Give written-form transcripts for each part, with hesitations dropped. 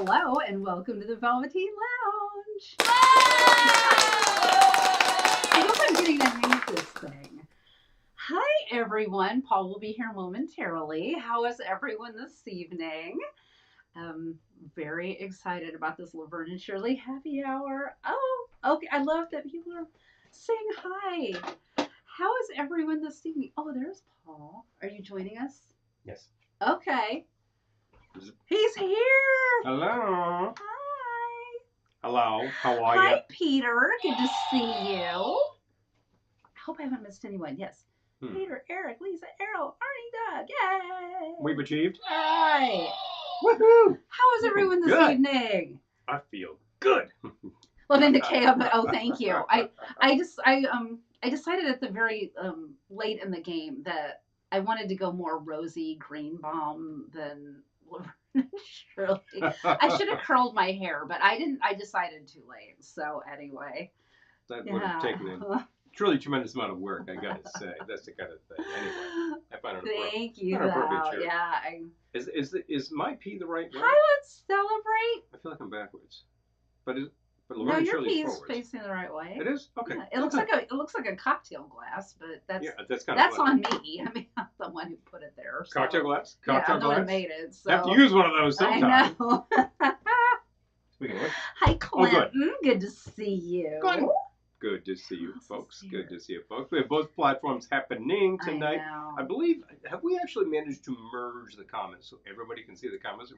Hello and welcome to the Velveteen Lounge. I hope I'm getting the hang of this thing. Hi everyone. Paul will be here momentarily. How is everyone this evening? Very excited about this Laverne and Shirley happy hour. Oh, okay. I love that people are saying hi. How is everyone this evening? Oh, there's Paul. Are you joining us? Yes. Okay. He's here. Hello. Hi. Hello. How are you? Hi, Peter. Good to see you. I hope I haven't missed anyone. Yes. Peter, Eric, Lisa, Errol, Arnie, Doug. Yay. We've achieved. All right. Woohoo! How is everyone this Good. evening? I feel good. Well, then the KO. Oh, thank you. I decided at the very late in the game that I wanted to go more Rosie Greenbaum than Laverne Shirley. I should have curled my hair, but I didn't. I decided too late. So anyway, That would have taken a truly tremendous amount of work, I gotta say. That's the kind of thing. Anyway, I find it Thank you, appropriate shirt. Yeah. Is my P the right way? Hi, let's celebrate. I feel like I'm backwards. But No, Laverne your Shirley's P is forwards. facing the right way. It is? Okay. Yeah, it looks like a cocktail glass, but that's on me. I mean, I'm the one who put it there. So. Cocktail glass? I'm Cocktail the one who glass? made it. So. I have to use one of those sometime. I know. Speaking of which. Hi, Clinton. Good to see you. Good to see you, folks. Good to see you, folks. We have both platforms happening tonight. I believe, have we actually managed to merge the comments so everybody can see the comments? Or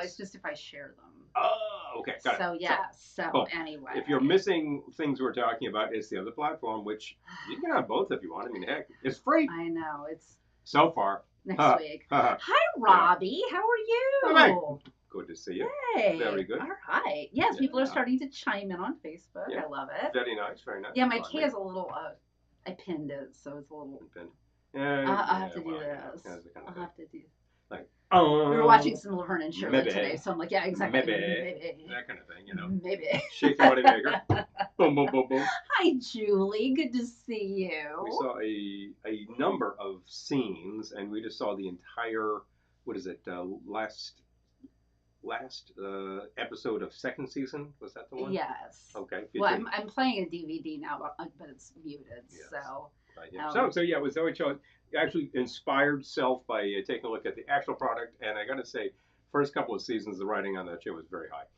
it's just if I share them. Oh, okay. Got it. So, yeah. So, anyway. If you're missing things we're talking about, it's the other platform, which you can have both if you want. I mean, heck, it's free. I know. It's so far. Next week. Hi, Robbie. Yeah. How are you? Good to see you. Hey. Very good. All right. Yes, people are starting to chime in on Facebook. Yeah. I love it. Very nice. Very nice. Yeah, my K is a little, I pinned it, so it's a little. I'll have to do this. I'll have to do like, we were watching some Laverne and Shirley today, so I'm like, yeah, exactly. Maybe. That kind of thing, you know. Maybe. Shake your money maker. Boom, boom, boom, boom. Hi, Julie. Good to see you. We saw a number of scenes, and we just saw the entire, last episode of second season. Was that the one? Yes. Okay. Well, I'm playing a DVD now, but it's muted, yes. So. So yeah, it was Zoe Cho actually inspired self by taking a look at the actual product, and I got to say, first couple of seasons, the writing on that show was very high.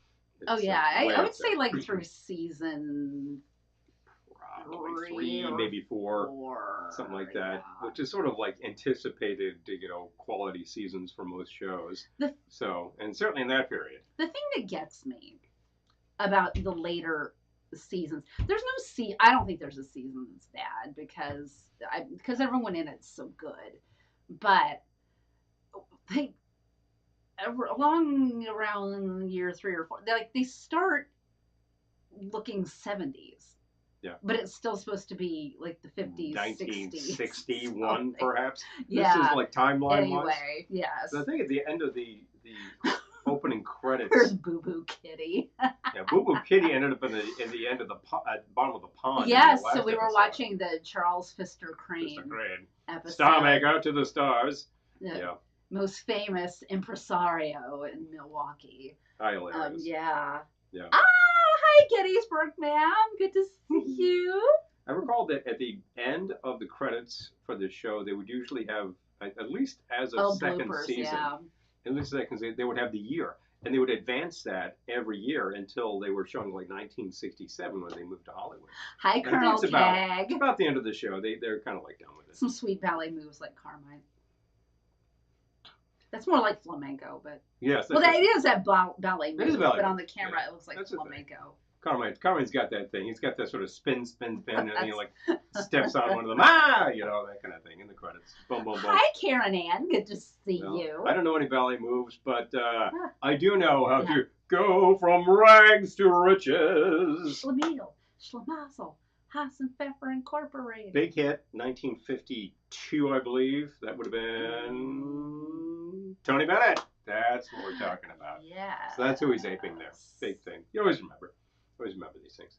I would say like through season probably three, maybe four, something like that, which is sort of like anticipated, quality seasons for most shows. And certainly in that period. The thing that gets me about the later seasons, I don't think there's a season that's bad because everyone in it's so good, but around year 3 or 4, they start looking 70s. Yeah. But it's still supposed to be like the 50s, 1961 perhaps. Yeah. This is like timeline anyway, yes. So I think at the end of the opening credits. There's Boo Boo Kitty. Yeah, Boo Boo Kitty ended up in the end of the bottom of the pond. Yes, so we were watching the Charles Pfister Crane episode. Star Maker to the Stars. Yeah. Most famous impresario in Milwaukee. Hilarious. Yeah. Yeah. Hi, Gettysburg, ma'am. Good to see you. I recall that at the end of the credits for the show, they would usually have, at least as of second bloopers, season, at least second season, they would have the year. And they would advance that every year until they were showing like 1967 when they moved to Hollywood. Hi, Colonel Tag. It's about the end of the show. They're kind of like done with it. Some sweet ballet moves like Carmine. That's more like flamenco, but... Yes. Well, it is that ballet move, but on the camera it looks like that's flamenco. Carmine's got that thing. He's got that sort of spin, and then he steps on one of them. That kind of thing in the credits. Boom, boom, boom. Hi, Karen Ann. Good to see you. I don't know any ballet moves, but I do know how to go from rags to riches. Schlemiel, Schlemazel, Haas & Pfeffer Incorporated. Big hit, 1952, I believe. That would have been Tony Bennett. That's what we're talking about. Yeah. So that's who he's aping there. Big thing. You always remember these things.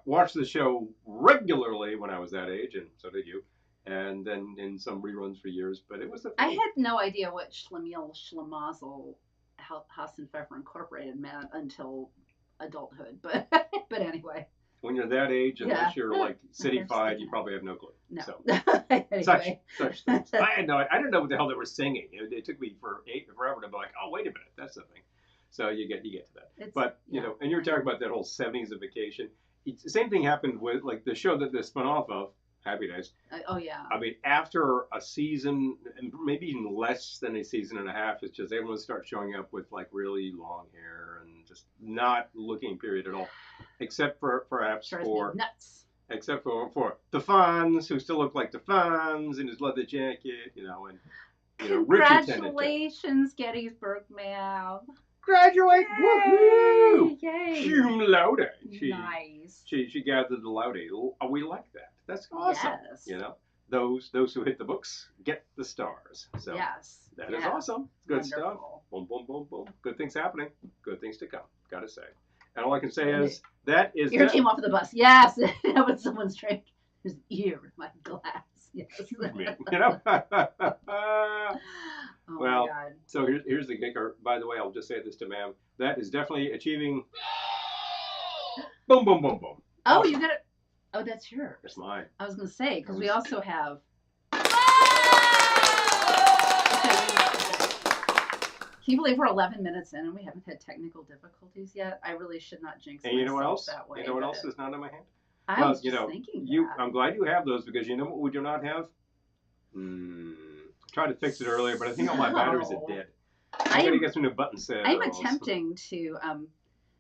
Watched the show regularly when I was that age, and so did you. And then in some reruns for years, but it was I had no idea what Schlemiel Schlemazel House and Pfeffer Incorporated meant until adulthood, but anyway. When you're that age, unless you're like city-fied, you probably have no clue. No. So, anyway. Such things. I didn't know what the hell they were singing. It took me forever to be like, oh, wait a minute, that's the thing. So you get to that. But you know, and you're talking about that whole 70s vacation. The same thing happened with like the show that they spun off of, Happy Days. Oh yeah. I mean, after a season, and maybe even less than a season and a half, it's just everyone starts showing up with like really long hair and just not looking period at all, except for perhaps for nuts. Except for the Fonz, who still look like the Fonz in his leather jacket, you know, and congratulations, Gettysburg man. Graduate! Woohoo! Yay! Cum laude. Nice. She gathered the laude. We like that. That's awesome. Yes. You know, those who hit the books get the stars. So yes. That is awesome. Good stuff. Boom, boom, boom, boom. Good things happening. Good things to come. Gotta say. And all I can say is that is. Ear came off of the bus. Yes. When someone's drank, there's ear in my glass. Yes. Excuse me. You know. Oh well, my God. So here's the kicker. By the way, I'll just say this to ma'am. That is definitely achieving. Boom, boom, boom, boom. Oh, you got it. Oh, that's yours. That's mine. I was going to say, because we also have. Can you believe we're 11 minutes in and we haven't had technical difficulties yet? I really should not jinx and you know what else? That way. You know what else is not in my hand? I was just thinking that. I'm glad you have those because you know what we do not have? Tried to fix it earlier, but I think all my batteries are dead. I'm going to get some new button cells. I'm attempting to.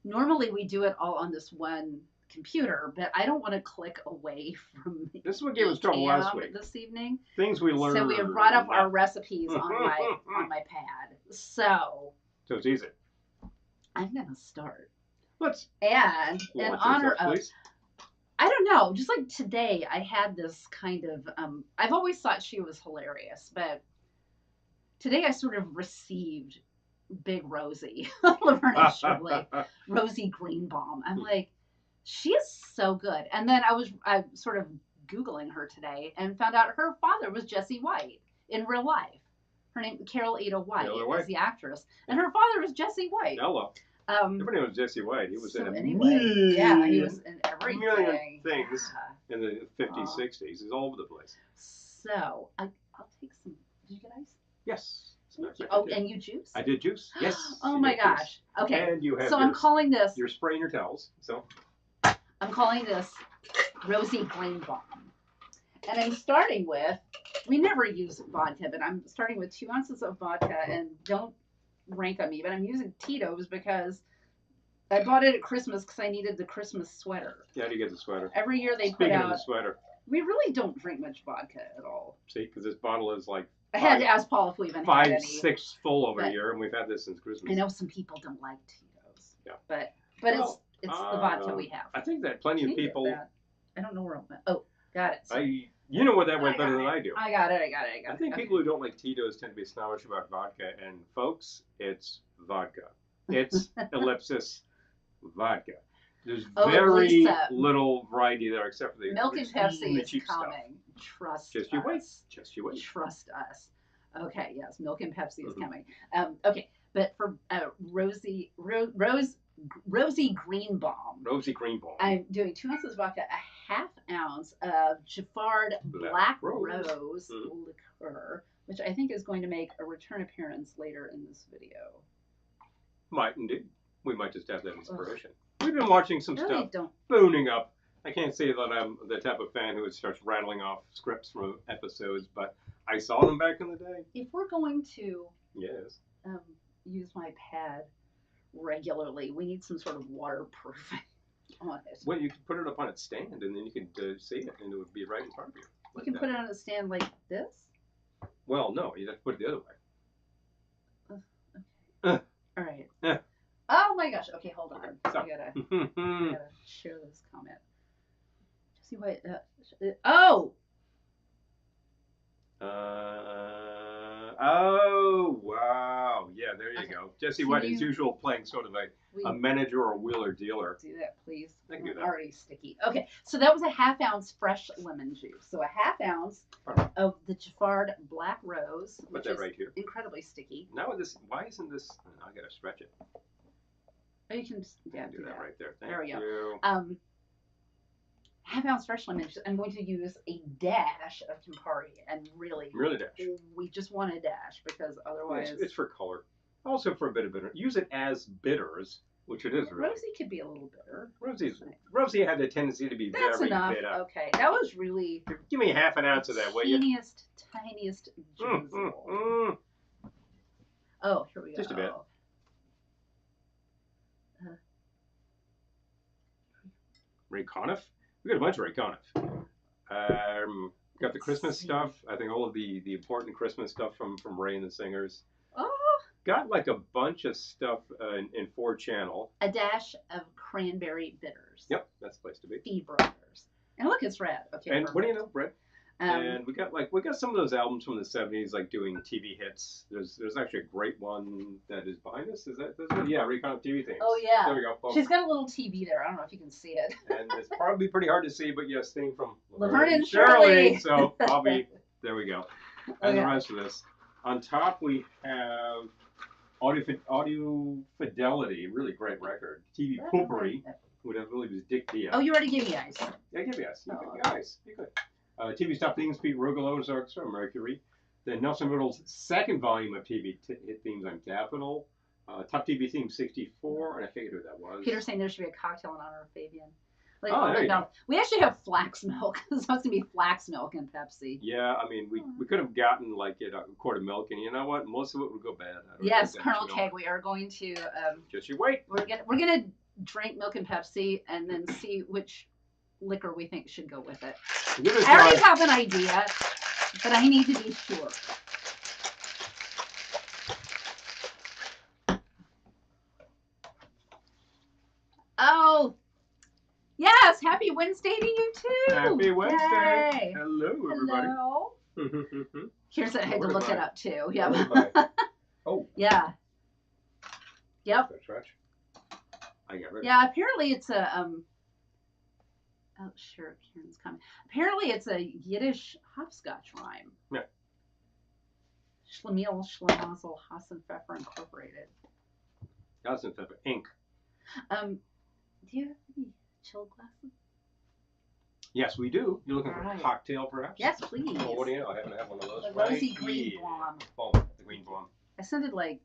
Normally we do it all on this one computer, but I don't want to click away from. This is what gave us trouble last week. This evening. Things we learned. So we have brought up our recipes on my pad. So it's easy. I'm gonna start. Let's. And in honor of. I don't know. Just like today, I had this kind of. I've always thought she was hilarious, but today I sort of received Big Rosie, Laverne Shirley, Rosie Greenbaum. I'm like, she is so good. And then I sort of Googling her today and found out her father was Jesse White in real life. Her name Carol Ada White is the actress, and her father was Jesse White. Hello. Everybody knows Jesse White. He was in he was in everything. Million things in the 50s, 60s. He's all over the place. So I'll take some. Did you get ice? Yes. Oh, and you juice? I did juice. Yes. Oh my gosh. Juice. Okay. And you have. So I'm calling this. You're spraying your towels. So. I'm calling this Rosie Greenbaum, and I'm starting with. We never use vodka, but I'm starting with 2 ounces of vodka, and don't rank on me, but I'm using Tito's because I bought it at Christmas because I needed the Christmas sweater. Yeah, you get the sweater. Every year they put out. Speaking of the sweater. We really don't drink much vodka at all. See, because this bottle is like. I had to ask Paul if we even had any. 5-6 full over here, and we've had this since Christmas. I know some people don't like Tito's. Yeah. But it's the vodka we have. I think that plenty of people. I don't know where I'm at. Oh, got it. Sorry. You know where that went better than I do. I got it. I think people who don't like Tito's tend to be snobbish about vodka, and folks, it's vodka. It's ellipsis vodka. There's very little variety there, except for the milk and Pepsi is cheap coming. Stuff. Trust us. Just you wait. Trust us. Okay, yes, milk and Pepsi is coming. Okay, but for Rosie Greenbaum. Rosie Greenbaum. I'm doing 2 ounces of vodka, a half ounce of Giffard Black Rose liqueur, which I think is going to make a return appearance later in this video. Might indeed. We might just have that inspiration. We've been watching some stuff booning up. I can't say that I'm the type of fan who starts rattling off scripts from episodes, but I saw them back in the day. If we're going to use my pad regularly, we need some sort of waterproofing on it. Well, you could put it up on its stand, and then you could see it, and it would be right in front of you. You can put it on a stand like this? Well, no, you'd have to put it the other way. Okay. All right. Oh my gosh. Okay, hold on. I gotta share this comment. See what? Oh, oh, wow. Yes. there you go. Jesse White, as usual, playing sort of a manager or wheeler dealer. Do that, please. I can do that. Already sticky. Okay, so that was a half-ounce fresh lemon juice. So a half-ounce of the Giffard Black Rose, which is right here. Incredibly sticky. Now why isn't this? I gotta stretch it. Oh, you can just do that right there. There we go. Half-ounce fresh lemon juice. I'm going to use a dash of Campari, and really dash. We just want a dash because otherwise it's for color. Also for a bit of bitter. Use it as bitters, which it is. Really. Rosie could be a little bitter. Rosie had a tendency to be That's very enough. bitter. Okay, that was really. Give me half an ounce of that, will you? Tiniest drizzle. Oh, here we go. Just a bit. Ray Conniff. We got a bunch of Ray Conniff. Got the Christmas stuff. I think all of the important Christmas stuff from Ray and the Singers. Oh. Got like a bunch of stuff in 4-channel. A dash of cranberry bitters. Yep, that's the place to be. Fee Brothers. And look, it's red. Okay. And perfect. What do you know, red? And we got some of those albums from the 70s, like doing TV hits. There's actually a great one that is behind us. Is that this one? Yeah, Ray Conniff TV themes. Oh yeah. There we go. She's got a little TV there. I don't know if you can see it. And it's probably pretty hard to see, but yes, theme from Laverne Shirley. So probably there we go. And the rest of this. On top we have Audio Fidelity, really great record. TV Poopery, which I believe is Dick Dia. Oh, you already gave me ice. Yeah, give me ice. You could ice. You could. TV Top Themes, Pete Rugelo's Orchestra, Mercury. Then Nelson Riddle's second volume of TV hit themes on Capitol. Top TV Theme 64, and I figured who that was. Peter's saying there should be a cocktail in honor of Fabian. There you go. We actually have flax milk. It's supposed to be flax milk and Pepsi. Yeah, I mean, we could have gotten like a quart of milk, and you know what? Most of it would go bad. Yes, Colonel Keg, we are going to. Just you wait. We're gonna drink milk and Pepsi, and then see which liquor we think should go with it. I already have an idea, but I need to be sure. Oh, yes! Happy Wednesday to you too. Happy Wednesday. Yay. Hello, everybody. Hello. Here's I had to look it up too. Yep. Oh. Yeah. Yep. That's right. I got rid. Yeah. Apparently it's a Oh, sure. Karen's coming. Apparently it's a Yiddish hopscotch rhyme. Yeah. Schlemiel, Schlemazel, Hassenpfeffer Incorporated. Hassenpfeffer Inc. Do you have any chill glasses? Yes, we do. You're looking for a cocktail, perhaps? Yes, please. Oh, what do you know? I haven't had one of those. The rosy green blonde. Oh, the green blonde. I sounded like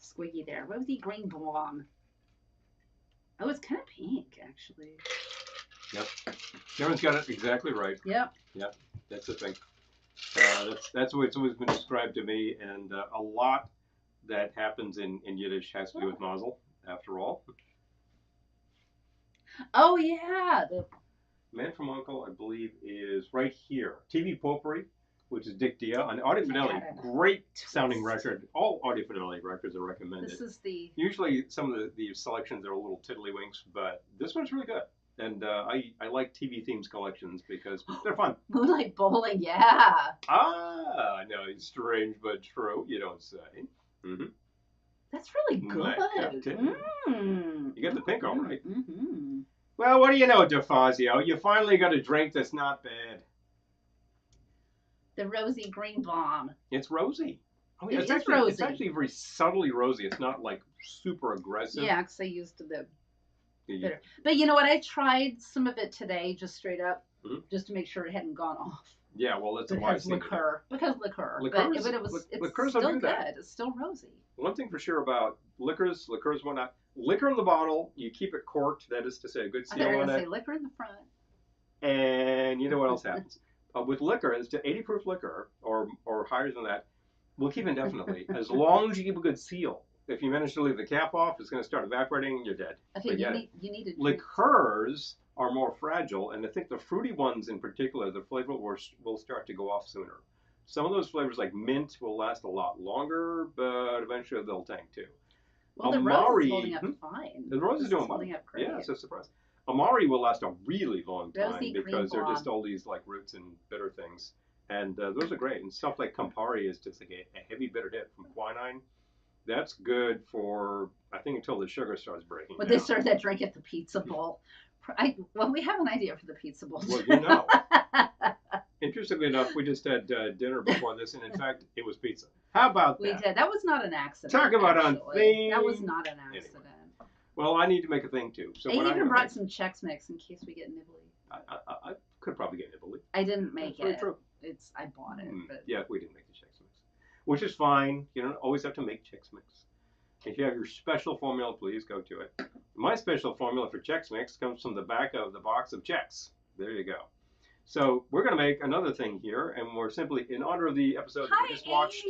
squiggy there. Rosy green blonde. Oh, it's kind of pink, actually. Yep. Karen's got it exactly right. Yep. Yep. That's the thing. That's the way it's always been described to me, and a lot that happens in Yiddish has to do with mazel, after all. Oh, yeah. The Man from Uncle, I believe, is right here. TV Potpourri, which is Dick Dia, on Audio Fidelity. Great sounding record. All Audio Fidelity records are recommended. This is the... Usually some of the selections are a little tiddlywinks, but this one's really good. And I like TV themes collections because they're fun. Moonlight Bowling, yeah. Ah, I know, it's strange but true. You don't say. Mm-hmm. That's really good. You got the pink all right. Mm-hmm. Well, what do you know, DeFazio? You finally got a drink that's not bad. The rosy green bomb. It's rosy. Oh, yeah, it's rosy. It's actually very subtly rosy. It's not like super aggressive. Yeah, because I used the bitter. But you know what? I tried some of it today, just straight up, just to make sure it hadn't gone off. Yeah, well, that's a wise thing. Because liqueur. But it's still good. It's still rosy. One thing for sure about liquors whatnot. Liquor in the bottle, you keep it corked. That is to say, a good seal on it. I thought you were going to say liquor in the front. And you know what else happens? With liquor, it's to 80 proof liquor or higher than that. We'll keep indefinitely as long as you keep a good seal. If you manage to leave the cap off, it's going to start evaporating and you're dead. Okay, you need to... Liqueurs are more fragile, and I think the fruity ones in particular, the flavor will start to go off sooner. Some of those flavors, like mint, will last a lot longer, but eventually they'll tank too. Well, the rose is holding up fine. The rose is doing fine. Holding up great. Yeah, it's a surprise. Amari will last a really long time Rosy because they're just all these like roots and bitter things. And those are great. And stuff like Campari is just like a heavy bitter hit from quinine. That's good for, I think, until the sugar starts breaking When down. they serve that drink at the pizza bowl. Well, we have an idea for the pizza bowl. Well, you know. Interestingly enough, we just had dinner before this, and in fact, it was pizza. How about that? We did. That was not an accident. Talk about on theme. That was not an accident. Anyway. Well, I need to make a thing too. So I even brought some Chex Mix in case we get nibbly. I could probably get nibbly. I didn't make it. True. I bought it. But... Yeah, we didn't make the Chex Mix, which is fine. You don't always have to make Chex Mix. If you have your special formula, please go to it. My special formula for Chex Mix comes from the back of the box of Chex. There you go. So we're going to make another thing here, and we're simply, in honor of the episode that we just watched.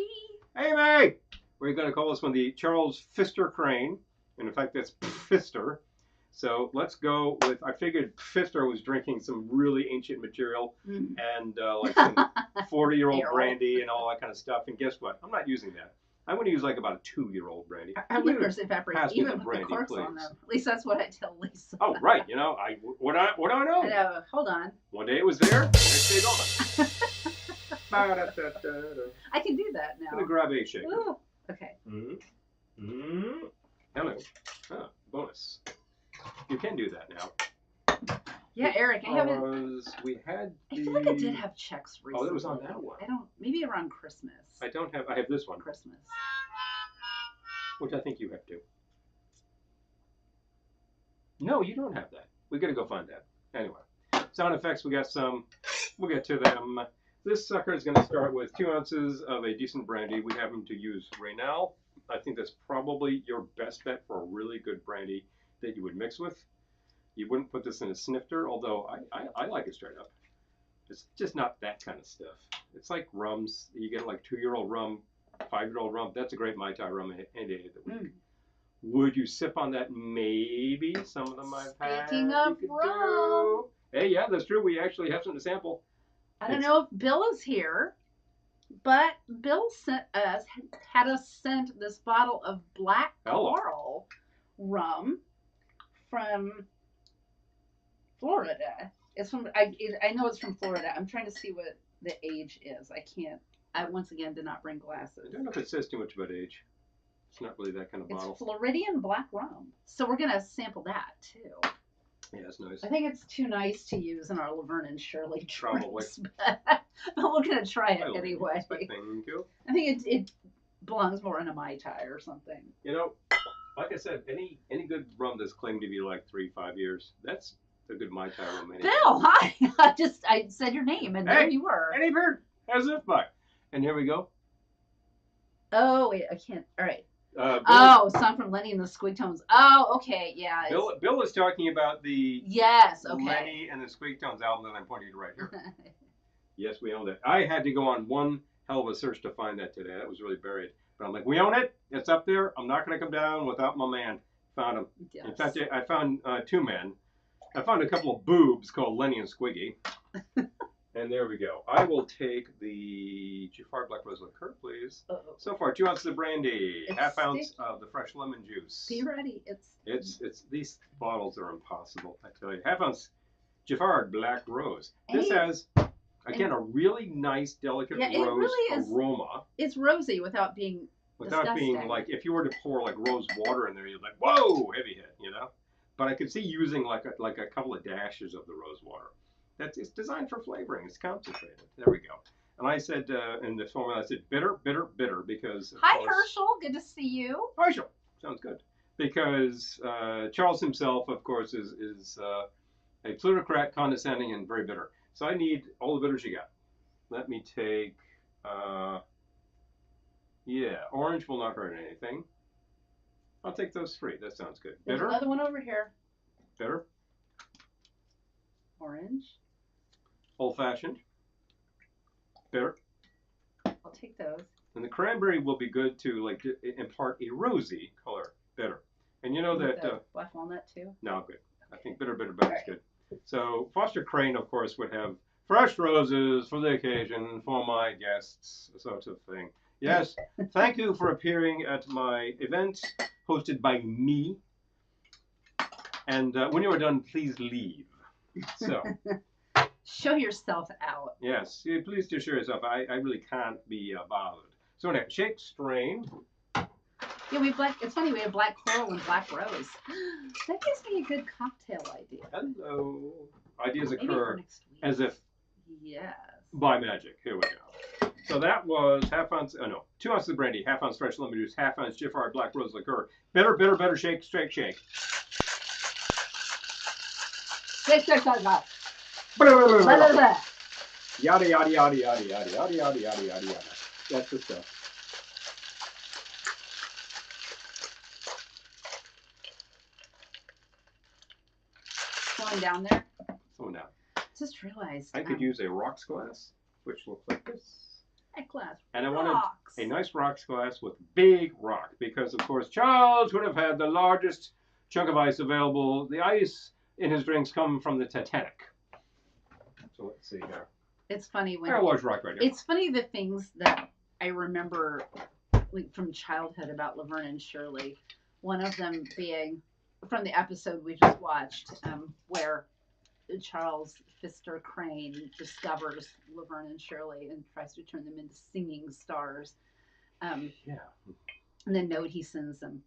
Hey, May! We're going to call this one the Charles Pfister Crane. And in fact, that's Pfister. So let's go with, I figured Pfister was drinking some really ancient material and like some 40-year-old brandy and all that kind of stuff. And guess what? I'm not using that. I'm going to use like about a 2-year-old brandy. I'm going to evaporate even with brandy, the corks on them. At least that's what I tell Lisa. Oh, right. You know, what do I know? I know. Hold on. One day it was there, next day gone. I can do that now. I'm going to grab a shaker. Ooh. Okay. Hello. Bonus. You can do that now. Yeah, Eric, I haven't. We had. I feel like I did have Chex recently. Oh, it was on that one. Maybe around Christmas. I have this one. Christmas. Which I think you have too. No, you don't have that. We gotta go find that. Anyway, sound effects. We got some. We'll get to them. This sucker is gonna start with 2 ounces of a decent brandy. We happen to use Raynal. I think that's probably your best bet for a really good brandy that you would mix with. You wouldn't put this in a snifter, although I like it straight up. It's just not that kind of stuff. It's like rums. You get like 2-year-old rum, 5-year-old rum. That's a great Mai Tai rum any day of the week. Would you sip on that? Maybe. Some of them I've had. Speaking of rum. Hey, yeah, that's true. We actually have something to sample. I don't know if Bill is here, but Bill had us sent this bottle of black coral rum from Florida. It's from I know it's from Florida. I'm trying to see what the age is. I once again did not bring glasses. I don't know if it says too much about age. It's not really that kind of bottle. It's Floridian black rum. So we're gonna sample that too. Yeah, that's nice. I think it's too nice to use in our Laverne Shirley probably. But we're gonna try it anyway. Thank you. I think it belongs more in a Mai Tai or something. You know, like I said, any good rum that's claimed to be like 3-5 years, that's a good Mai Tai rum. Bill, hi! I said your name and there you were. Any bird has it by. And here we go. Oh wait, I can't. All right. Song from Lenny and the Squeak Tones. Oh, okay, yeah. Bill is talking about the Lenny and the Squeak Tones album that I'm pointing to right here. Yes, we own it. I had to go on one hell of a search to find that today. That was really buried. But I'm like, we own it. It's up there. I'm not going to come down without my man. Found him. Yes. In fact, I found 2 men. I found a couple of boobs called Lenny and Squiggy. And there we go. I will take the Jafar Black Rose Liqueur, please. So far, 2 ounces of brandy, ½ ounce of the fresh lemon juice. Be ready. It's these bottles are impossible, I tell you. ½ ounce Jafar Black Rose. This has, again, a really nice, delicate rose aroma. It's rosy without being being like, if you were to pour like rose water in there, you'd like, whoa, heavy hit, you know? But I could see using like a couple of dashes of the rose water. It's designed for flavoring. It's concentrated. There we go. And I said in the formula, I said bitter, bitter, bitter because. Hi, Herschel. Good to see you. Herschel. Sounds good. Because Charles himself, of course, is a plutocrat, condescending, and very bitter. So I need all the bitters you got. Let me take. Orange will not hurt anything. I'll take those 3. That sounds good. Bitter. There's another one over here. Bitter. Orange. Old-fashioned. Bitter. I'll take those. And the cranberry will be good to like impart a rosy color. Bitter. And you know that black walnut too. No, good. I think bitter is good. So Foster Crane, of course, would have fresh roses for the occasion for my guests, sort of thing. Yes. Thank you for appearing at my event hosted by me. And when you are done, please leave. So. Show yourself out. Yes, please do show yourself. I really can't be bothered. So now, shake, strain. Yeah, we have black. It's funny. We have black coral and black rose. That gives me a good cocktail idea. Hello. Ideas Maybe occur as if by magic. Here we go. So that was 2 ounces of brandy, 1/2 ounce fresh lemon juice, 1/2 ounce Giffard black rose liqueur. Better, shake, shake, shake. Shake. Yada, yada, yada, yada, yada, yada, yada, yada, yada, yada. That's the stuff. Slowing down there? Slowing down. Just realized. I could use a rocks glass, which looks like this. A glass. And I wanted a nice rocks glass with big rock, because, of course, Charles would have had the largest chunk of ice available. The ice in his drinks come from the Titanic. So let's see here. It's funny when... a large rock right here. It's funny the things that I remember like from childhood about Laverne and Shirley. One of them being from the episode we just watched, where Charles Pfister Crane discovers Laverne and Shirley and tries to turn them into singing stars. And the note he sends them: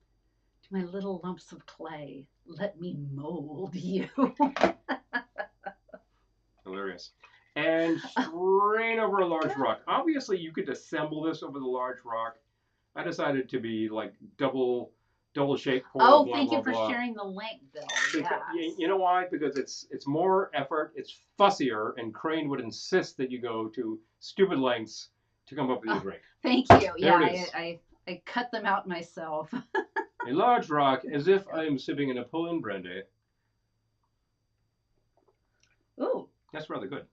"To my little lumps of clay, let me mold you." Hilarious. And strain over a large rock. Obviously, you could assemble this over the large rock. I decided to be like double shake pour. Oh, thank you for sharing the link, Bill. Yes. You know why? Because it's more effort, it's fussier, and Crane would insist that you go to stupid lengths to come up with your drink. Thank you. I cut them out myself. A large rock, as if I am sipping a Napoleon brandy. Ooh. That's rather good.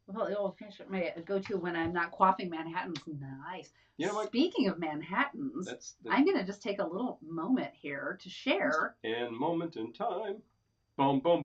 Well, it'll finish my go-to when I'm not quaffing Manhattans. Nice. You know what? Speaking of Manhattans, I'm going to just take a little moment here to share. In moment in time. Boom, boom.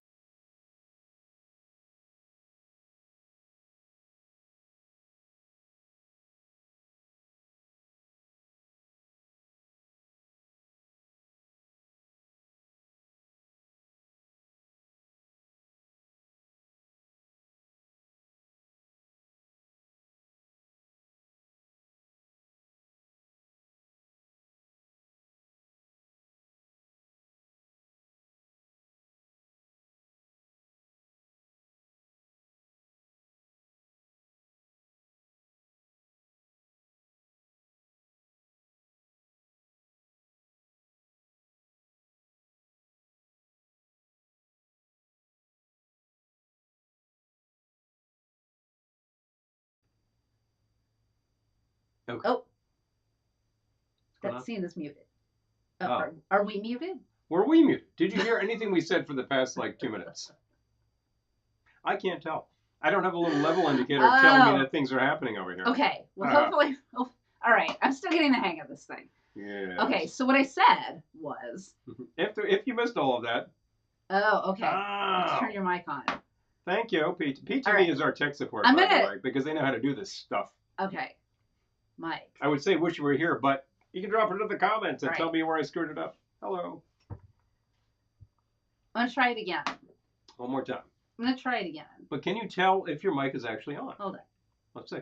Okay. Oh, that scene is muted. Are we muted? Were we muted? Did you hear anything we said for the past 2 minutes? I can't tell. I don't have a little level indicator telling me that things are happening over here. Okay. Well, hopefully. All right. I'm still getting the hang of this thing. Yeah. Okay. So what I said was. If you missed all of that. Oh, okay. Let's turn your mic on. Thank you. PTV is our tech support, by the way, because they know how to do this stuff. Okay. Mike. I would say wish you were here, but you can drop it in the comments and tell me where I screwed it up. Hello. I'm going to try it again. One more time. I'm going to try it again. But can you tell if your mic is actually on? Hold on. Let's see.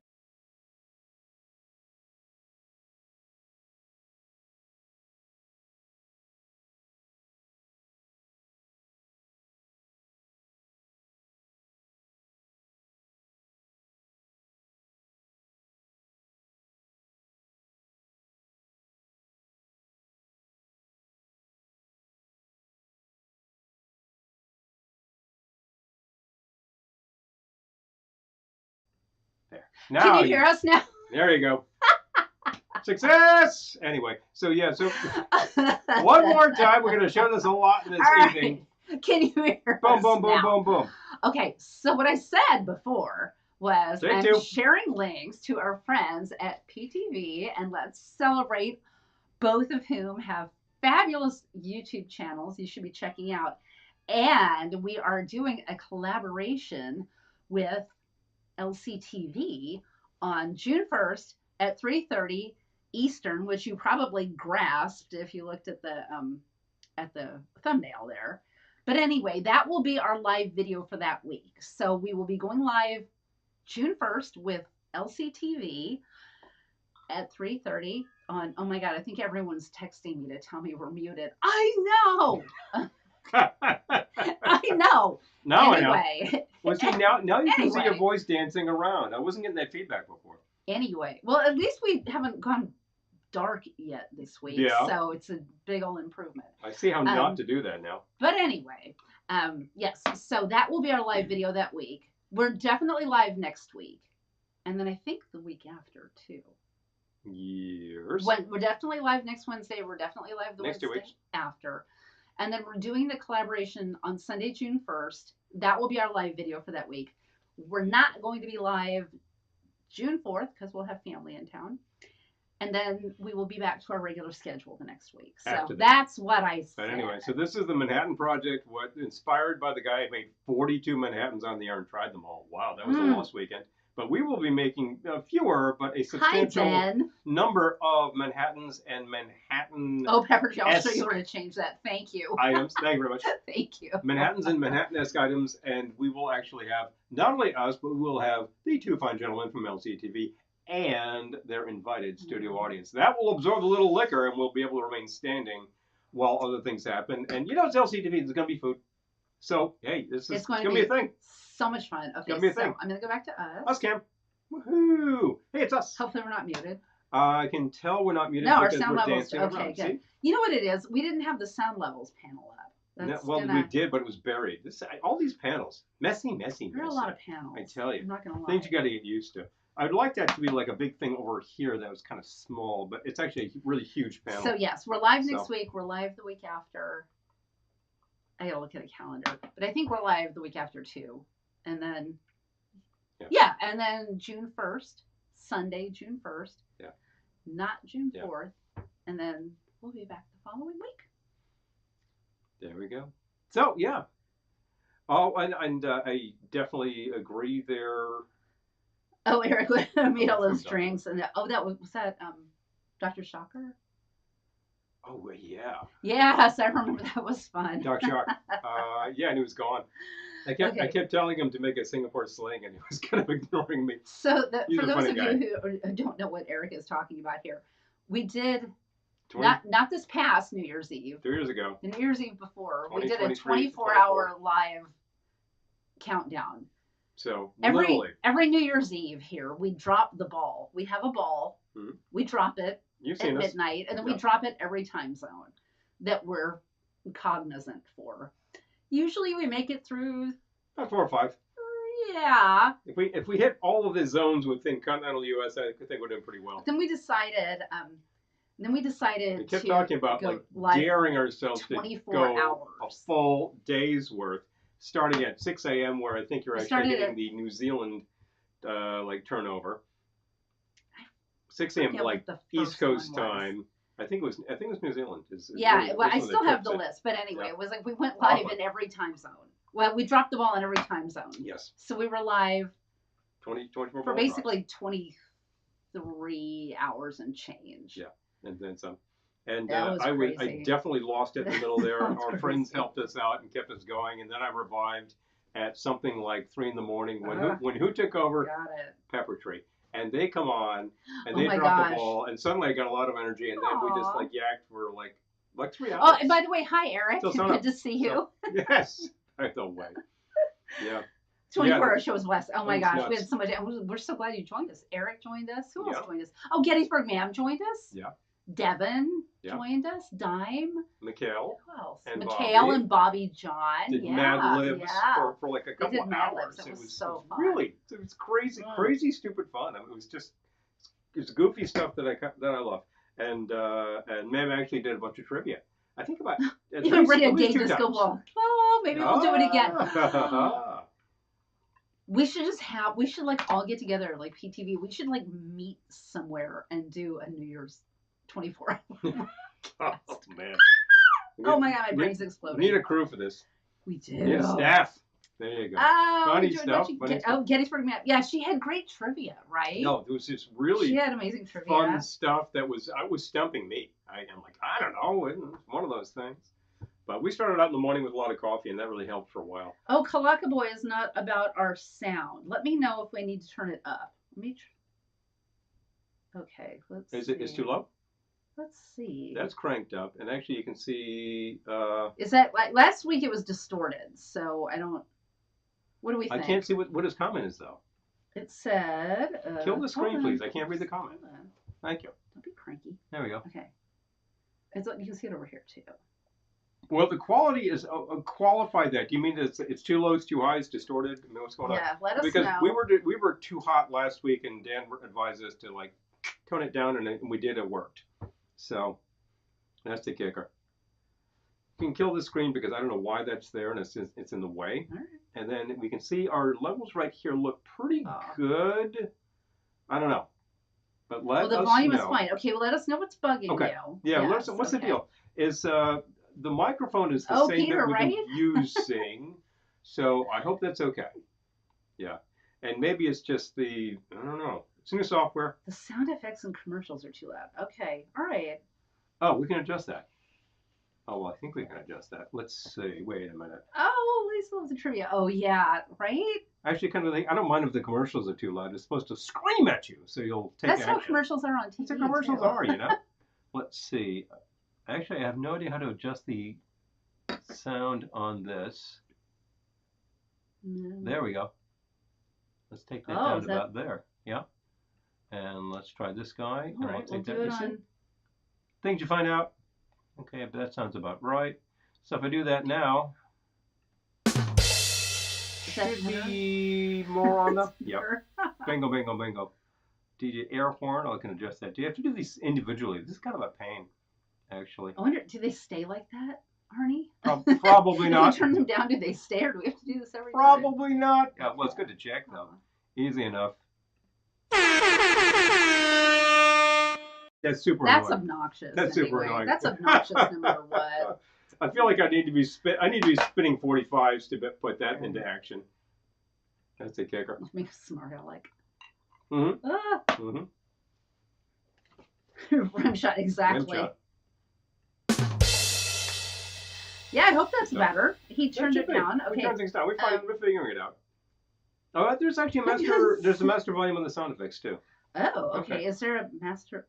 There. Now can you hear us now? There you go. Success! Anyway, so one more time. We're going to show this a lot this evening. Can you hear us boom, boom. Okay, so what I said before was I'm sharing links to our friends at PTV, and let's celebrate, both of whom have fabulous YouTube channels you should be checking out. And we are doing a collaboration with LCTV on June 1st at 3:30 Eastern, which you probably grasped if you looked at the thumbnail there. But anyway, that will be our live video for that week. So we will be going live June 1st with LCTV at 3:30 on. Oh my God, I think everyone's texting me to tell me we're muted. I know. I know. Now anyway. I know. Well, see, now you can see your voice dancing around. I wasn't getting that feedback before. Anyway, well, at least we haven't gone dark yet this week, so it's a big old improvement. I see how not to do that now. But anyway, yes, so that will be our live video that week. We're definitely live next week, and then I think the week after too. Years. We're definitely live next Wednesday. We're definitely live the Wednesday after. And then we're doing the collaboration on Sunday, June 1st. That will be our live video for that week. We're not going to be live June 4th because we'll have family in town. And then we will be back to our regular schedule the next week. So that's what I said. But anyway, so this is the Manhattan Project, inspired by the guy who made 42 Manhattans on the air and tried them all. Wow, that was a lost weekend. But we will be making fewer, but a substantial number of Manhattans and Manhattan. Oh, Pepper, I'll show you where to change that. Thank you. Items. Thank you very much. Thank you. Manhattans and Manhattan-esque items, and we will actually have not only us, but we will have the two fine gentlemen from LCTV and their invited studio audience. That will absorb a little liquor, and we'll be able to remain standing while other things happen. And you know, it's LCTV. There's going to be food. So, hey, it's going to be a thing. So much fun. Okay, so I'm going to go back to us. Us, Cam. Woohoo! Hey, it's us. Hopefully we're not muted. I can tell we're not muted. No, our sound levels. Okay, good. See? You know what it is? We didn't have the sound levels panel up. We did, but it was buried. All these panels. Messy. There are a lot of panels. I tell you. I'm not going to lie. Things you got to get used to. I'd like that to be like a big thing over here that was kind of small, but it's actually a really huge panel. So, yes, we're live next week. We're live the week after. I got to look at a calendar. But I think we're live the week after, too. And then, and then June 1st, Sunday, June 1st. Yeah. Not June 4th. And then we'll be back the following week. There we go. So, yeah. Oh, and I definitely agree there. Oh, Eric made all those drinks. And that was that Dr. Shocker? Oh, yeah. Yes, I remember that was fun. Dr. Shock. Yeah, and he was gone. I kept telling him to make a Singapore sling, and he was kind of ignoring me. So, for those of you who don't know what Eric is talking about here, we did, not this past New Year's Eve. 3 years ago. The New Year's Eve before. We did a 24-hour live countdown. So, every New Year's Eve here, we drop the ball. We have a ball. Mm-hmm. We drop it at midnight, and then we drop it every time zone that we're cognizant for. Usually we make it through about 4 or 5. Yeah. If we hit all of the zones within continental U.S., I think we're doing pretty well. Then we decided. We kept talking about like daring ourselves to go hours. A full day's worth, starting at 6 a.m. where I think you're actually hitting the New Zealand turnover. 6 a.m. like East Coast time. I think it was New Zealand. I still have the list, but anyway, it was like we went live in every time zone. Well, we dropped the ball in every time zone. Yes. So we were live 24 for basically 23 hours and change. Yeah, and then some. And I definitely lost it in the middle there. Our friends helped us out and kept us going, and then I revived at something like 3 in the morning when who took over? Got it. Pepper Tree. And they come on, and they drop the ball, and suddenly I got a lot of energy, and then we just yacked for like 3 hours. Oh, and by the way, hi Eric. Good to see you. So, yes, by the way. Yeah. 24-hour shows West. Oh my gosh, we had so much. We're so glad you joined us. Eric joined us. Who else joined us? Oh, Gettysburg Ma'am joined us. Yeah. Devin joined us. Dime. Mikhail. Who else? And Mikhail and Bobby John. Did Mad Libs for like a couple of hours. It was so fun. Really, it was crazy, stupid fun. I mean, it was goofy stuff that I love. And Ma'am actually did a bunch of trivia. I think about even bring a gay disco ball. Oh, maybe we'll do it again. We should like all get together like PTV. We should like meet somewhere and do a New Year's 24 hour. Oh man. Oh my god, my brain's exploding. We need a crew for this. We do. Yeah, staff. There you go. Oh, funny stuff. Gettysburg Map. Yeah, she had great trivia, right? No, it was just really she had amazing trivia. Fun stuff that was stumping me. I'm like, I don't know, it's one of those things. But we started out in the morning with a lot of coffee, and that really helped for a while. Oh, Kalaka Boy is not about our sound. Let me know if we need to turn it up. Let me. Okay, let's. Is it too low? let's see. That's cranked up, and actually you can see. Is that like last week? It was distorted, so I don't. What do we think? I can't see what his comment is though. It said. Kill the screen, please. I can't read the comment. Thank you. Don't be cranky. There we go. Okay. You can see it over here too. Well, the quality is qualify that. Do you mean it's too low, it's too high, it's distorted? I mean, what's going on? Yeah, let us know. Because we were too hot last week, and Dan advised us to like tone it down, and we did. It worked. So that's the kicker. You can kill the screen because I don't know why that's there, and it's in the way. All right. And then we can see our levels right here look pretty good. I don't know. But let us know. Well, the volume is fine. Okay, well, let us know what's bugging you. Yeah, yes, what's the deal? Is the microphone is the same Peter, that we've right? been using, so I hope that's okay. Yeah. And maybe it's just I don't know. It's new software. The sound effects and commercials are too loud. Okay, all right. Oh, we can adjust that. Oh, well, I think we can adjust that. Let's see. Wait a minute. Oh, Lisa loves the trivia. Oh, yeah, right? Actually, kind of think, I don't mind if the commercials are too loud. It's supposed to scream at you, so you'll take action. That's how commercials are on TV. That's how commercials are, you know? Let's see. Actually, I have no idea how to adjust the sound on this. No. There we go. Let's take that down to about there. Yeah. And let's try this guy. All right, we'll do it on... Things you find out. Okay, but that sounds about right. So if I do that now, should be more on the... Yep. Bingo, bingo, bingo. DJ air horn, I can adjust that. Do you have to do these individually? This is kind of a pain, actually. I wonder, do they stay like that, Arnie? Probably not. If we turn them down, do they stay, or do we have to do this every time? Probably not. Yeah, well, it's good to check, though. Easy enough. That's super annoying. That's obnoxious. That's super annoying. That's obnoxious no matter what. I feel like I need to be spinning 45s to put that into action. That's the kicker. Make a smart aleck. Mm-hmm. Ah. Mm-hmm. Rim shot, exactly. Rim shot. Yeah, I hope that's better. He turned it down. Okay. We turned things down. We're figuring it out. Oh, there's actually a master. There's a master volume on the sound effects too. Oh, okay. Is there a master?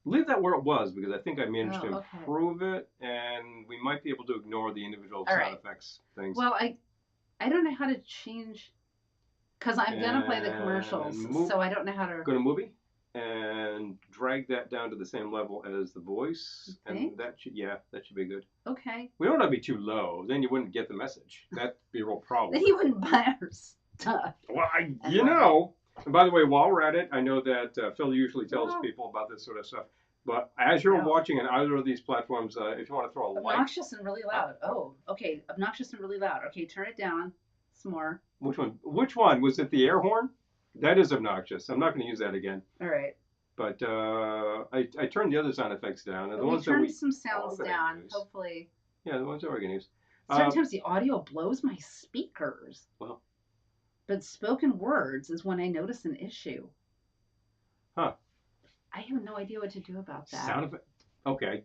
Leave that where it was because I think I managed to improve it, and we might be able to ignore the individual sound effects things. Well, I don't know how to change because I'm gonna play the commercials, so I don't know how to. Go to movie and drag that down to the same level as the voice, and that should be good. Okay. We don't want to be too low, then you wouldn't get the message. That'd be a real problem. Then he wouldn't buy our stuff. Well, you know. And by the way, while we're at it, I know that Phil usually tells people about this sort of stuff. But as you're watching on either of these platforms, if you want to throw a like. Obnoxious and really loud. Oh, okay. Obnoxious and really loud. Okay, turn it down some more. Which one? Which one? Was it the air horn? That is obnoxious. I'm not going to use that again. All right. But I turned the other sound effects down. And the ones turned some sounds down, hopefully. Yeah, the ones that we're going to use. Sometimes the audio blows my speakers. Well. But spoken words is when I notice an issue. Huh. I have no idea what to do about that. Sound effect. Okay.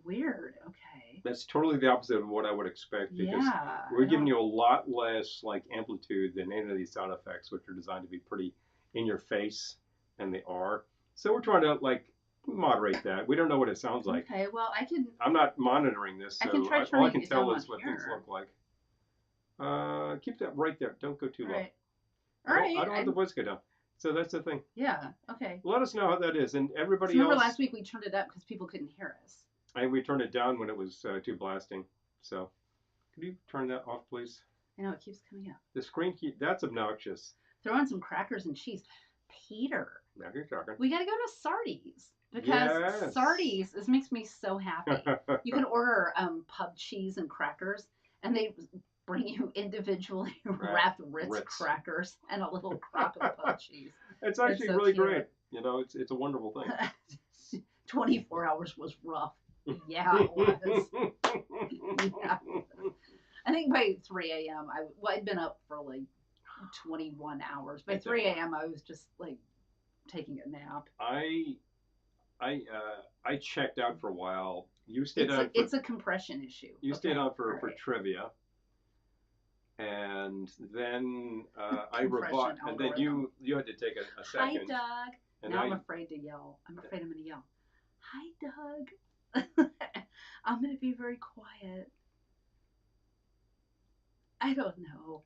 Weird. Okay. That's totally the opposite of what I would expect because we're giving you a lot less like amplitude than any of these sound effects, which are designed to be pretty in your face, and they are. So we're trying to like moderate that. We don't know what it sounds like. Okay. Well, I'm not monitoring this, so all I can tell is what things look like. Keep that right there. Don't go too low. All right. I don't want the voice to go down. So that's the thing. Yeah. Okay. Let us know how that is, and everybody else. Remember last week we turned it up because people couldn't hear us. And we turned it down when it was too blasting. So, could you turn that off, please? I know it keeps coming up. The screen that's obnoxious. Throw on some crackers and cheese, Peter. Now you're talking. We got to go to Sardi's because Sardi's makes me so happy. You can order pub cheese and crackers, and they bring you individually wrapped Ritz crackers and a little crock of pub cheese. It's actually really great. You know, it's a wonderful thing. 24 hours was rough. Yeah, it was. Yeah. I think by 3 a.m. I'd been up for like 21 hours. By 3 a.m. I was just like taking a nap. I checked out for a while. You stayed on. It's a compression issue. You stayed on for trivia. And then I rebut, and then you had to take a second. Hi, Doug. And now I'm afraid to yell. I'm afraid I'm going to yell. Hi, Doug. I'm going to be very quiet. I don't know.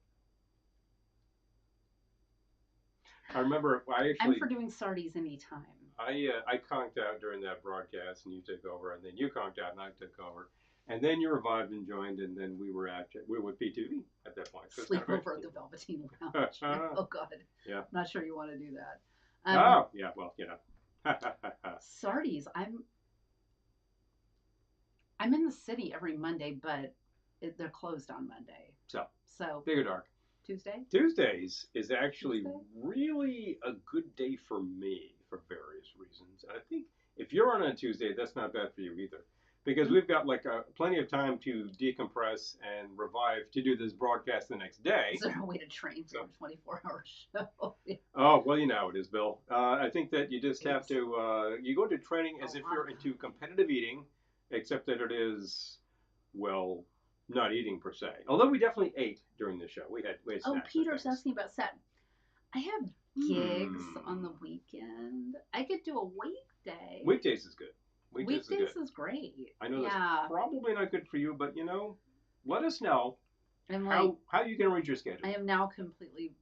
I remember I'm for doing sardies anytime. I conked out during that broadcast, and you took over, and then you conked out, and I took over, and then you revived and joined, and then we were with P2V at that point. So sleep over at the Velveteen Lounge. Oh God. Yeah. I'm not sure you want to do that. Oh yeah, well sardies. I'm in the city every Monday, but they're closed on Monday. So big or dark. Tuesdays is actually really a good day for me for various reasons. I think if you're on a Tuesday, that's not bad for you either, because we've got like plenty of time to decompress and revive to do this broadcast the next day. Is there a way to train for a 24-hour show? Oh, well, you know how it is, Bill. I think that you just have to, you go into training as if you're into competitive eating, except that it is, well, not eating per se. Although we definitely ate during the show. We had snacks. Oh, Peter's asking about Saturday. I have gigs on the weekend. I could do a weekday. Weekdays is good. Weekdays is great. I know that's probably not good for you, but let us know how you can arrange your schedule. I am now completely.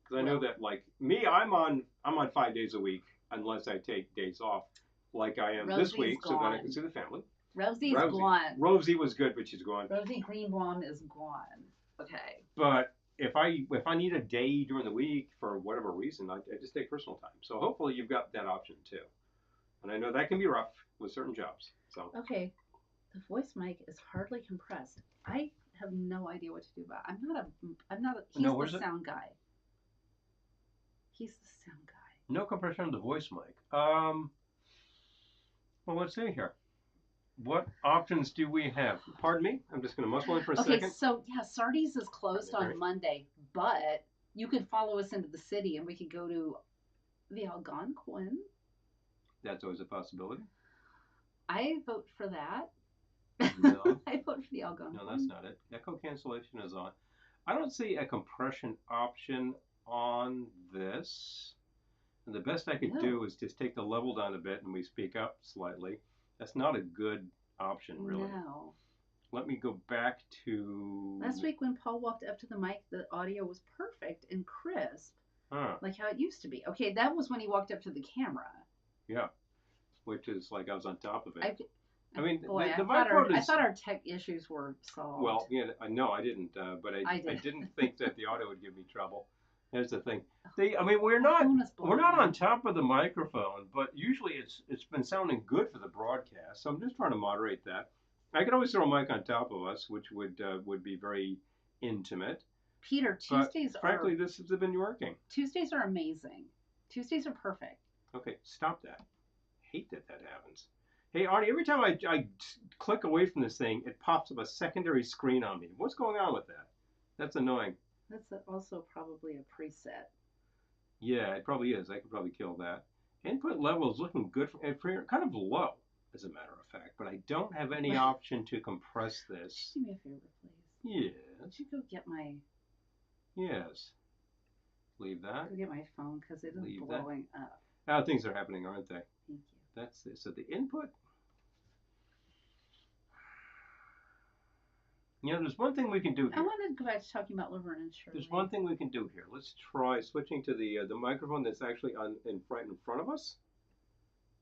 Because I know that, like me, I'm on 5 days a week unless I take days off, like I am this week, so that I can see the family. Rosie's gone. Rosie was good, but she's gone. Rosie Greenbaum is gone. Okay. But if I need a day during the week for whatever reason, I just take personal time. So hopefully you've got that option too. And I know that can be rough with certain jobs. So okay, the voice mic is hardly compressed. I have no idea what to do about it. I'm not a. He's the sound guy. He's the sound guy. No compression on the voice mic. Well, let's see here. What options do we have? Pardon me? I'm just going to muscle in for a second. Okay, so yeah, Sardi's is closed on Monday, but you could follow us into the city and we could go to the Algonquin. That's always a possibility. I vote for that. No. I vote for the Algonquin. No, that's not it. Echo cancellation is on. I don't see a compression option on this. And the best I could do is just take the level down a bit and we speak up slightly. That's not a good option, really. No. Let me go back to... Last week when Paul walked up to the mic, the audio was perfect and crisp, like how it used to be. Okay, that was when he walked up to the camera. Yeah, which is like I was on top of it. I thought our tech issues were solved. Well, yeah, no, I didn't, but I didn't think that the audio would give me trouble. Here's the thing. We're not on top of the microphone, but usually it's been sounding good for the broadcast. So I'm just trying to moderate that. I could always throw a mic on top of us, which would be very intimate. Peter, Tuesdays frankly, this has been working. Tuesdays are amazing. Tuesdays are perfect. Okay, stop that. Hate that happens. Hey, Arnie, every time I click away from this thing, it pops up a secondary screen on me. What's going on with that? That's annoying. That's also probably a preset. Yeah, it probably is. I could probably kill that. Input level is looking good, for kind of low, as a matter of fact. But I don't have any option to compress this. Do me a favor, please. Yes. Would you go get my... Yes. Leave that. Go get my phone, because it is blowing up. Oh, things are happening, aren't they? Thank you. That's it. So the input... there's one thing we can do here. I wanted to go back to talking about Laverne Shirley. There's one thing we can do here. Let's try switching to the microphone that's actually in front of us.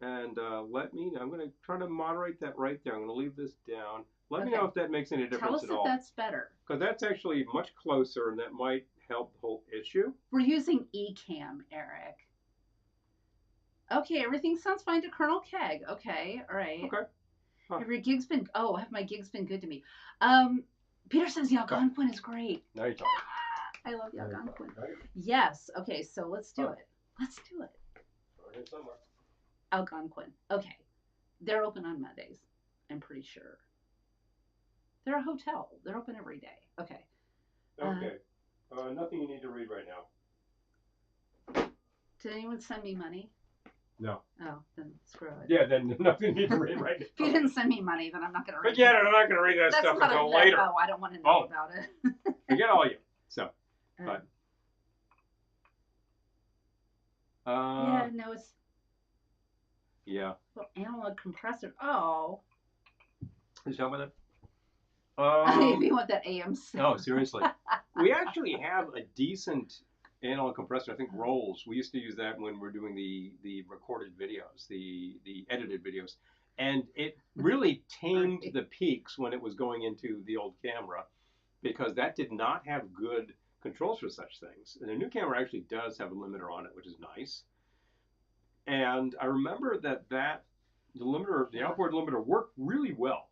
And I'm going to try to moderate that right there. I'm going to leave this down. Let me know if that makes any difference at all. Tell us if that's better. Because that's actually much closer, and that might help the whole issue. We're using eCam, Eric. Okay, everything sounds fine to Colonel Keg. Okay, all right. Okay. Huh. Have my gigs been good to me? Peter says the Algonquin is great. Now you're talking. I love the Algonquin. Yes. Okay, so let's do it. Let's do it. Algonquin. Okay. They're open on Mondays, I'm pretty sure. They're a hotel. They're open every day. Okay. Okay. Nothing you need to read right now. Did anyone send me money? No. Oh, then screw it. Yeah, then nothing you need to read right now. If you didn't send me money, then I'm not going to read it. Forget it. I'm not going to read that stuff until later. Oh, I don't want to know about it. Forget all you. So, but. Yeah, no, it's Yeah. Well, analog compressor. Oh. Did you talk about that? If you want that AM sound. Oh, seriously. We actually have a decent analog compressor. I think Rolls. We used to use that when we're doing the recorded videos, the edited videos, and it really tamed the peaks when it was going into the old camera, because that did not have good controls for such things. And the new camera actually does have a limiter on it, which is nice. And I remember that the limiter, the outboard limiter, worked really well.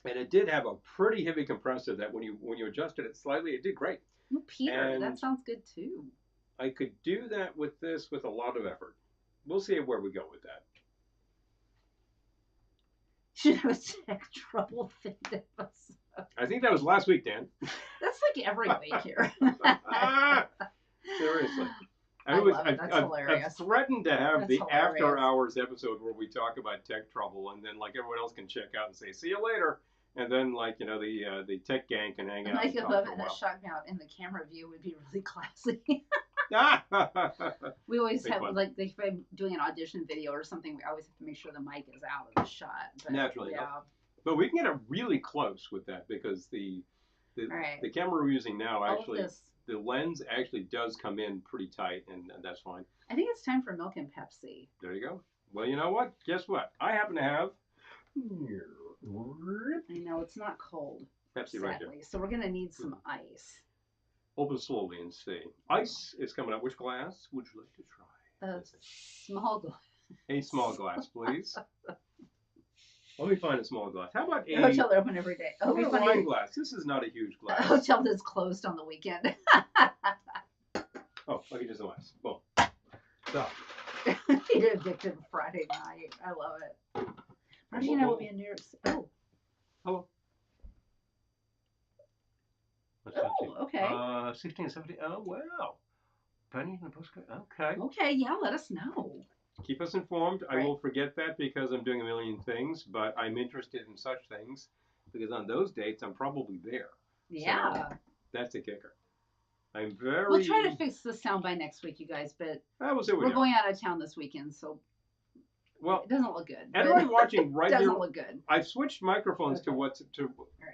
And it did have a pretty heavy compressor that when you adjusted it slightly, it did great. Well, Peter, And that sounds good too. I could do that with this with a lot of effort. We'll see where we go with that. Should have a tech trouble thing episode. I think that was last week, Dan. That's like every week here. Seriously. That's hilarious. I've threatened to have the after hours episode where we talk about tech trouble, and then like everyone else can check out and say, see you later. And then like, the tech gang can hang out. I could love it. A shot mount in the camera view would be really classy. We always have, like, if I'm doing an audition video or something, we always have to make sure the mic is out of the shot. But, naturally. Yeah. But we can get it really close with that, because the camera we're using now actually, the lens actually does come in pretty tight, and that's fine. I think it's time for milk and Pepsi. There you go. Well, you know what? Guess what? I happen to have... I know, it's not cold. Pepsi right there. So we're going to need some ice. Open slowly and see. Ice is coming up. Which glass would you like to try? A small glass. A small glass, please. Let me find a small glass. How about a hotel they're open every day? A wine glass. This is not a huge glass. A hotel that's closed on the weekend. Oh, I can just the glass. Boom. So. You're addicted Friday night. I love it. Friday night will be in New York City. Oh. Hello. Oh, okay. 16, 17. Oh, wow. Penny in the postcard. Okay. Okay, yeah, let us know. Keep us informed. Right. I will forget that because I'm doing a million things, but I'm interested in such things because on those dates I'm probably there. Yeah. So that's the kicker. I'm very... We'll try to fix the sound by next week, you guys, but we're going out of town this weekend, so it doesn't look good. Everybody watching right here... It doesn't look good. I've switched microphones to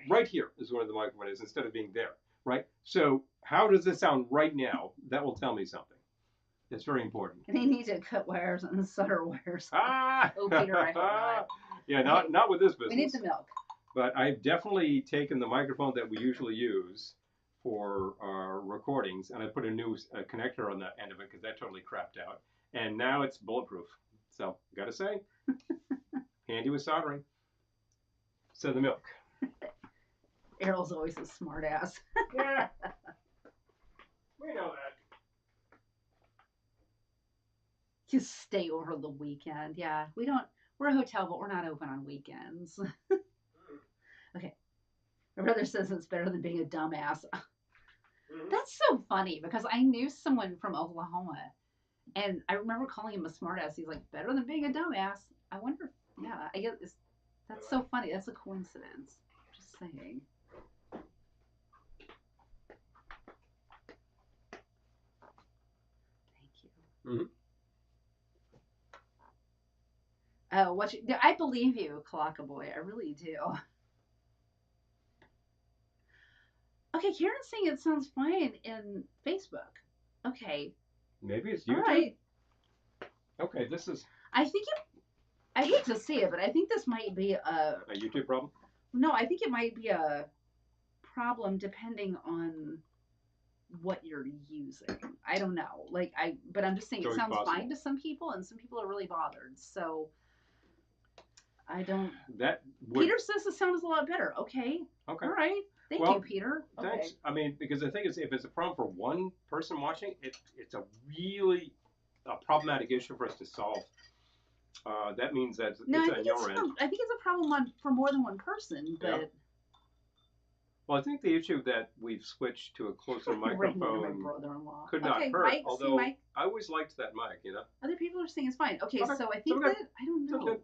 right here is where the microphone is instead of being there, right? So how does this sound right now? That will tell me something. It's very important. And they need to cut wires and solder wires. Oh, Peter, I hope not. Yeah, not with this business. We need the milk. But I've definitely taken the microphone that we usually use for our recordings, and I put a new connector on the end of it because that totally crapped out. And now it's bulletproof. So, gotta say, handy with soldering. So the milk. Errol's always a smart ass. Yeah. We know that. You stay over the weekend. Yeah, we're a hotel, but we're not open on weekends. Okay. My brother says it's better than being a dumbass. That's so funny because I knew someone from Oklahoma and I remember calling him a smartass. He's like, better than being a dumbass. I wonder, I guess that's so funny. That's a coincidence. Just saying. Thank you. Mm-hmm. I believe you, Kalaka Boy. I really do. Okay, Karen's saying it sounds fine in Facebook. Okay. Maybe it's YouTube. All right. Okay, this is... I hate to say it, but I think this might be a YouTube problem? No, I think it might be a problem depending on what you're using. I don't know. But I'm just saying it sounds fine to some people, and some people are really bothered. So... I don't... Peter says the sound is a lot better. Okay. Okay. All right. Thank you, Peter. Thanks. Okay. I mean, because the thing is, if it's a problem for one person watching, it's a really problematic issue for us to solve. That means that it's on your end. I think it's a problem for more than one person, but... Yeah. Well, I think the issue that we've switched to a closer microphone my brother-in-law. could not hurt, Mike, although Mike. I always liked that mic, Other people are saying it's fine. Okay, so I think that... I don't know.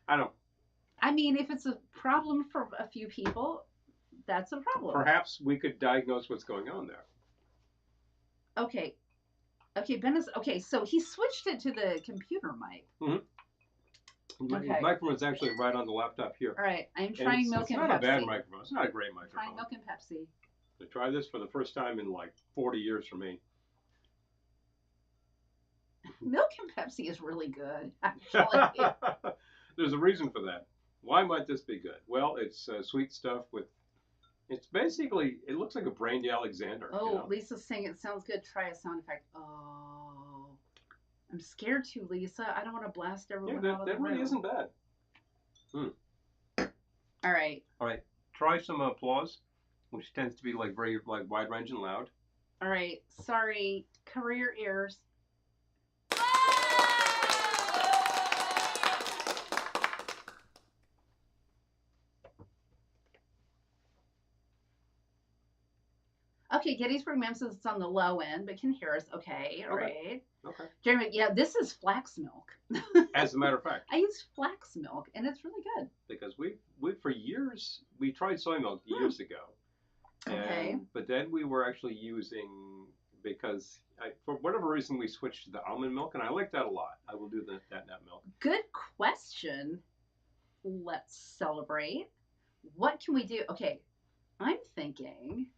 I don't. I mean, if it's a problem for a few people, that's a problem. Perhaps we could diagnose what's going on there. Okay. Okay, Ben is okay. So he switched it to the computer mic. Okay. The microphone's actually right on the laptop here. All right, I'm trying milk and Pepsi. It's not a bad microphone. It's not a great microphone. Trying milk and Pepsi. I tried this for the first time in like 40 years for me. Milk and Pepsi is really good, actually. There's a reason for that. Why might this be good? Well, it's sweet stuff with. It's basically. It looks like a brandy Alexander. Oh, you know? Lisa's saying it sounds good. Try a sound effect. Oh, I'm scared to, Lisa. I don't want to blast everyone out of the room. That really isn't bad. All right. All right. Try some applause, which tends to be like very like wide range and loud. All right. Sorry. Cover your ears. Okay, Gettysburg Ma'am says it's on the low end, but can hear us. Okay, all right. Okay. Jeremy, yeah, this is flax milk. As a matter of fact. I use flax milk, and it's really good. Because we for years, we tried soy milk years ago. Okay. But then we were actually using, because for whatever reason, we switched to the almond milk, and I like that a lot. I will do that nut milk. Good question. Let's celebrate. What can we do? Okay, I'm thinking...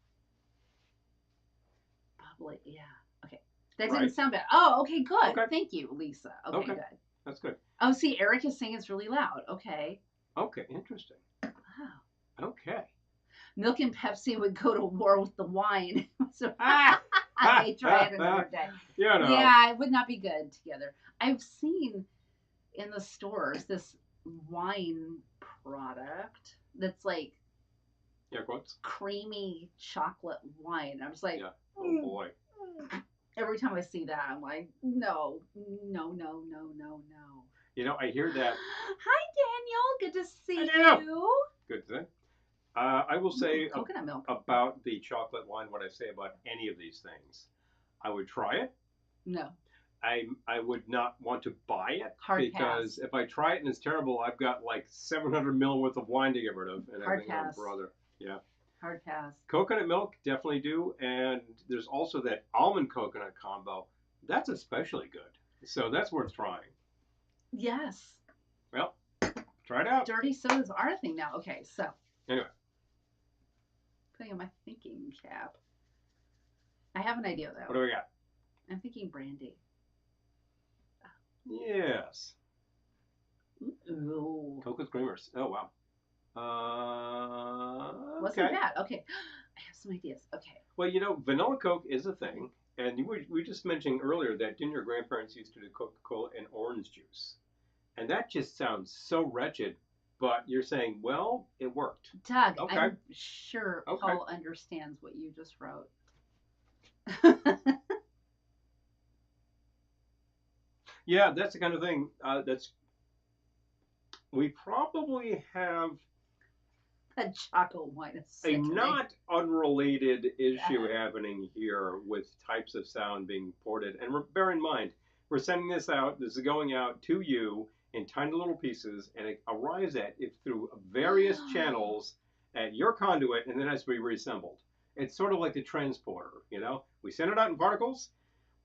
Yeah. Okay. That didn't sound bad. Oh, okay, good. Okay. Thank you, Lisa. Okay, good. That's good. Oh, see, Eric is saying it's really loud. Okay. Okay, interesting. Wow. Okay. Milk and Pepsi would go to war with the wine. So I may try it another day. Yeah, no. Yeah, it would not be good together. I've seen in the stores this wine product that's like creamy chocolate wine. I was like, oh boy. Every time I see that, I'm like, no. You know, I hear that. Hi, Daniel. Good to see you. Good to see. I will say coconut milk. About the chocolate wine, what I say about any of these things. I would try it. No. I would not want to buy it. Hard because pass. If I try it and it's terrible, I've got like 700 ml worth of wine to get rid of. And Hard pass. Brother. Yeah. Hard pass. Coconut milk, definitely do. And there's also that almond coconut combo. That's especially good. So that's worth trying. Yes. Well, try it out. Dirty sodas are a thing now. Okay, so. Anyway. Putting on my thinking cap. I have an idea, though. What do we got? I'm thinking brandy. Yes. Ooh. Cocoa Creamers. Oh, wow. Wasn't bad. Okay. I have some ideas. Okay. Well, you know, vanilla Coke is a thing. And we were just mentioning earlier that didn't your grandparents used to do Coca-Cola and orange juice? And that just sounds so wretched. But you're saying, well, it worked. Doug, okay. I'm sure Paul understands what you just wrote. Yeah, that's the kind of thing we probably have a chocolate wine. A not unrelated issue happening here with types of sound being ported. And bear in mind, we're sending this out. This is going out to you in tiny little pieces, and it arrives through various channels at your conduit, and then has to be reassembled. It's sort of like the transporter, you know? We send it out in particles.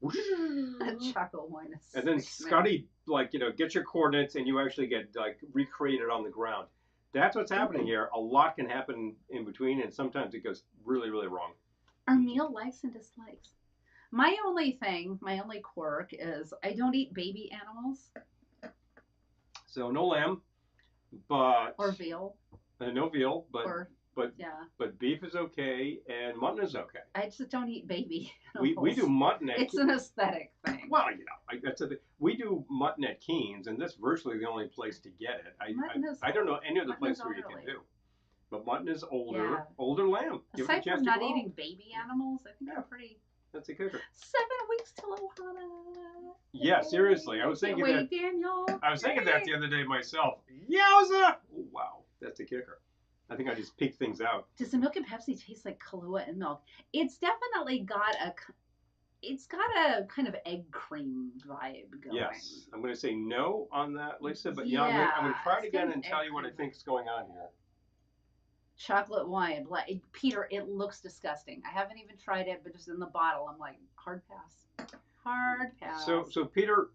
That chocolate wine is and then Scotty, gets your coordinates, and you actually get, recreated on the ground. That's what's happening here. A lot can happen in between, and sometimes it goes really, really wrong. Our meal likes and dislikes. My only quirk is I don't eat baby animals. So no lamb, but or veal. No veal, but yeah. But beef is okay and mutton is okay. I just don't eat baby animals. We do mutton at It's an aesthetic thing. Well, that's the thing. We do mutton at Keen's, and that's virtually the only place to get it. I don't know any other place where you can do. But mutton is older lamb. Aside from not eating baby animals, I think I'm pretty. That's a kicker. 7 weeks till Ohana. Yeah, seriously. I was thinking that. Daniel. I was thinking that the other day myself. Yowza! Oh, wow, that's a kicker. I think I just peeked things out. Does the milk and Pepsi taste like Kahlua and milk? It's definitely got a kind of egg cream vibe going. Yes, I'm going to say no on that, Lisa. But yeah, I'm going to try it again and tell you what I think is going on here. Chocolate wine, Peter. It looks disgusting. I haven't even tried it, but just in the bottle, I'm like hard pass. Hard pass. So Peter,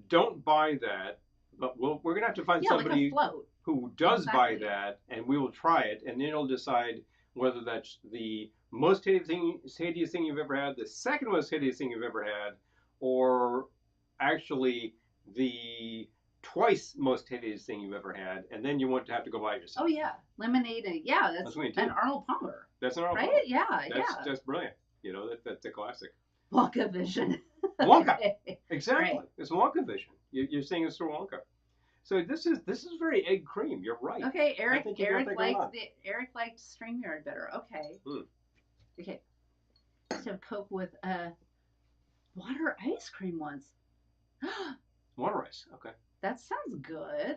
don't buy that. But we're gonna have to find somebody who does buy that, and we will try it, and then you'll decide whether that's the most hideous thing you've ever had, the second most hideous thing you've ever had, or actually the twice most hideous thing you've ever had, and then you won't have to go buy it yourself. Oh yeah, lemonade. Yeah, that's an Arnold Palmer. That's an Arnold Palmer. Right? Yeah, that's brilliant. You know, that's a classic. Wonka vision. Wonka. Exactly. Right. It's Wonka vision. You're seeing this through Wonka. So this is very egg cream. You're right. Okay, Eric liked StreamYard better. Okay. Okay. Let's have Coke with water ice cream once. Water ice. Okay. That sounds good.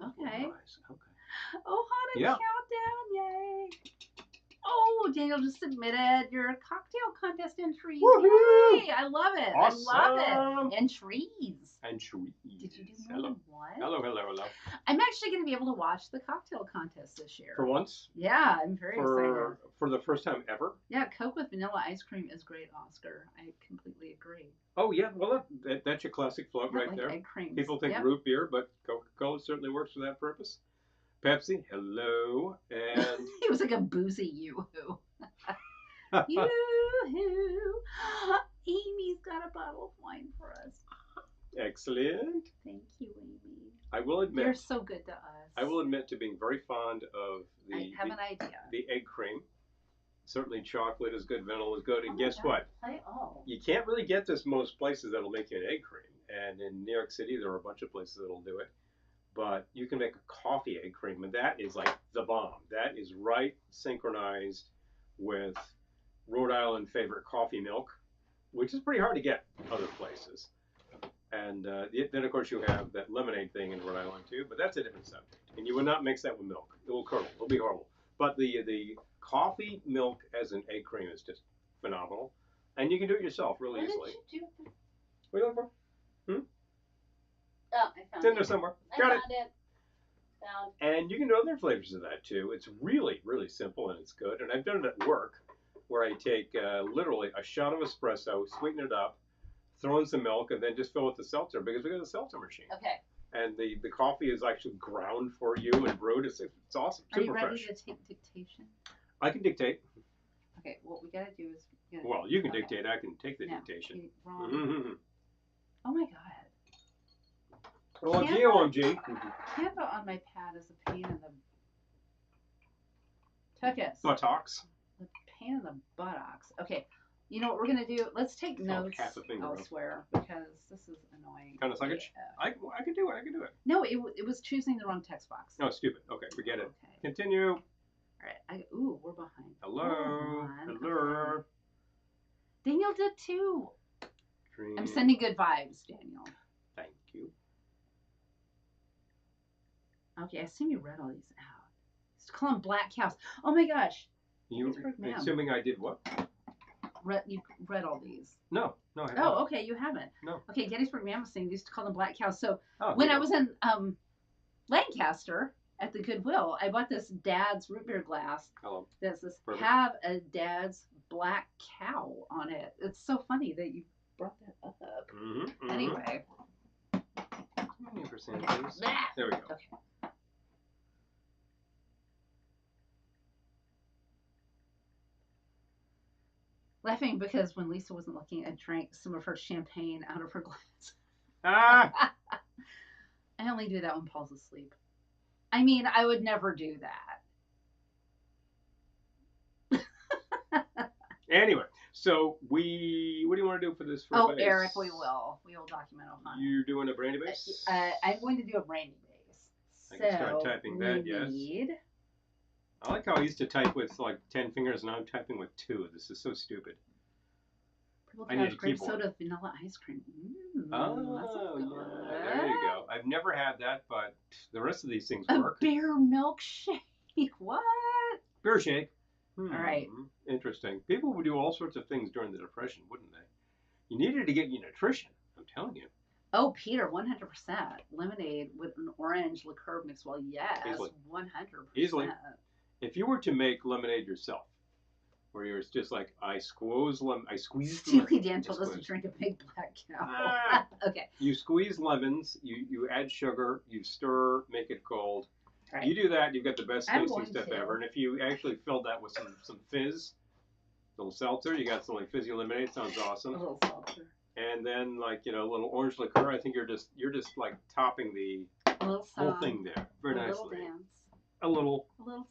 Okay. Water ice. Okay. Oh, hot countdown! Yay! Oh, Daniel just submitted your cocktail contest entry. Woohoo! Yay! I love it. Awesome. I love it. Entries. Did you do more than one? Hello. I'm actually going to be able to watch the cocktail contest this year. For once? Yeah, I'm very excited. For the first time ever? Yeah, Coke with vanilla ice cream is great, Oscar. I completely agree. Oh, yeah. Well, that's your classic float right there. Egg creams. People think root beer, but Coca-Cola certainly works for that purpose. Pepsi, hello, and... It was like a boozy yoo-hoo. Yoo-hoo. Amy's got a bottle of wine for us. Excellent. Thank you, Amy. I will admit... You're so good to us. I will admit to being very fond of I have an idea. The egg cream. Certainly chocolate is good, vanilla is good, and guess what? You can't really get this most places that'll make you an egg cream. And in New York City, there are a bunch of places that'll do it. But you can make a coffee egg cream, and that is like the bomb. That is right synchronized with Rhode Island favorite coffee milk, which is pretty hard to get other places. And then, of course, you have that lemonade thing in Rhode Island, too. But that's a different subject. And you would not mix that with milk. It will curdle. It'll be horrible. But the coffee milk as an egg cream is just phenomenal. And you can do it yourself really easily. What did you do? What are you looking for? Oh, I found it. It's in there somewhere. Found it. And you can do other flavors of that, too. It's really, really simple, and it's good. And I've done it at work, where I take literally a shot of espresso, sweeten it up, throw in some milk, and then just fill with the seltzer, because we got a seltzer machine. Okay. And the coffee is actually ground for you and brewed. It's awesome. Are Super you ready fresh. to take dictation? I can dictate. Okay, what we got to do is... Well, you can dictate. I can take the dictation. Okay, wrong. Oh, my God. OMG. Canva on my pad is a pain in the tuchus. Buttocks. The pain in the buttocks. Okay, you know what we're gonna do? Let's take notes elsewhere because this is annoying. Kind of suckage. I can do it. No, it was choosing the wrong text box. Oh, stupid. Okay, forget it. Okay. Continue. All right. Ooh, we're behind. Hello. Hello. Daniel did too. Dream. I'm sending good vibes, Daniel. Thank you. Okay, I assume you read all these out. Just call them black cows. Oh my gosh. You assuming I did what? You read all these. No, I haven't. Oh, okay, you haven't. No. Okay, Gettysburg Mammoth was saying they used to call them black cows. So when I was in Lancaster at the Goodwill, I bought this Dad's root beer glass. Hello. That says "Have a Dad's Black Cow" on it. It's so funny that you brought that up. Mm-hmm. Anyway. How many percent is? There we go. Okay. Laughing because when Lisa wasn't looking, I drank some of her champagne out of her glass. Ah! I only do that when Paul's asleep. I mean, I would never do that. Anyway, so what do you want to do for this? Base? Eric, we will document Ohana. You're doing a brandy base? I'm going to do a brandy base. I can start typing that, yes. I like how I used to type with like 10 fingers, and now I'm typing with 2. This is so stupid. I need a grape soda, vanilla ice cream. Oh, yeah. There you go. I've never had that, but the rest of these things work. A beer milkshake. What? Beer shake. All right. Interesting. People would do all sorts of things during the Depression, wouldn't they? You needed to get you nutrition. I'm telling you. Oh, Peter, 100%. Lemonade with an orange liqueur mix. Well, yes, Easily. 100%. Easily. If you were to make lemonade yourself, where you're just like, I squeeze lemon. Steely Dan told us to drink a big black cow. Okay. You squeeze lemons, you add sugar, you stir, make it cold. Right. You do that, you've got the best tasting stuff ever. And if you actually filled that with some fizz, a little seltzer, you got some like fizzy lemonade, sounds awesome. A little seltzer. And then like, you know, a little orange liqueur. I think you're just like topping the whole thing there very nicely. A little dance. A little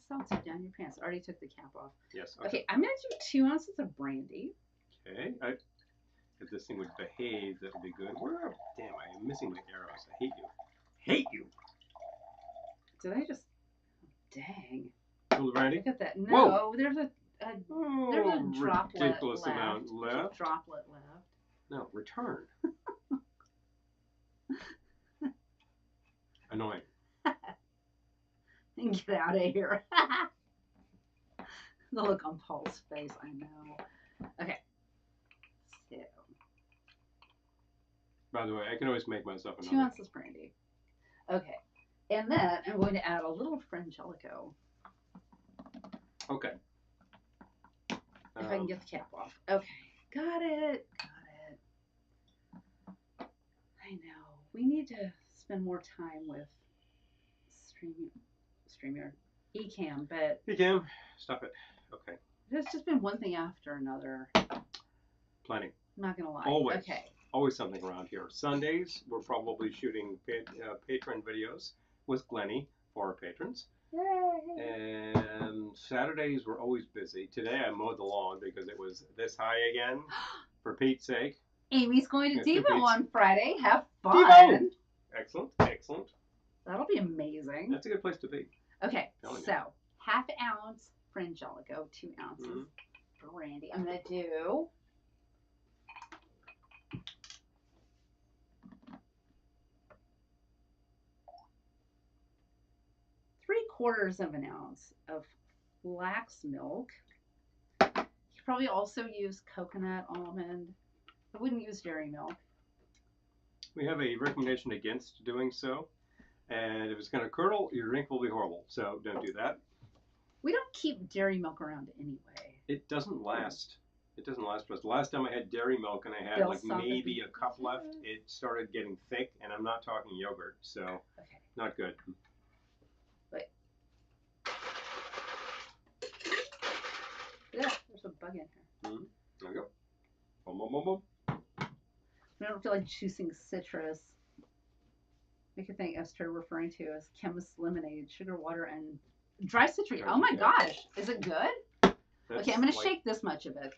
seltzer down your pants. I already took the cap off. Yes. Okay, I'm going to do 2 ounces of brandy. Okay. If this thing would behave, that would be good. Damn, I am missing my arrows. I hate you. Hate you. Did I just... Dang. A little brandy? Look at that. No, whoa. There's a droplet ridiculous left. amount left. There's a droplet left. No, return. Annoying. And get out of here. The look on Paul's face, I know. Okay. So. By the way, I can always make myself another. 2 ounces brandy. Okay. And then I'm going to add a little Frangelico. Okay. If I can get the cap off. Okay. Got it. I know. We need to spend more time with StreamYard. Ecamm, but... Ecamm, stop it. Okay. There's just been one thing after another. Plenty. I'm not going to lie. Always. Okay. Always something around here. Sundays, we're probably shooting patron videos with Glennie for our patrons. Yay! And Saturdays, we're always busy. Today, I mowed the lawn because it was this high again, for Pete's sake. Amy's going to Devo on Friday. Have fun. Devo! Excellent, excellent. That'll be amazing. That's a good place to be. Okay, so ½ ounce Frangelico, 2 ounces brandy. I'm going to do... ¾ of an ounce of flax milk. You could probably also use coconut, almond. I wouldn't use dairy milk. We have a recommendation against doing so. And if it's going to curdle, your drink will be horrible. So don't do that. We don't keep dairy milk around anyway. It doesn't last. It doesn't last for us. The last time I had dairy milk and I had like maybe a cup left, it started getting thick. And I'm not talking yogurt. So not good. Wait. Yeah, there's a bug in here. There we go. Boom, boom, boom, boom. I don't feel like juicing citrus. Make a thing Esther referring to as chemist lemonade, sugar, water, and dry citrus. Oh my gosh, is it good? Okay, I'm going to shake this much of it.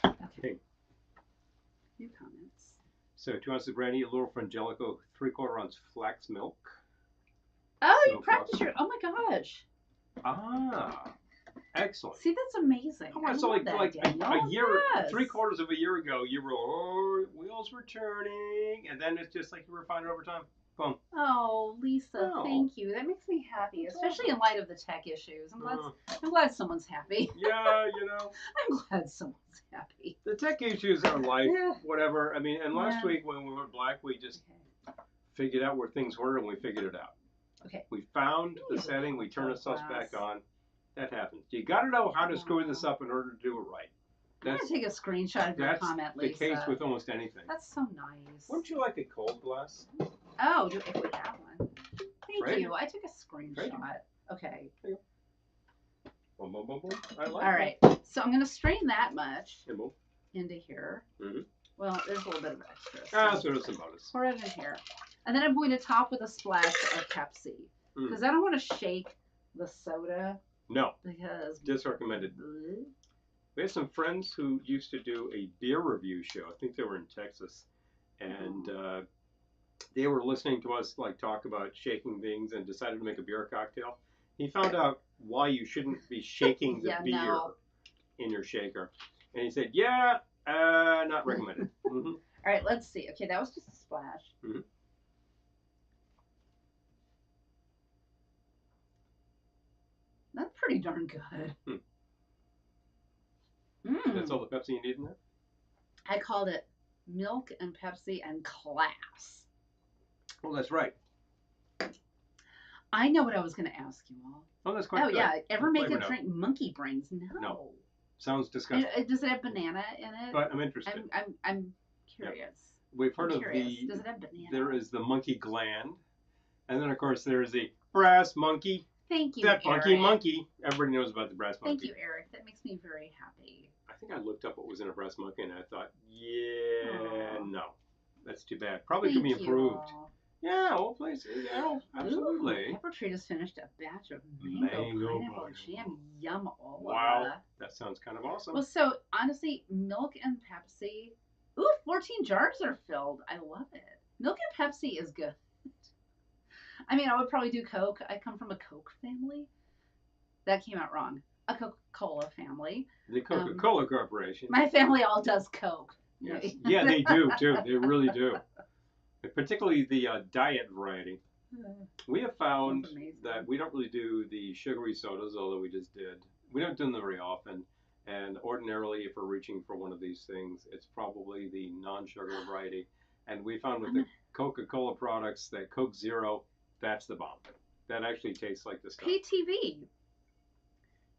Okay. New comments. So 2 ounces of brandy, a little Frangelico, 3/4 ounce flax milk. Oh, you practiced your... Oh my gosh. Ah. Excellent. See, that's amazing. Oh, so like a year, 3/4 of a year ago, you were, wheels were turning, and then it's just like you refined it over time. Boom. Oh, Lisa, thank you. That makes me happy, especially in light of the tech issues. I'm glad someone's happy. Yeah, you know. I'm glad someone's happy. The tech issues are life, whatever. I mean, and last week when we went black, we just figured out where things were, and we figured it out. Okay. We found the setting. We turned ourselves back on. That happens. You got to know how to screw this up in order to do it right. I'm going to take a screenshot of your comment, Lisa. That's the case with almost anything. That's so nice. Wouldn't you like a cold glass? Oh, if we have one. Thank you. I took a screenshot. Okay. There you go. Boom, boom, boom, boom. I like All right. So I'm going to strain that much into here. Well, there's a little bit of extra. So there's some bonus. Pour it in here. And then I'm going to top with a splash of Pepsi. Because I don't want to shake the soda. No. Because... Just recommended. We have some friends who used to do a beer review show. I think they were in Texas. And they were listening to us like talk about shaking things and decided to make a beer cocktail. He found out why you shouldn't be shaking the beer in your shaker. And he said, not recommended. All right, let's see. Okay, that was just a splash. That's pretty darn good. That's all the Pepsi you need in there? I called it milk and Pepsi and class. Well, that's right. I know what I was going to ask you all. Oh, that's quite good. Oh, yeah. Ever make a drink monkey brains? No. Sounds disgusting. Does it have banana in it? But I'm interested. I'm curious. Yep. We've heard of the. Does it have banana? There is the monkey gland, and then of course there's the brass monkey. Thank you, that Eric. funky monkey. Everybody knows about the brass monkey. Thank you, Eric. That makes me very happy. I think I looked up what was in a brass monkey, and I thought, no, that's too bad. Probably could be improved. Yeah, well, please, absolutely. Ooh, Pepper Tree just finished a batch of mango pineapple jam. Yum! Wow, that sounds kind of awesome. Well, so honestly, milk and Pepsi. Ooh, 14 jars are filled. I love it. Milk and Pepsi is good. I mean, I would probably do Coke. I come from a Coke family. That came out wrong. A Coca-Cola family. The Coca-Cola Corporation. My family all does Coke. Yes. Yeah, they do too. They really do. Particularly the diet variety. We have found that we don't really do the sugary sodas, although we just did. We don't do them very often. And ordinarily, if we're reaching for one of these things, it's probably the non-sugar variety. And we found with the Coca-Cola products that Coke Zero, that's the bomb. That actually tastes like the stuff. PTV.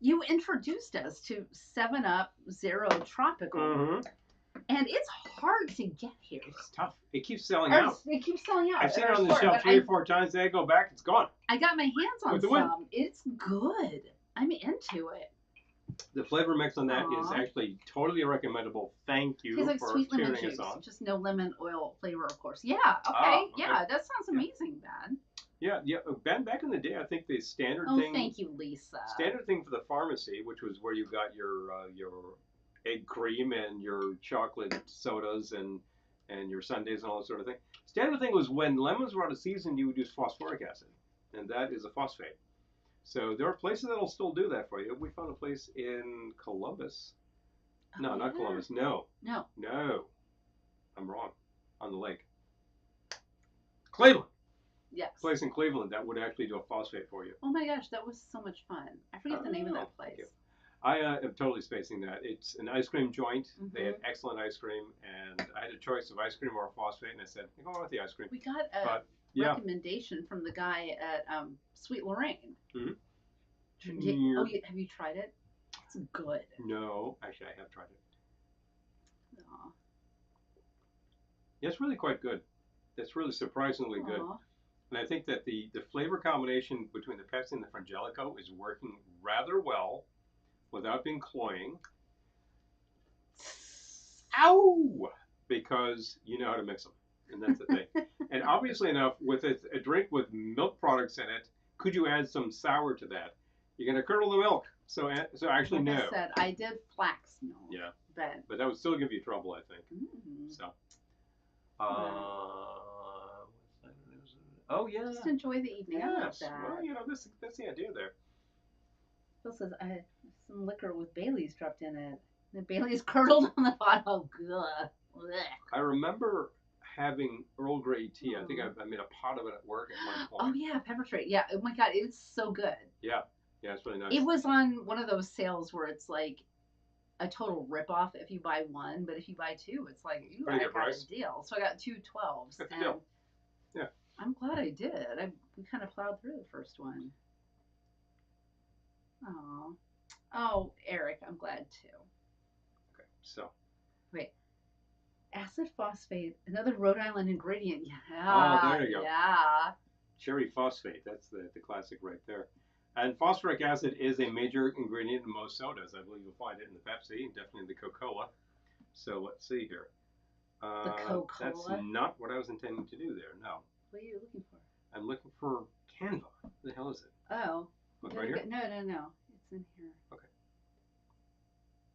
You introduced us to 7-Up Zero Tropical. Mm-hmm. And it's hard to get here. It's tough. It keeps selling out. It keeps selling out. I've seen it on the shelf 3 or 4 times. Then I go back, it's gone. I got my hands on some. It's good. I'm into it. The flavor mix on that is actually totally recommendable. Thank you for sweet lemon cheering juice. us on. Just no lemon oil flavor, of course. Yeah. Okay. Yeah, that sounds amazing, Ben. Yeah. Ben, back in the day, I think the standard thing. Oh, thank you, Lisa. Standard thing for the pharmacy, which was where you got your egg cream and your chocolate sodas and your sundaes and all that sort of thing. Standard thing was when lemons were out of season, you would use phosphoric acid, and that is a phosphate. So there are places that'll still do that for you. We found a place in Columbus. No, not Columbus. No. I'm wrong. On the lake. Cleveland. Yes. Place in Cleveland that would actually do a phosphate for you. Oh my gosh, that was so much fun. I forget the name of that place. I am totally spacing that. It's an ice cream joint. Mm-hmm. They had excellent ice cream, and I had a choice of ice cream or a phosphate, and I said, I'm going with the ice cream. We got a recommendation from the guy at Sweet Lorraine. Mm-hmm. Have you tried it? It's good. No, actually, I have tried it. Aww. Yeah, it's really quite good. It's really surprisingly good. And I think that the flavor combination between the Pepsi and the Frangelico is working rather well without being cloying. Ow! Because you know how to mix them. And that's the thing. And obviously enough, with a drink with milk products in it, could you add some sour to that? You're going to curdle the milk. So actually, like no. I said, I did flax milk. Yeah. But that would still give you trouble, I think. Mm-hmm. So. Oh, yeah. Just enjoy the evening. Yes. I love that. Well, that's the idea there. Bill says, I had some liquor with Bailey's dropped in it. The Bailey's curdled on the bottom. Oh, God. I remember having Earl Grey tea. I think I made a pot of it at work at one point. Oh, yeah, Pepper Tree. Yeah, oh my God, it's so good. Yeah, it's really nice. It was on one of those sales where it's like a total ripoff if you buy one, but if you buy two, it's like, ooh, I got a deal. So I got 2 12s. That's a deal. Yeah. I'm glad I did. We kind of plowed through the first one. Oh, Eric, I'm glad too. Okay, so. Wait. Acid phosphate, another Rhode Island ingredient. Yeah. Oh, there you go. Yeah. Cherry phosphate, that's the classic right there. And phosphoric acid is a major ingredient in most sodas. I believe you'll find it in the Pepsi and definitely in the Coca-Cola. So let's see here. The Coca-Cola? That's not what I was intending to do there, no. What are you looking for? I'm looking for Canva. What the hell is it? Oh. Look right here? No. It's in here. Okay.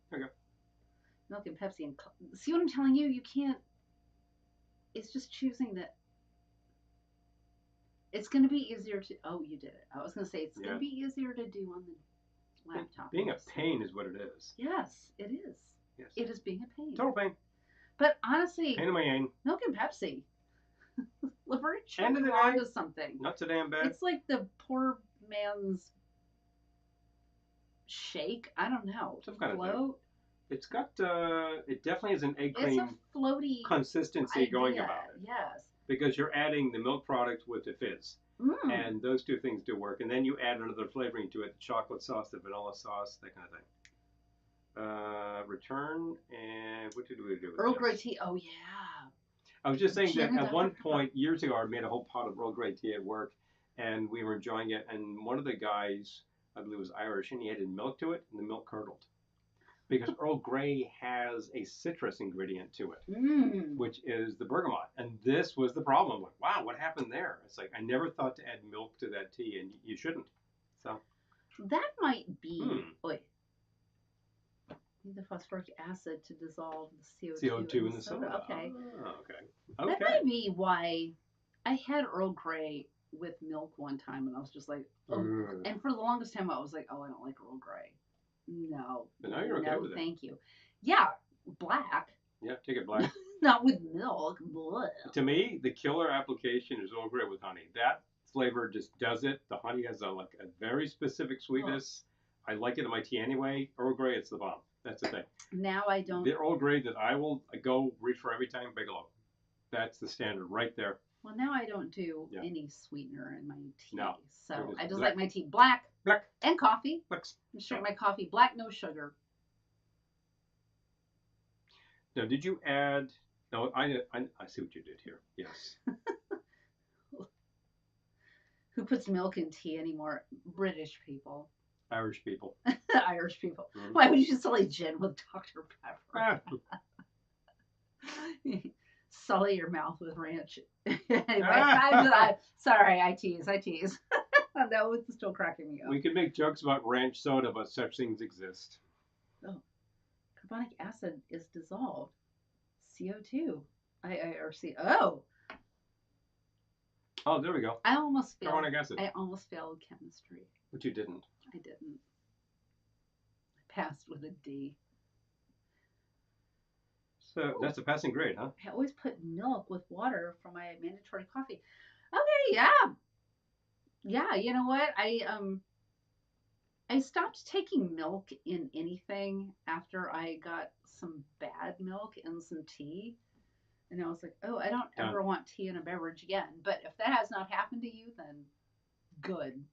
There you go. Milk and Pepsi. And see what I'm telling you? You can't. It's just choosing that. It's going to be easier to. Oh, you did it. I was going to say it's going to be easier to do on the laptop. Being a pain is what it is. Yes, it is. Yes. It is being a pain. Total pain. But honestly, pain in my ain. Milk and Pepsi. Laverne Shirley onto something. Not so damn bad. It's like the poor man's shake. I don't know. Some kind of thing. It's got, it definitely has an egg cream. It's a floaty consistency idea. going about it. Yes. Because you're adding the milk product with the fizz. Mm. And those two things do work. And then you add another flavoring to it, the chocolate sauce, the vanilla sauce, that kind of thing. Return, and what did we do with Earl this? Grey tea. Oh, yeah. I was just saying Gin that and at one Dr. point, years ago, I made a whole pot of Earl Grey tea at work, and we were enjoying it. And one of the guys, I believe was Irish, and he added milk to it, and the milk curdled. Because Earl Grey has a citrus ingredient to it, which is the bergamot. And this was the problem. I'm like, wow, what happened there? It's like, I never thought to add milk to that tea, and you shouldn't. So that might be, the phosphoric acid to dissolve the CO2 in the soda. Okay. Oh, okay. That might be why I had Earl Grey with milk one time, and I was just like, oh. And for the longest time, I was like, oh, I don't like Earl Grey. No. But now you're okay with it. Thank you. Yeah, black. Yeah, take it black. Not with milk. Blah. To me, the killer application is Earl Grey with honey. That flavor just does it. The honey has a very specific sweetness. I like it in my tea anyway. Earl Grey, it's the bomb. That's the thing. Now I don't. The Earl Grey that I will go reach for every time, Bigelow. That's the standard right there. Well, now I don't do any sweetener in my tea. No. So I just like my tea black. Black. And coffee. Black. Just drink my coffee black, no sugar. Now, did you add? No, I see what you did here. Yes. Who puts milk in tea anymore? British people. Irish people. Irish people. Mm-hmm. Why would you sully gin with Dr. Pepper? Sully your mouth with ranch. Anyway, sorry, I tease. That was still cracking me up. We could make jokes about ranch soda, but such things exist. Oh, carbonic acid is dissolved. CO2. Oh, there we go. I almost failed. Carbonic acid. I almost failed chemistry. But you didn't. I didn't. I passed with a D. So that's a passing grade, huh? I always put milk with water for my mandatory coffee. Okay, yeah. Yeah, you know what? I stopped taking milk in anything after I got some bad milk in some tea. And I was like, oh, I don't ever want tea in a beverage again. But if that has not happened to you, then good.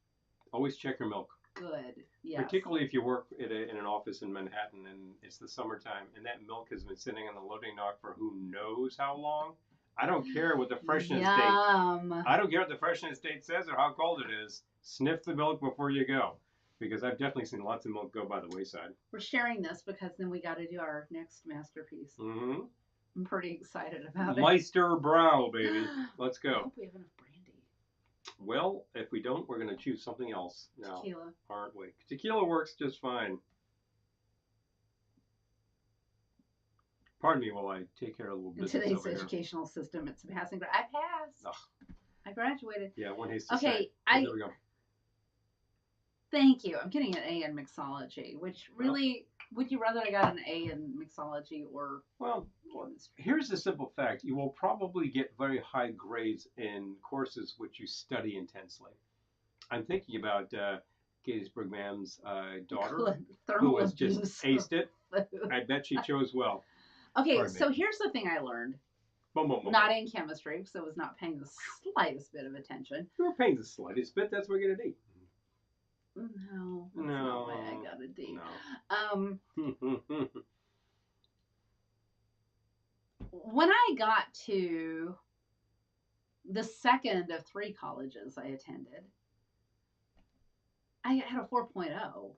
Always check your milk. Good, yes. Particularly if you work in an office in Manhattan and it's the summertime and that milk has been sitting on the loading dock for who knows how long. I don't care what the freshness date. I don't care what the freshness date says or how cold it is. Sniff the milk before you go. Because I've definitely seen lots of milk go by the wayside. We're sharing this because then we got to do our next masterpiece. Mm-hmm. I'm pretty excited about it. Meister Brow, baby. Let's go. I hope we have enough brandy. Well, if we don't, we're going to choose something else now. Tequila. Aren't we? Tequila works just fine. Pardon me while I take care of a little business In today's over educational system, it's a passing grade. I passed. Ugh. I graduated. Yeah, one hastes to say. Okay, there we go. Thank you. I'm getting an A in mixology, which really, would you rather I got an A in mixology or chemistry? Here's the simple fact. You will probably get very high grades in courses which you study intensely. I'm thinking about Gettysburg Ma'am's daughter, who has just aced it. I bet she chose well. Okay, so here's the thing I learned. Not in chemistry, because I was not paying the slightest bit of attention. You were paying the slightest bit. That's what we're going to do. No, that's not why I got a D. No. When I got to the second of 3 colleges I attended, I had a 4.0.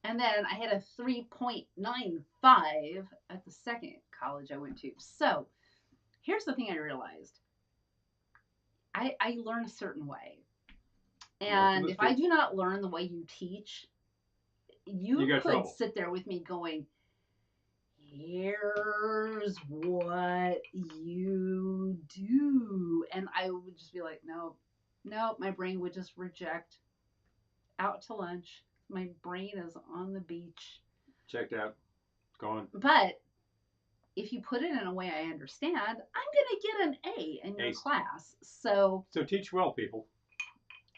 And then I had a 3.95 at the second college I went to. So here's the thing I realized. I learn a certain way. And if I do not learn the way you teach, you could trouble. Sit there with me going, here's what you do. And I would just be like, no, my brain would just reject. Out to lunch. My brain is on the beach. Checked out. Gone. But if you put it in a way I understand, I'm going to get an A in your class. So teach well, people.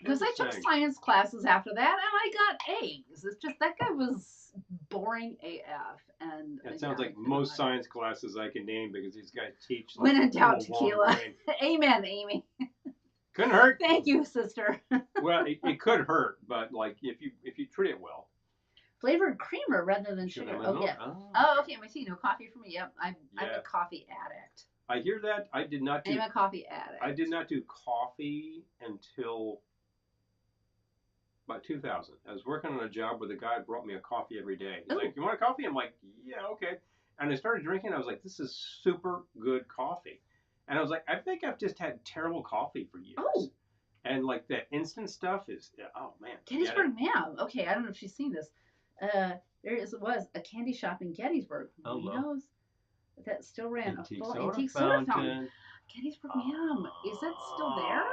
Because I took science classes after that, and I got A's. It's just that guy was boring AF. And it sounds like most science classes I can name because these guys teach. When in doubt, tequila. Amen, Amy. Couldn't hurt. Thank you, sister. Well, it could hurt, but like if you treat it well. Flavored creamer rather than sugar. Oh yeah. Oh, okay. My tea, no coffee for me. Yep, I'm a coffee addict. I hear that. I did not do. I'm a coffee addict. I did not do coffee until about 2000. I was working on a job where the guy brought me a coffee every day. He's like, "You want a coffee?" I'm like, "Yeah, okay." And I started drinking. I was like, "This is super good coffee." And I was like, "I think I've just had terrible coffee for years." Oh. And like that instant stuff is, oh man. Gettysburg Ma'am. Okay, I don't know if she's seen this. Was a candy shop in Gettysburg. Who knows? That still ran a full antique soda fountain. Gettysburg Ma'am. Is that still there?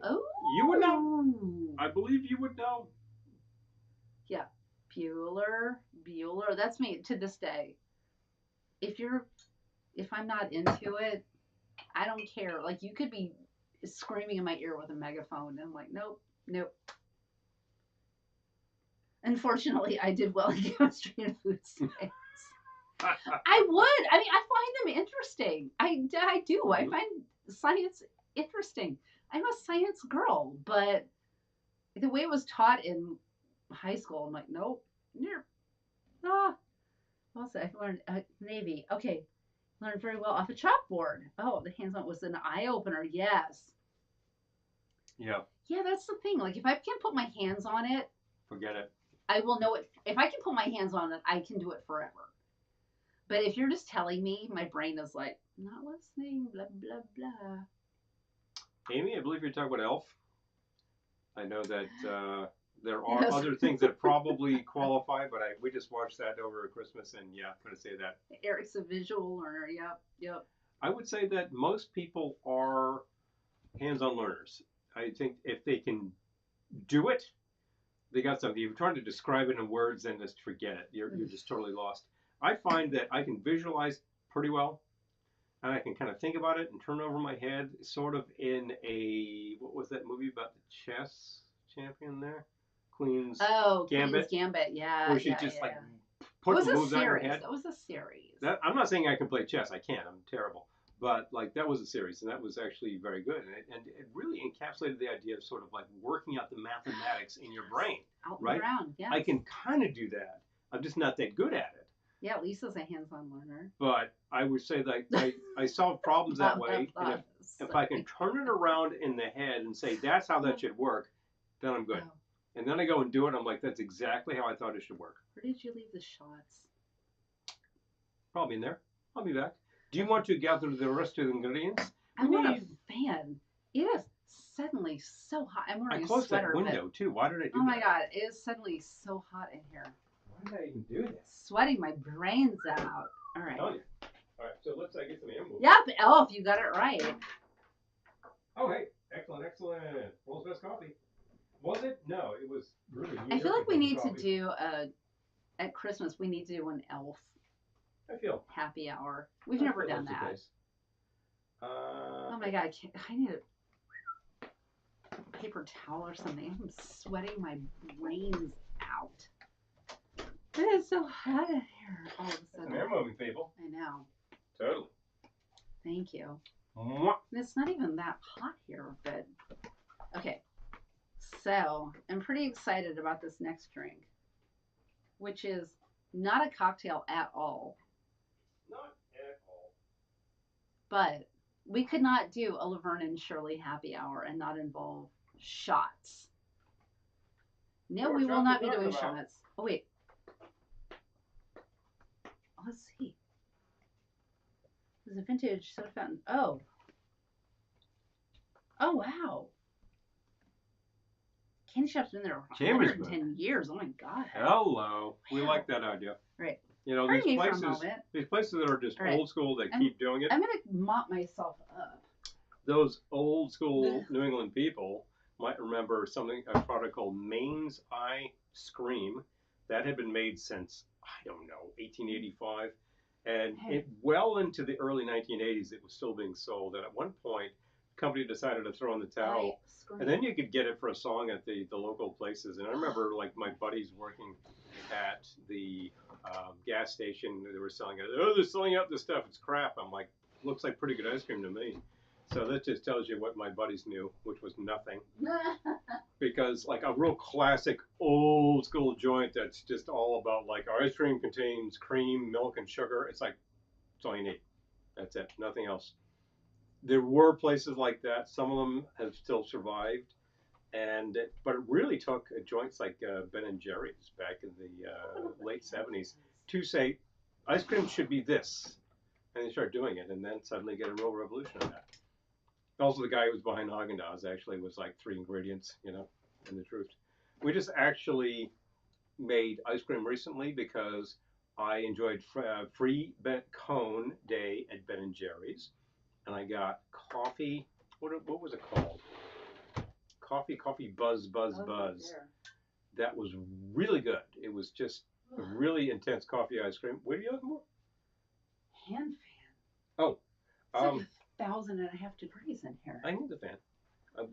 Oh. You would know. I believe you would know. Yeah. Bueller. That's me to this day. If I'm not into it, I don't care. Like, you could be screaming in my ear with a megaphone, and I'm like, nope. Unfortunately, I did well in chemistry and food science. I would. I mean, I find them interesting. I do. I find science interesting. I'm a science girl, but the way it was taught in high school, I'm like, nope. What's that? I learned Navy. Okay. Learned very well off a chalkboard. Oh, the hands-on was an eye-opener. Yes. Yeah. Yeah, that's the thing. Like, if I can put my hands on it, forget it. I will know it. If I can put my hands on it, I can do it forever. But if you're just telling me, my brain is like, not listening, blah, blah, blah. Amy, I believe you're talking about ELF. I know that there are other things that probably qualify, but we just watched that over Christmas, and yeah, I'm going to say that. Eric's a visual learner, yep. I would say that most people are hands-on learners. I think if they can do it, they got something. If you're trying to describe it in words, then just forget it. You're just totally lost. I find that I can visualize pretty well, and I can kind of think about it and turn over my head, sort of in what was that movie about the chess champion there? Queen's Gambit. Queen's Gambit, yeah. Where she just like put the moves on her head. That was a series. I'm not saying I can play chess. I can't. I'm terrible. But like that was a series, and that was actually very good, and it really encapsulated the idea of sort of like working out the mathematics in your brain, right? Around, yeah. I can kind of do that. I'm just not that good at it. Yeah, Lisa's a hands-on learner. But I would say that I solve problems that way, and if I can turn it around in the head and say that's how that should work, then I'm good. Oh. And then I go and do it. I'm like, that's exactly how I thought it should work. Where did you leave the Shotz? Probably in there. I'll be back. Do you want to gather the rest of the ingredients? I'm not a fan. It is suddenly so hot. I'm wearing a sweater. I closed that window too. Why did I do that? Oh my God, it is suddenly so hot in here. Why did I even do this? Sweating my brains out. All right. All right, so let's get some ammo. Yep, Elf, you got it right. Oh, hey, excellent. World's best coffee. Was it? No, it was really. I feel like we need to do at Christmas. We need to do an Elf. I feel happy hour. We've never done that. Oh my God, I need a paper towel or something. I'm sweating my brains out. It is so hot in here all of a sudden. Air moving, people. I know. Totally. Thank you. Mwah. It's not even that hot here, but okay. So I'm pretty excited about this next drink, which is not a cocktail at all. Not at all. But we could not do a Laverne Shirley happy hour and not involve shots. No, we will not be doing shots. Oh, wait. Oh, let's see. There's a vintage soda fountain. Oh. Oh, wow. Candy shop's been there for 110 years. Oh, my God. Hello. Wow. We like that idea. Right. You know, these places that are just old school, they keep doing it. I'm going to mop myself up. Those old school New England people might remember a product called Maine's Ice Cream that had been made since, I don't know, 1885. And well into the early 1980s, it was still being sold. And at one point, company decided to throw in the towel. And then you could get it for a song at the local places. And I remember like my buddies working at the gas station. They were selling it. Oh, they're selling out this stuff. It's crap. I'm like, looks like pretty good ice cream to me. So that just tells you what my buddies knew, which was nothing. Because like a real classic old school joint that's just all about like our ice cream contains cream, milk, and sugar. It's like, that's all you need. That's it. Nothing else. There were places like that. Some of them have still survived. But it really took joints like Ben and Jerry's back in the late 70s to say, ice cream should be this. And they start doing it, and then suddenly get a real revolution on that. Also, the guy who was behind Haagen-Dazs actually was like 3 ingredients, in the truth. We just actually made ice cream recently because I enjoyed free cone day at Ben and Jerry's, and I got coffee. What was it called? Coffee Buzz. That was really good. It was just a really intense coffee ice cream. What are you looking for? Hand fan. Oh. It's like 1,500 degrees in here. I need the fan.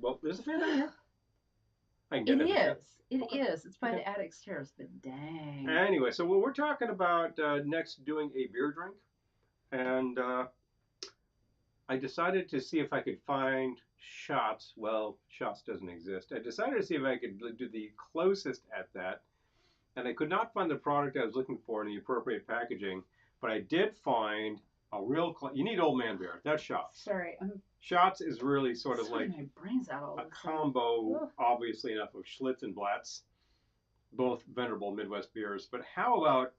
Well, there's a fan in here. I can get it. It is. It's by the attic stairs, but dang. Anyway, so we're talking about next doing a beer drink. And I decided to see if I could find Shotz. Well, Shotz doesn't exist. I decided to see if I could do the closest at that. And I could not find the product I was looking for in the appropriate packaging. But I did find a real... you need Old Man beer. That's Shotz. Sorry. Shotz is really sort of like my brain's out all a combo, obviously enough, of Schlitz and Blatz. Both venerable Midwest beers. But how about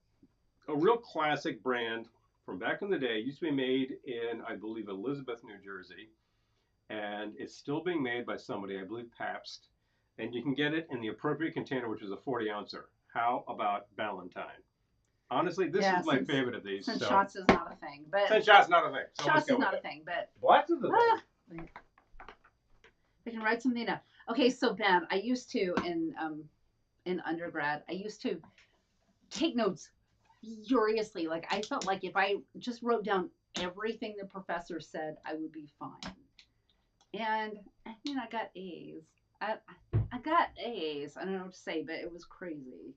a real classic brand from back in the day? It used to be made in, I believe, Elizabeth, New Jersey. And it's still being made by somebody, I believe Pabst. And you can get it in the appropriate container, which is a 40-ouncer. How about Ballantine? Honestly, this is my favorite of these. Since Shotz is not a thing. Since Shotz is not a thing. So Shotz is not a thing, but... Blatz is a thing. We can write something down. Okay, so Ben, I used to, in undergrad, I used to take notes furiously. Like, I felt like if I just wrote down everything the professor said, I would be fine. And, I got A's. I got A's. I don't know what to say, but it was crazy.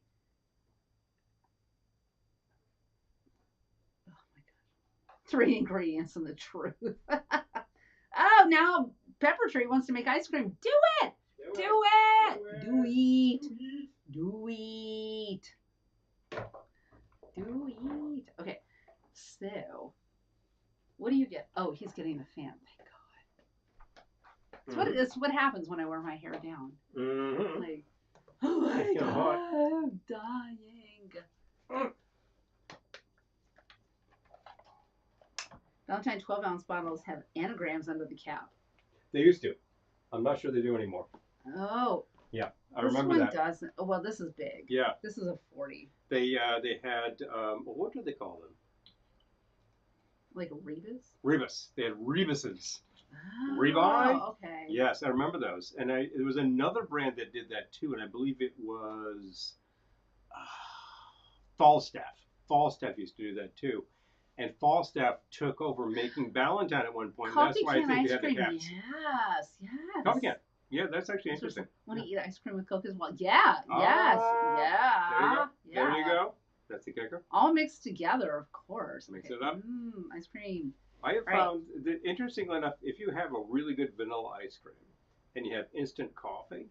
Oh, my God. 3 ingredients and the truth. Oh, now Pepper Tree wants to make ice cream. Do it! Do it! Do it! Okay, so what do you get? Oh, he's getting the fan. Thank God. It's what happens when I wear my hair down. Mm-hmm. Like, oh my God, I'm dying. Valentine 12-ounce bottles have anagrams under the cap. They used to. I'm not sure they do anymore. Oh. Yeah, I remember that. This one doesn't. Oh, well, this is big. Yeah. This is a 40. They had, what do they call them? Like a Rebus? Rebus. They had Rebuses. Oh, Rebuy? Okay. Yes, I remember those. And there was another brand that did that too, and I believe it was Falstaff. Falstaff used to do that too. And Falstaff took over making Ballantine at one point. Coffee that's why I think they had cream. the caps. Yes, yes. Coffee can. Yeah, that's actually interesting. Want to eat ice cream with Coke as well? Yeah, yes, yeah. There you go. That's the kicker. All mixed together, of course. Mix it up. Ice cream. I have found that, interestingly enough, if you have a really good vanilla ice cream and you have instant coffee,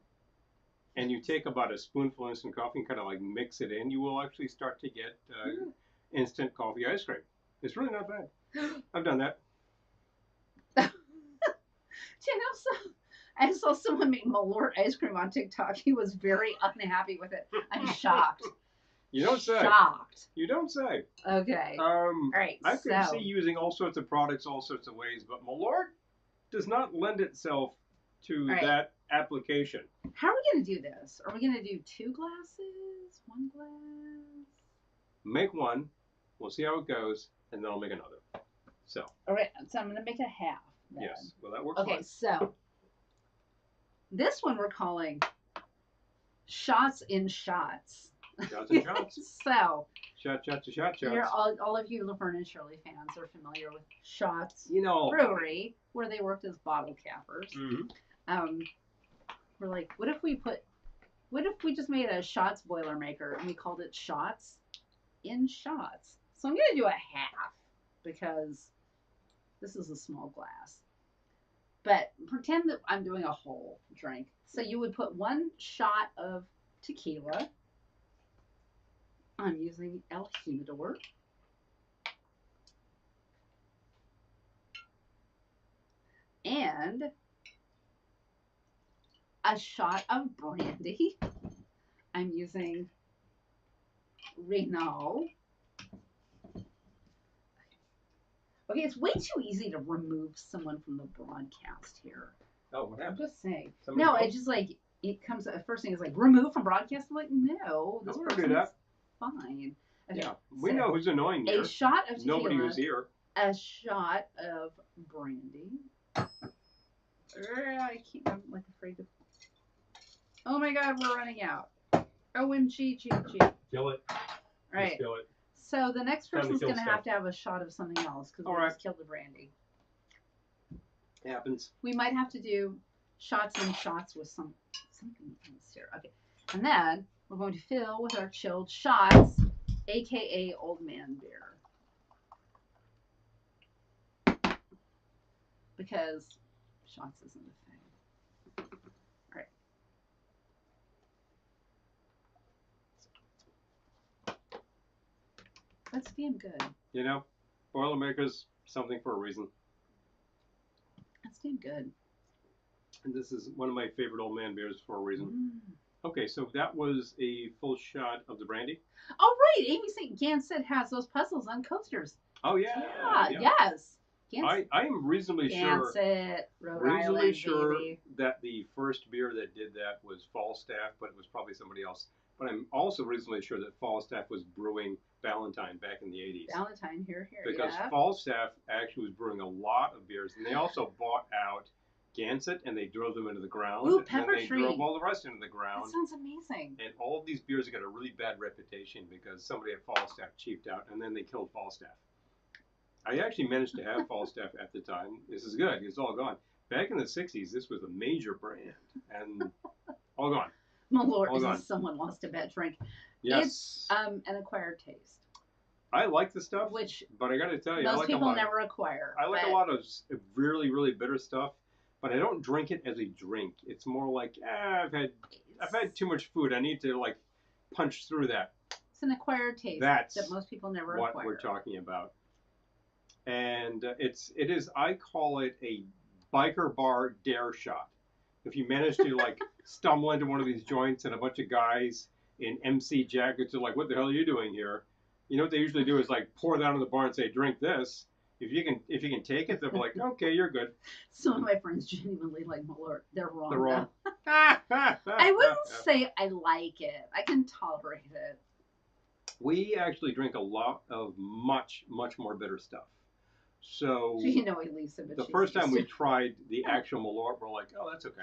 and you take about a spoonful of instant coffee and kind of like mix it in, you will actually start to get instant coffee ice cream. It's really not bad. I've done that. I saw someone make Malort ice cream on TikTok. He was very unhappy with it. I'm shocked. You don't say. Shocked. You don't say. Okay. All right. I can see using all sorts of products all sorts of ways, but Malort does not lend itself to that application. How are we going to do this? Are we going to do 2 glasses? 1 glass? Make one. We'll see how it goes, and then I'll make another. So. All right. So I'm going to make a half. Then. Yes. Well, that works. Okay. Fine. So this one we're calling Shotz in Shots. Shots and shots. So Shot, shots, shots. All of you Laverne Shirley fans are familiar with Shotz Brewery, where they worked as bottle cappers. Mm-hmm. We're like, what if we just made a Shotz Boilermaker and we called it Shotz in Shotz? So I'm gonna do a half because this is a small glass. But pretend that I'm doing a whole drink. So you would put 1 shot of tequila. I'm using El Jimador. And a shot of brandy. I'm using Renault. Okay, it's way too easy to remove someone from the broadcast here. Oh, what happened? I'm just saying. Somebody no, it's just like, it comes, the first thing is like, remove from broadcast. I'm like, no, this person is fine. Okay, yeah, we know who's annoying here. A shot of tequila. Nobody was here. A shot of brandy. I'm like afraid to. Oh my God, we're running out. OMG, Kill it. All right. Just kill it. So the next person's going to have to have a shot of something else because we just killed the brandy. It happens. We might have to do shots and shots with something else here. Okay. And then we're going to fill with our chilled shots, aka Old Man Beer. Because shots isn't a thing. All right. That's damn good. You know, Boilermaker's something for a reason. That's damn good. And this is one of my favorite Old Man beers for a reason. Okay, so that was a full shot of the brandy. Oh, right. Amy St. Gansett has those puzzles on coasters. Oh, yeah. Yes. I am reasonably sure that the first beer that did that was Falstaff, but it was probably somebody else. But I'm also reasonably sure that Falstaff was brewing Ballantine back in the 80s. Ballantine, here. Because Falstaff actually was brewing a lot of beers, and they also bought out Gansett, and they drove them into the ground. Ooh, and Pepper then they Tree. drove all the rest into the ground. That sounds amazing. And all of these beers got a really bad reputation because somebody at Falstaff cheaped out, and then they killed Falstaff. I actually managed to have Falstaff at the time. This is good. It's all gone. Back in the 60s, this was a major brand, and all gone. My Lord, someone lost a bad drink. Yes. It's an acquired taste. I like the stuff, but I got to tell you, most people never acquire. I like a lot of really, really bitter stuff, but I don't drink it as a drink. It's more like, I've had too much food. I need to like punch through that. It's an acquired taste that most people never acquire. What we're talking about. And it is, I call it a biker bar dare shot. If you manage to like stumble into one of these joints and a bunch of guys in MC jackets are like, what the hell are you doing here? You know what they usually do is like pour that in the bar and say, drink this. If you can take it, they'll be like, okay, you're good. Some of my friends genuinely like Malort. They're wrong. They're wrong. I wouldn't say I like it. I can tolerate it. We actually drink a lot of much, much more bitter stuff. So you know, Elisa, the first time we tried the actual Malort, we're like, oh, that's okay.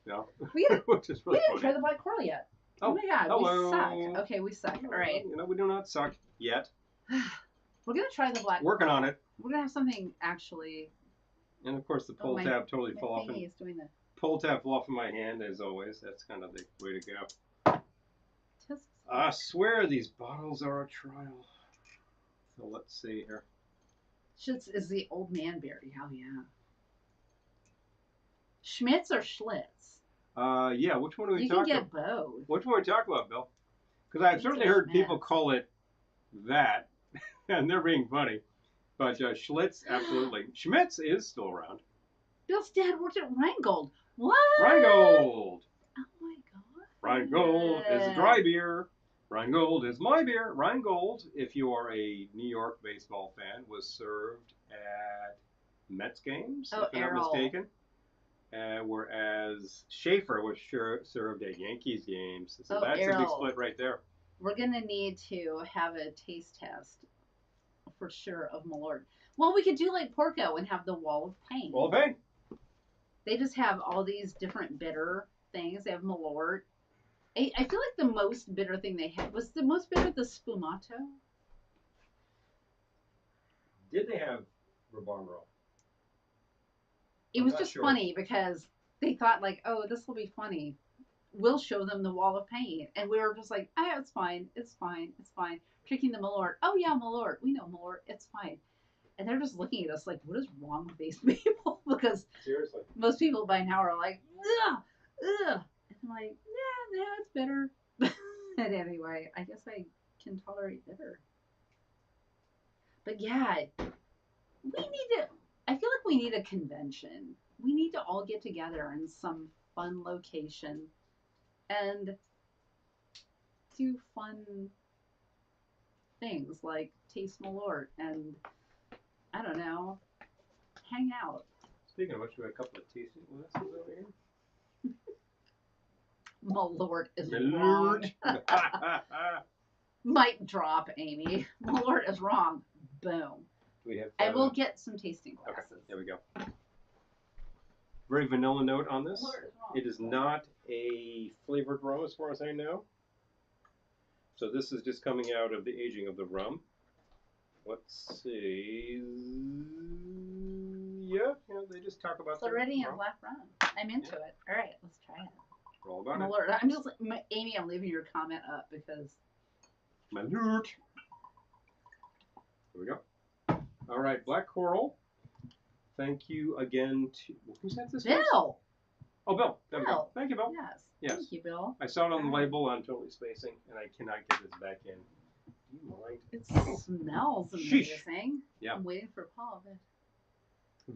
You know? We didn't really try the Black Coral yet. Oh my God, hello. we suck. Okay, we suck. All right. You know, we do not suck yet. We're gonna try the Black Coral. Working on it. We're gonna have something actually. And of course, the pull tab totally fell off. Pull tab fell off in my hand, as always. That's kind of the way to go. I swear these bottles are a trial. So let's see here. Shotz is the Old Man beer. Oh, yeah. Schmitz or Schlitz? Yeah, which one are we talking about? You can get both. Which one are we talking about, Bill? Because I've certainly heard people call it that, and they're being funny. But Schlitz, absolutely. Schmitz is still around. Bill's dad worked at Rheingold. What? Rheingold. Oh, my God. Rheingold is a dry beer. Rheingold is my beer. Rheingold, if you are a New York baseball fan, was served at Mets games, if I'm not mistaken. Whereas Schaefer was served at Yankees games. So that's a big split right there. We're going to need to have a taste test for sure of Malort. Well, we could do like Porco and have the Wall of Pain. Wall of Pain. They just have all these different bitter things. They have Malort. I feel like the most bitter thing they had was the most bitter the Spumato. Did they have Rabarro? It was just funny because they thought like, oh, this will be funny. We'll show them the wall of pain. And we were just like, oh, it's fine. It's fine. It's fine. Tricking the Malort. Oh, yeah, Malort. We know Malort. It's fine. And they're just looking at us like, what is wrong with these people? Because seriously, most people by now are like, ugh, ugh. And I'm like, yeah, it's bitter. And anyway, I guess I can tolerate bitter. But yeah, we need to, I feel like we need a convention. We need to all get together in some fun location and do fun things like taste Malort and, I don't know, hang out. Speaking of which, we got a couple of tasting glasses over here. Malort is wrong. Mic drop, Amy. Malort is wrong. Boom. We have. And we'll get some tasting glasses. Okay, there we go. Very vanilla note on this. It is not a flavored rum as far as I know. So this is just coming out of the aging of the rum. Let's see. Yeah, they just talk about Floridian black rum. I'm into it. All right, let's try it. We're all about Malort. I'm just, Amy, I'm leaving your comment up because. Malort. Here we go. All right, Black Coral. Thank you again to, who's that this Bill. Oh, Bill. Bill. Thank you, Bill. Yes. Thank you, Bill. I saw it on the label. I'm totally spacing, and I cannot get this back in. Do you mind? It smells amazing. Yeah. I'm waiting for Paul. But...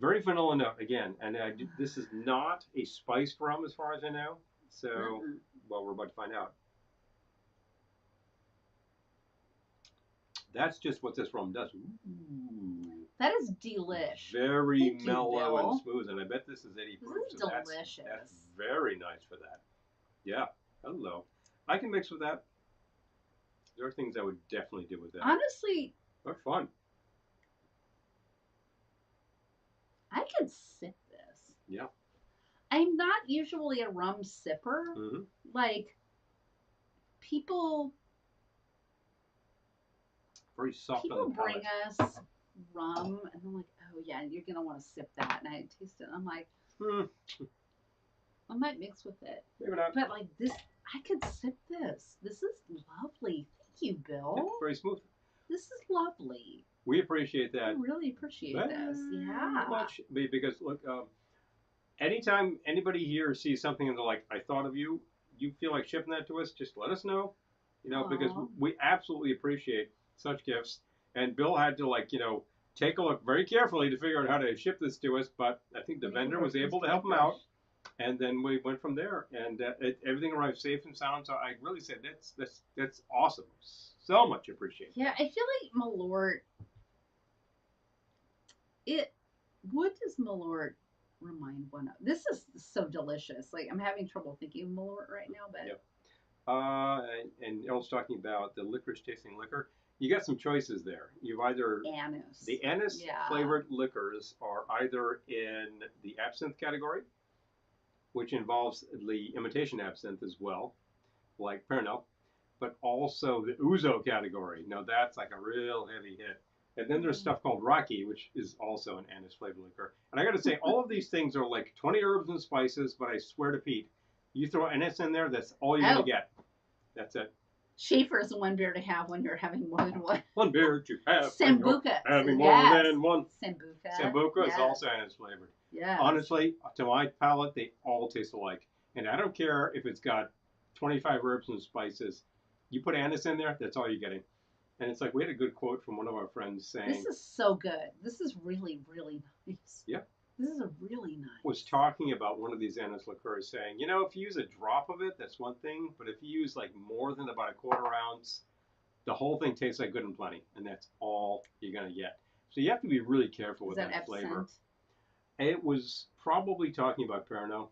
Very vanilla note again, and this is not a spiced rum as far as I know. So, well, we're about to find out. That's just what this rum does. Ooh. That is delish. Very mellow and smooth, and I bet this is 80 proof. This is delicious. That's very nice for that. Yeah. Hello. I can mix with that. There are things I would definitely do with that. Honestly. They're fun. I could sip this. Yeah. I'm not usually a rum sipper. Mm-hmm. Like, people... Very soft people on the palate. bring us rum, and I'm like, oh yeah, you're gonna want to sip that. And I taste it, and I'm like, I might mix with it. Maybe not. But like this, I could sip this. This is lovely. Thank you, Bill. Yeah, very smooth. This is lovely. We appreciate that. I really appreciate this. Yeah. Much, because look, anytime anybody here sees something and they're like, I thought of you, you feel like shipping that to us, just let us know. Because we absolutely appreciate such gifts. And Bill had to take a look very carefully to figure out how to ship this to us, but I think the vendor was able to help him out. And then we went from there, and everything arrived safe and sound. So I really said that's awesome. So much appreciated. Yeah, I feel like Malort. What does Malort remind one of? This is so delicious. Like, I'm having trouble thinking of Malort right now, but. Yep. And Errol's talking about the licorice tasting liquor. You got some choices there. You've either anise. The anise flavored liquors are either in the absinthe category, which involves the imitation absinthe as well, like Pernod, but also the ouzo category. Now that's like a real heavy hit. And then there's stuff called Rocky, which is also an anise flavored liquor. And I got to say, all of these things are like 20 herbs and spices, but I swear to Pete, you throw anise in there, that's all you're going to get. That's it. Schaefer is the one beer to have when you're having more than one. One beer to have. Sambuca. Having more than one. Sambuca. Sambuca is also anise flavored. Yeah. Honestly, to my palate, they all taste alike. And I don't care if it's got 25 herbs and spices. You put anise in there, that's all you're getting. And it's like, we had a good quote from one of our friends saying... This is so good. This is really, really nice. Yeah. This is a really nice. Was talking about one of these anise liqueurs saying, if you use a drop of it, that's one thing. But if you use like more than about a quarter ounce, the whole thing tastes like good and plenty. And that's all you're going to get. So you have to be really careful with that flavor. It was probably talking about Pernod,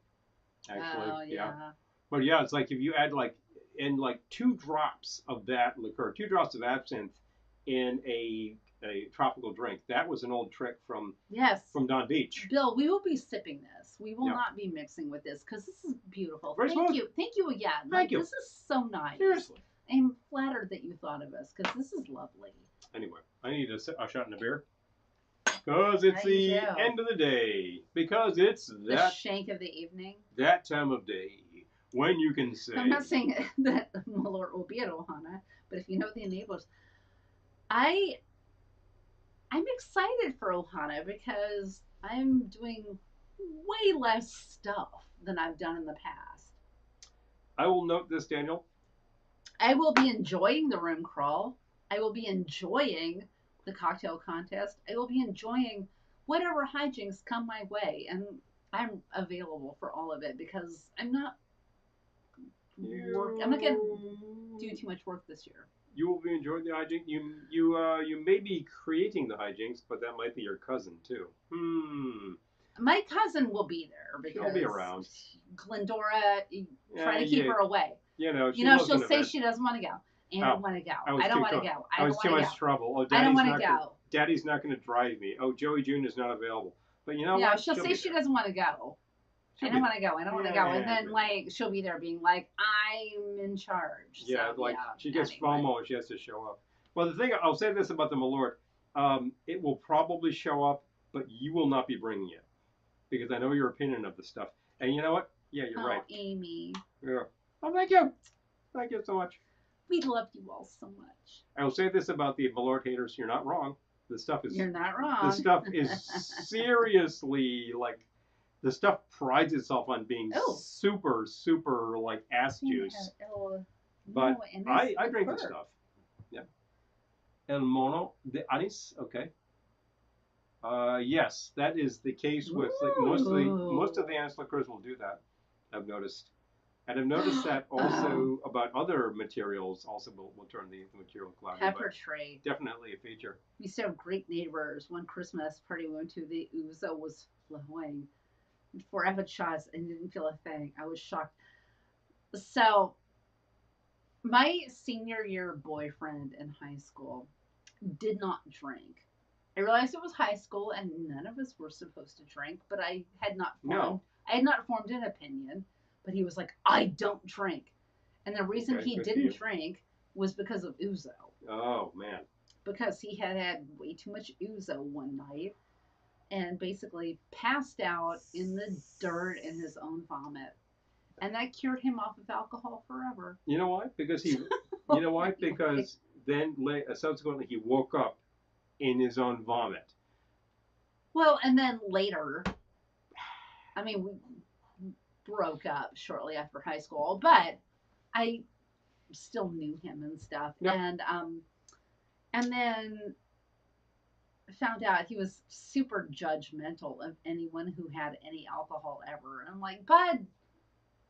actually. Oh, yeah. But yeah, it's like if you add 2 drops of that liqueur, 2 drops of absinthe in a tropical drink. That was an old trick from Don Beach. Bill, we will be sipping this. We will not be mixing with this because this is beautiful. Thank you again. Thank you. This is so nice. Seriously. I'm flattered that you thought of us because this is lovely. Anyway, I need a shot in a beer. Because it's the end of the day. Because it's the shank of the evening. That time of day when you can say. I'm not saying that Malort will be at Ohana, but if you know the enablers, I'm excited for Ohana because I'm doing way less stuff than I've done in the past. I will note this, Daniel. I will be enjoying the room crawl. I will be enjoying the cocktail contest. I will be enjoying whatever hijinks come my way, and I'm available for all of it because I'm not going to do too much work this year. You will be enjoying the hijinks. You may be creating the hijinks, but that might be your cousin too. My cousin will be there because she'll be around. Glendora, trying to keep her away. She'll say she doesn't want to go. And I don't want to go. I don't want to go. I was too much trouble. Oh, I don't want to go. Daddy's not going to drive me. Oh, Joey June is not available. But you know what? She'll say she doesn't want to go. I don't want to go. I don't want to go. And then she'll be there being like, I'm in charge. Yeah, she gets FOMO and she has to show up. Well, the thing, I'll say this about the Malort. It will probably show up, but you will not be bringing it. Because I know your opinion of the stuff. And you know what? Yeah, you're right. Amy. Yeah. Oh, thank you. Thank you so much. We love you all so much. I will say this about the Malort haters. You're not wrong. You're not wrong. The stuff is seriously, the stuff prides itself on being super, super, ass juice. But I drink the stuff. Yeah. El mono de anís. Okay. Yes, that is the case with most of the anise liqueurs will do that. I've noticed, and I've noticed that also about other materials. Also, will turn the material cloudy. Pepper trade, definitely a feature. We used to have great neighbors. One Christmas party we went to, the ouzo was flowing. Before I had shots and didn't feel a thing. I was shocked. So, my senior year boyfriend in high school did not drink. I realized it was high school and none of us were supposed to drink, but I had not formed an opinion. But he was like, I don't drink. And the reason he didn't drink was because of ouzo. Oh, man. Because he had way too much ouzo one night and basically passed out in the dirt in his own vomit. And that cured him off of alcohol forever. You know why? Because Because then subsequently he woke up in his own vomit. Well, and then later, we broke up shortly after high school, but I still knew him and stuff. Yep. And then found out he was super judgmental of anyone who had any alcohol ever. And I'm like, bud,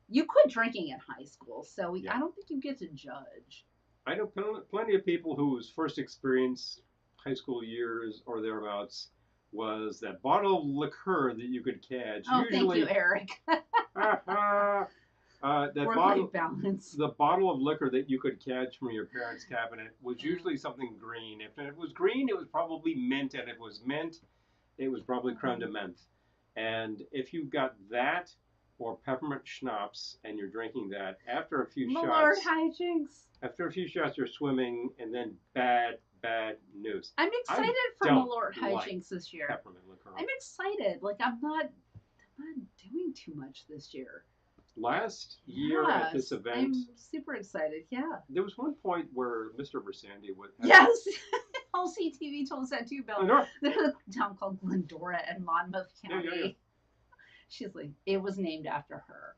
you quit drinking in high school, so I don't think you get to judge. I know plenty of people whose first experience, high school years or thereabouts, was that bottle of liqueur that you could catch. Oh, thank you, Eric. Work-life balance. The bottle of liquor that you could catch from your parents' cabinet was usually something green. If it was green, it was probably mint, and if it was mint, it was probably creme de menthe. And if you got that or peppermint schnapps and you're drinking that, after a few shots, hijinks. After a few shots, you're swimming, and then bad news. I'm excited for Malort hijinks this year. Peppermint liqueur. I'm excited. I'm not doing too much this year. Last year at this event, I'm super excited. Yeah. There was one point where Mr. Versandi would. Yes. LCTV told us that too, Bill. Glendora. There's a town called Glendora in Monmouth County. Yeah. She's like, it was named after her.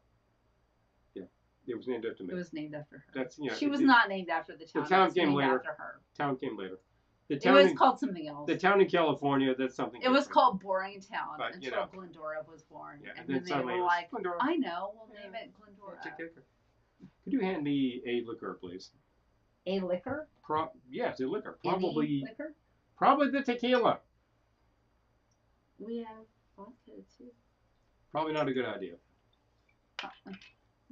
Yeah, it was named after me. It was named after her. That's She was not named after the town. The town came later. After her. Town came later. It was called something else. The town in California, that's something. It was called Boring Town until Glendora was born. Yeah, and then they were like, Glendora. I know, we'll name it Glendora. Could you hand me a liquor, please? A liquor? Yes, a liquor. Probably. Liquor? Probably the tequila. We have vodka too. Probably not a good idea.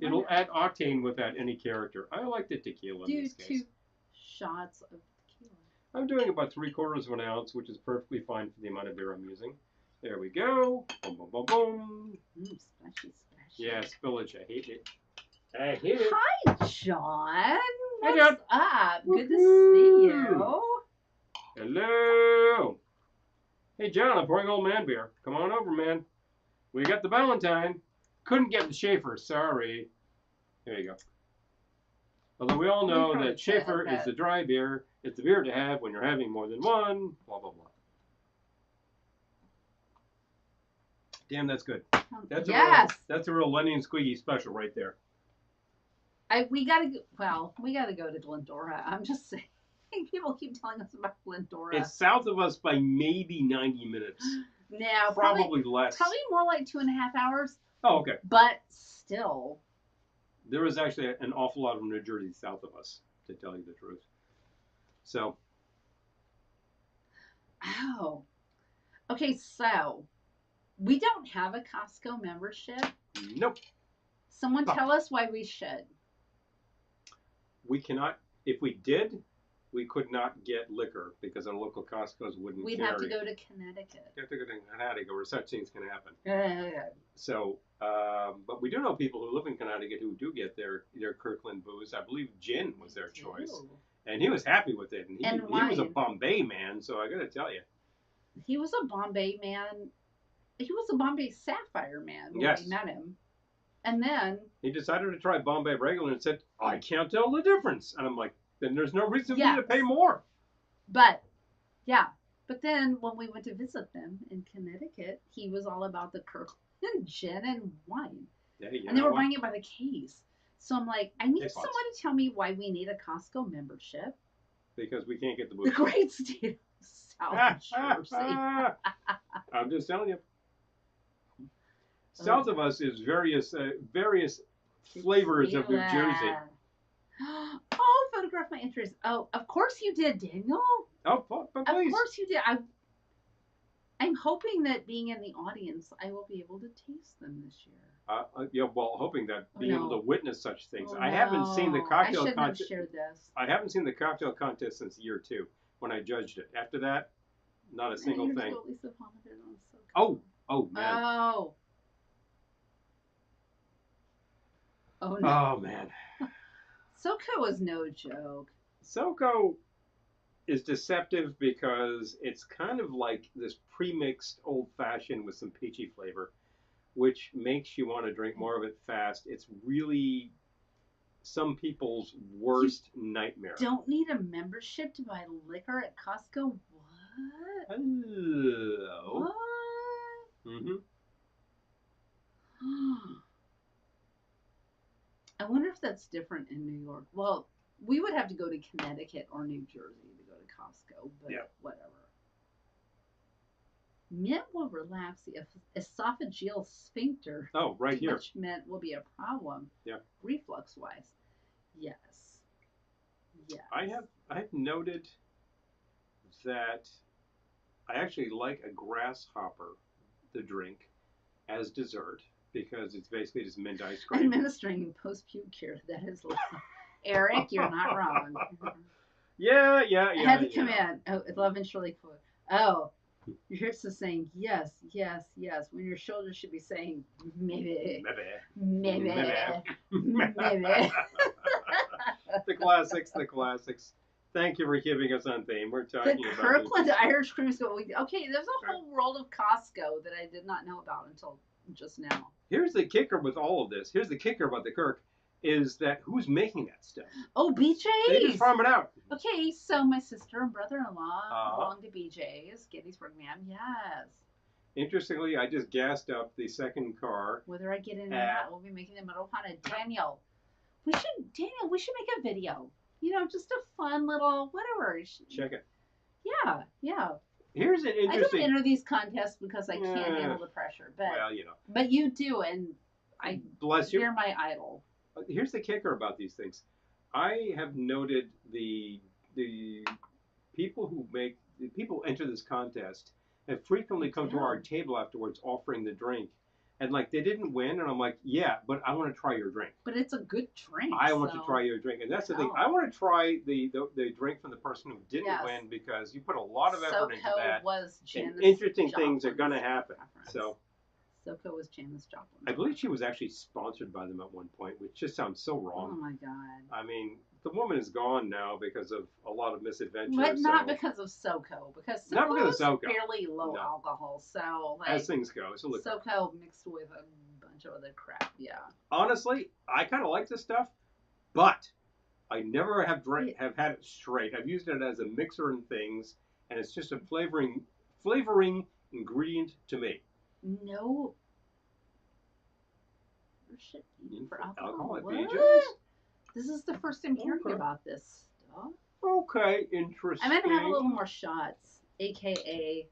It'll add octane without any character. I like the tequila in this case. 2 shots of tequila. I'm doing about 3/4 of an ounce, which is perfectly fine for the amount of beer I'm using. There we go. Boom, boom, boom, boom. Splashy. Yeah, spillage. I hate it. Hi, John. Hey, John. What's up? Good to see you. Hello. Hey, John, I'm pouring old man beer. Come on over, man. We got the Valentine. Couldn't get the Schaefer. Sorry. There you go. Although we all know that Schaefer is the dry beer. It's the beer to have when you're having more than one. Blah, blah, blah. Damn, that's good. That's that's a real Lenny and Squeaky special right there. We gotta go to Glendora. I'm just saying. People keep telling us about Glendora. It's south of us by maybe 90 minutes. No, probably less. Probably more like 2.5 hours. Oh, okay. But still. There is actually an awful lot of New Jersey south of us, to tell you the truth. So. Oh. Okay, so we don't have a Costco membership. Nope. Someone tell us why we should. We cannot. If we did, we could not get liquor because our local Costco's wouldn't We'd carry. have to go to Connecticut. You have to go to Connecticut where such things can happen. So, but we do know people who live in Connecticut who do get their Kirkland booze. I believe gin was their choice. And he was happy with it. And he was a Bombay man, so I got to tell you. He was a Bombay man. He was a Bombay Sapphire man when we met him. And then he decided to try Bombay regular and said, I can't tell the difference. And I'm like, then there's no reason for me to pay more. But, yeah. But then when we went to visit them in Connecticut, he was all about the Kirkland gin and wine. Yeah, and they were buying it by the case. So I'm like, I need someone to tell me why we need a Costco membership. Because we can't get the booze. The great state of South Jersey. I'm just telling you. South of us is various flavors of New Jersey. Oh, photograph my interest. Oh, of course you did, Daniel. Oh, but please. Of course you did. I'm hoping that being in the audience, I will be able to taste them this year. Yeah, well, hoping that being able to witness such things. I haven't seen the cocktail contest. I shouldn't have shared this. I haven't seen the cocktail contest since year 2 when I judged it. After that, not a single thing. Oh, man. Oh, no. Oh, man. SoCo is no joke. SoCo is deceptive because it's kind of like this pre-mixed old-fashioned with some peachy flavor, which makes you want to drink more of it fast. It's really some people's worst nightmare. Don't need a membership to buy liquor at Costco? What? Hello. What? Mm-hmm. I wonder if that's different in New York. Well, we would have to go to Connecticut or New Jersey to go to Costco, but whatever. Mint will relax the esophageal sphincter. Oh, right here. Which mint will be a problem. Yeah. Reflux-wise. Yes. Yes. I've noted that I actually like a grasshopper, the drink, as dessert. Because it's basically just mint ice cream. Administering post-puke cure. That is loud. Eric, you're not wrong. Yeah. I had to come in. Oh, Laverne Shirley quote. Oh, your hips are saying yes. When your shoulders should be saying maybe. The classics. Thank you for keeping us on theme. We're talking about the Kirkland Irish Cream School. Okay, there's a whole world of Costco that I did not know about until just now. Here's the kicker with all of this. Here's the kicker about the Kirk is that who's making that stuff? Oh, BJ's. They just farm it out. Okay, so my sister and brother-in-law belong to BJ's, Gettysburg, ma'am. Yes. Interestingly, I just gassed up the second car. Whether I get in or not, we'll be making them at Ohana. Daniel, we should make a video. You know, just a fun little whatever. Check it. Yeah. Here's an interesting. I don't enter these contests because I can't handle the pressure, but But you do, and I bless you. You're my idol. Here's the kicker about these things. I have noted the people who enter this contest have frequently come to our table afterwards offering the drink. And like they didn't win, and I'm like, yeah, but I want to try your drink. But it's a good drink. I want to try your drink, and that's the thing. I want to try the drink from the person who didn't win because you put a lot of effort into that. Was and interesting things are going to happen. So SoCo was Janis Joplin. I believe she was actually sponsored by them at one point, which just sounds so wrong. Oh my God. I mean, the woman is gone now because of a lot of misadventures. But not because of SoCo, because SoCo is fairly low alcohol. So, like, as things go, SoCo mixed with a bunch of other crap. Yeah. Honestly, I kind of like this stuff, but I never have had it straight. I've used it as a mixer and things, and it's just a flavoring ingredient to me. No. Shit, for alcohol. What? This is the first time hearing about this stuff. Okay, interesting. I'm gonna have a little more shots, aka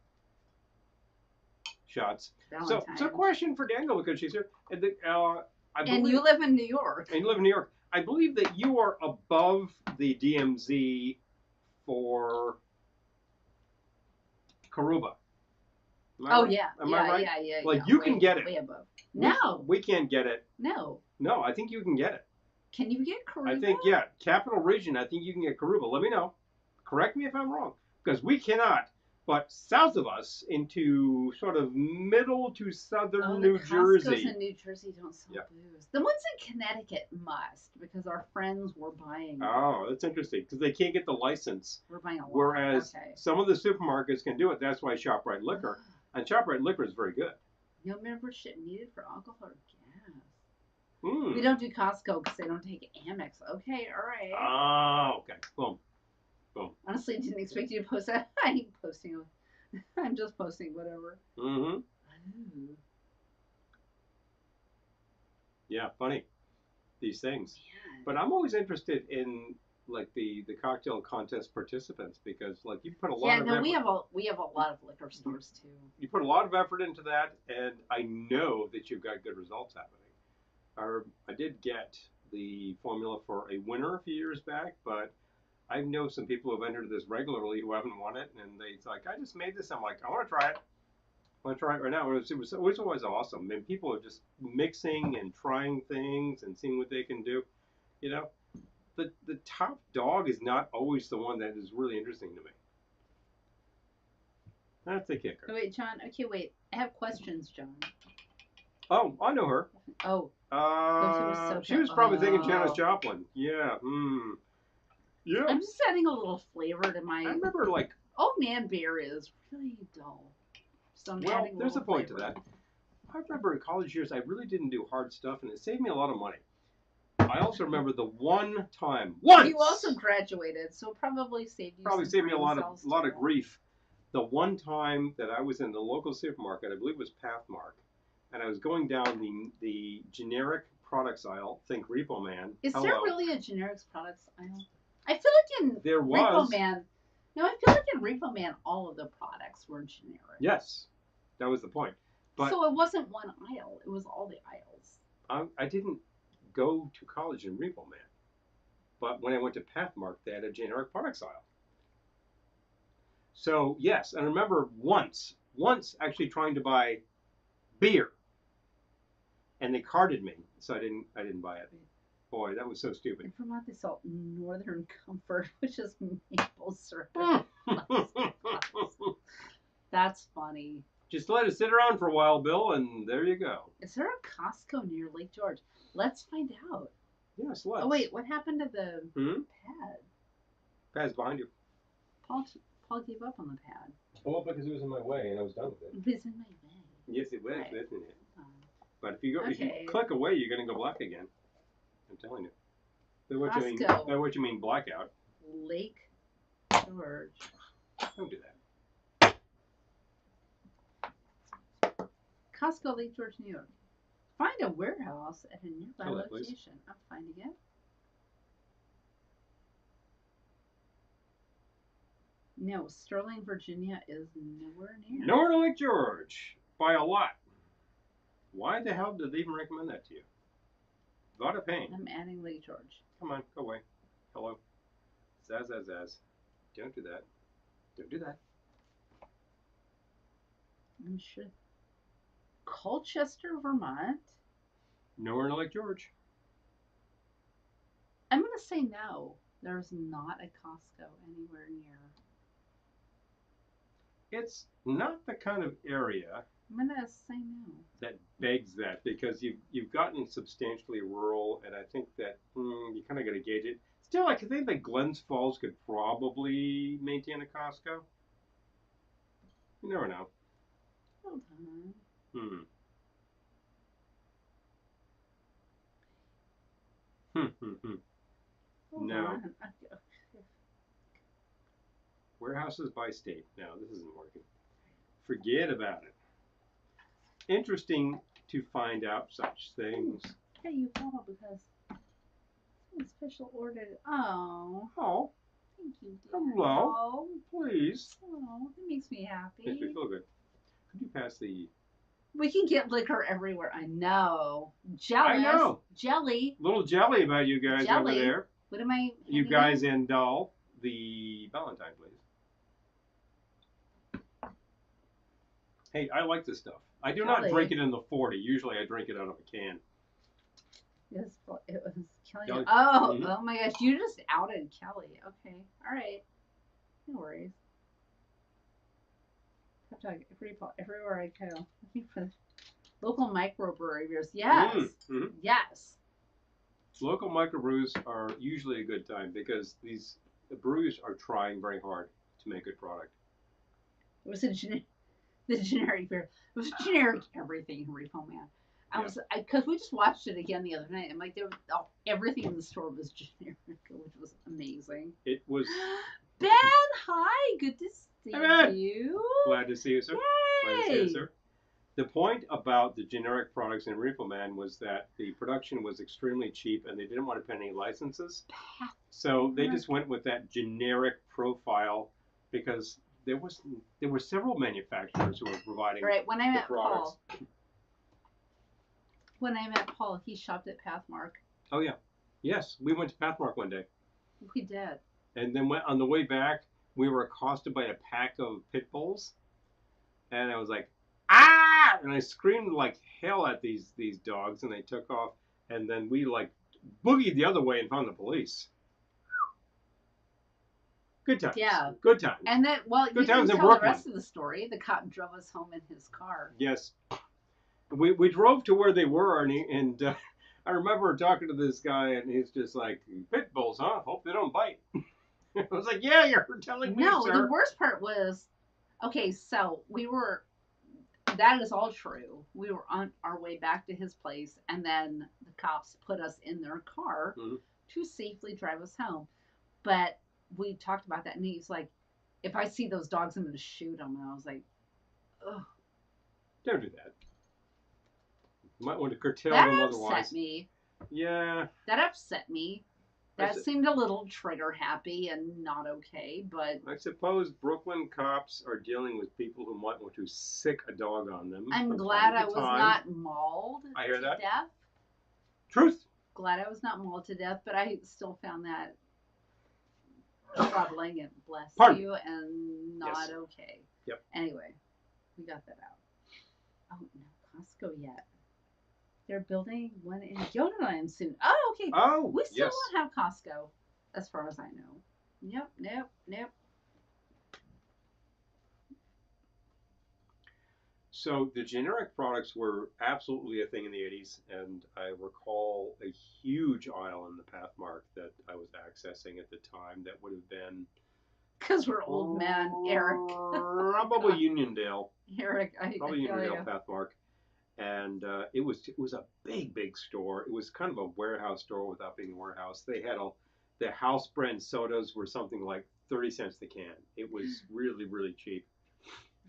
Shotz. So question for Daniel, because she's here. And you live in New York. And you live in New York. I believe that you are above the DMZ for Karuba. Oh, yeah. Am I right? Yeah. Like, you can get it. Way above. No. We can't get it. No. No, I think you can get it. Can you get Karuba? I think, yeah. Capital Region, I think you can get Karuba. Let me know. Correct me if I'm wrong. Because we cannot. But south of us, into sort of middle to southern New Jersey. The Costco's in New Jersey don't sell booze. The ones in Connecticut must, because our friends were buying. Oh, that's interesting, because they can't get the license. We're buying a lot. Whereas some of the supermarkets can do it. That's why ShopRite Liquor. And ShopRite Liquor is very good. No membership needed for alcohol or gas. Mm. We don't do Costco because they don't take Amex. Okay, all right. Oh, okay. Boom. Honestly, didn't expect you to post that. I ain't posting. I'm just posting whatever. Mm-hmm. Yeah, funny. These things. Yeah. But I'm always interested in like the cocktail contest participants, because like you put a lot of effort. we have a lot of liquor stores too. You put a lot of effort into that, and I know that you've got good results happening. I did get the formula for a winner a few years back, but I know some people who have entered this regularly who haven't won it, and they're like, I just made this. I'm like, I want to try it. I want to try it right now. It was always awesome. And people are just mixing and trying things and seeing what they can do. You know, the top dog is not always the one that is really interesting to me. That's the kicker. Oh, wait, John. Okay, wait. I have questions, John. Oh, I know her. Oh. She was probably thinking Janis Joplin. Yeah. Yeah. I'm just adding a little flavor to my. I remember like. Old Man Beer is really dull. So there's a point to that. I remember in college years, I really didn't do hard stuff, and it saved me a lot of money. I also remember the one time. You also graduated, so it probably saved you. Probably saved me a lot of grief. The one time that I was in the local supermarket, I believe it was Pathmark, and I was going down the generic products aisle. Think Repo Man. Is there really a generics products aisle? I feel like in Repo Man. No, I feel like in Repo Man, all of the products were generic. Yes, that was the point. But so it wasn't one aisle; it was all the aisles. I didn't go to college in Repo Man, but when I went to Pathmark, they had a generic products aisle. So yes, and I remember once actually trying to buy beer, and they carded me, so I didn't buy it. Boy, that was so stupid. In Vermont, they sell Northern Comfort, which is maple syrup. That's funny. Just let it sit around for a while, Bill, and there you go. Is there a Costco near Lake George? Let's find out. Yes, let's. Oh, wait, what happened to the pad? Pad's behind you. Paul gave up on the pad. Well, because it was in my way, and I was done with it. It was in my way. Yes, it was, wasn't it? But if you click away, you're going to go black again. I'm telling you. By what you mean blackout. Lake George. Don't do that. Costco, Lake George, New York. Find a warehouse at a nearby location. I'm finding it. No, Sterling, Virginia is nowhere near. Nowhere to Lake George. By a lot. Why the hell did they even recommend that to you? Lot of pain. I'm adding Lake George. Come on, go away. Hello. Zaz. Don't do that. Don't do that. I'm sure. Colchester, Vermont. Nowhere to Lake George. I'm going to say no. There's not a Costco anywhere near. It's not the kind of area I'm gonna say no. That begs that because you've gotten substantially rural, and I think that you kind of got to gauge it. Still, I think that Glens Falls could probably maintain a Costco. You never know. Hold on. No. On. Warehouses by state. No, this isn't working. Forget about it. Interesting to find out such things. Yeah, you called because special ordered. Oh. Oh. Thank you, dear. Hello. Oh. Please. Oh, that makes me happy. Makes me feel good. Could you pass the... We can get liquor everywhere. I know. Jealous. I know. Jelly. Little jelly about you guys Jelly. over there. What am I? You guys in Doll. The Valentine, please. Hey, I like this stuff. I do not drink it in the 40. Usually I drink it out of a can. Yes, it was Kelly. Kelly. Oh, oh my gosh. You just outed Kelly. Okay. All right. No worries. Everywhere I go. Looking for local microbrewery beers. Yes. Mm-hmm. Yes. Local microbrews are usually a good time because the breweries are trying very hard to make good product. It was the generic beer. It was generic everything, Repo Man. Because we just watched it again the other night. I'm like, everything in the store was generic, which was amazing. It was. Ben, hi, good to see you. Glad to see you, sir. Yay. Glad to see you, sir. The point about the generic products in Repo Man was that the production was extremely cheap and they didn't want to pay any licenses. So they just went with that generic profile because there were several manufacturers who were providing when I met products. Paul, he shopped at Pathmark. Oh yeah. Yes, we went to Pathmark one day. We did. And then on the way back, we were accosted by a pack of pit bulls. And I was like, ah! And I screamed like hell at these dogs, and they took off. And then we like boogied the other way and found the police. Good times. Yeah. Good times. And then, good times in tell Brooklyn. The rest of the story. The cop drove us home in his car. Yes. We drove to where they were, and I remember talking to this guy, and he's just like, pit bulls, huh? Hope they don't bite. I was like, yeah, you're telling me, No, sir. the worst part was, okay, so that is all true. We were on our way back to his place, and then the cops put us in their car to safely drive us home. But we talked about that, and he's like, if I see those dogs, I'm going to shoot them. And I was like, ugh. Don't do that. You might want to curtail them otherwise. That upset me. Yeah. That upset me. That seemed a little trigger happy and not okay, but... I suppose Brooklyn cops are dealing with people who might want to sick a dog on them. I'm glad I was not mauled to death. Truth. Glad I was not mauled to death, but I still found that troubling and bless you and not okay. Yep. Anyway, we got that out. Oh, no Costco yet. They're building one in Yodeland soon. Oh, okay. Oh, we still don't have Costco, as far as I know. Nope. So the generic products were absolutely a thing in the 80s, and I recall a huge aisle in the Pathmark that I was accessing at the time that would have been... Because we're old man, Eric. Probably Uniondale. Eric, probably Uniondale Pathmark. And it was a big store. It was kind of a warehouse store without being a warehouse. They had the house brand sodas were something like 30 cents the can. It was really, really cheap.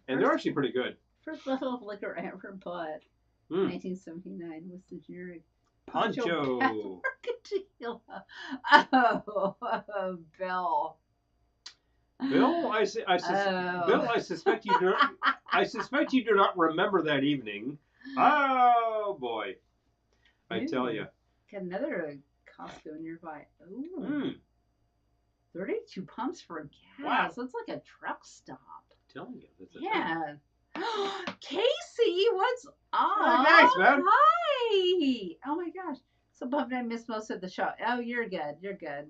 And they're actually pretty good. First bottle of liquor I ever bought, 1979, was the generic Pancho. Oh, Bill. Bill, Bill, I suspect you do not. I suspect you do not remember that evening. Oh boy, I tell you. Got another Costco nearby. Ooh, 32 pumps for gas. Wow. That's like a truck stop. I'm telling you, that's yeah. Casey, what's up? Oh, nice, man. Hi. Oh my gosh. So bummed I missed most of the show. Oh, you're good. You're good.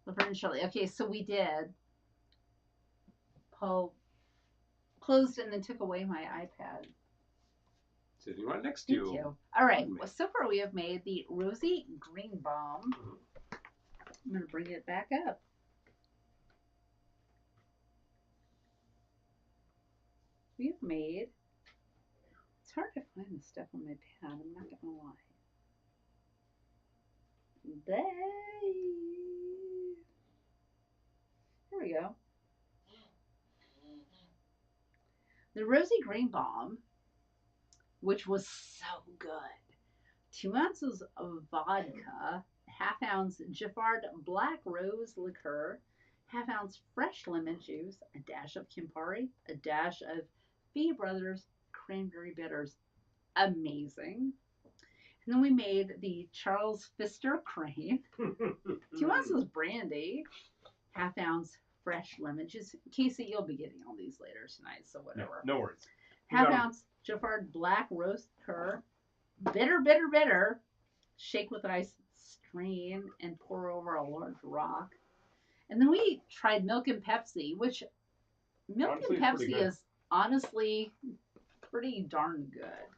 Laverne Shirley. Okay, so we did. Paul closed and then took away my iPad. Sitting right next to you. Thank you. All right. Well, so far we have made the Rosy Green Bomb. I'm going to bring it back up. We have made. It's hard to find the stuff on my pad. I'm not going to lie. There we go. The Rosy Green Bomb, which was so good. 2 ounces of vodka, ½ ounce Giffard Black Rose liqueur, ½ ounce fresh lemon juice, a dash of Campari, a dash of Fee Brothers cranberry bitters. Amazing. And then we made the Charles Pfister Crane, 2 ounces brandy, ½ ounce fresh lemon juice. Casey, you'll be getting all these later tonight, so whatever. No worries. ½ ounce Giffard Black Rose liqueur, bitter. Shake with ice, strain, and pour over a large rock. And then we tried Milk and Pepsi, which Milk and Pepsi is honestly pretty darn good.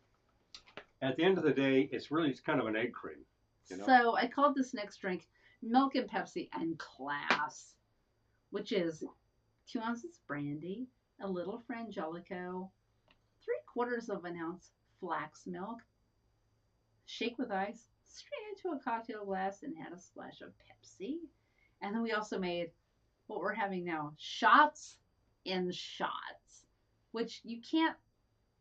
At the end of the day, it's really just kind of an egg cream. You know? So I called this next drink Milk and Pepsi and Class, which is 2 ounces brandy, a little frangelico, 3/4 of an ounce flax milk, shake with ice, strain into a cocktail glass, and add a splash of Pepsi. And then we also made what we're having now, Shotz in Shotz, which you can't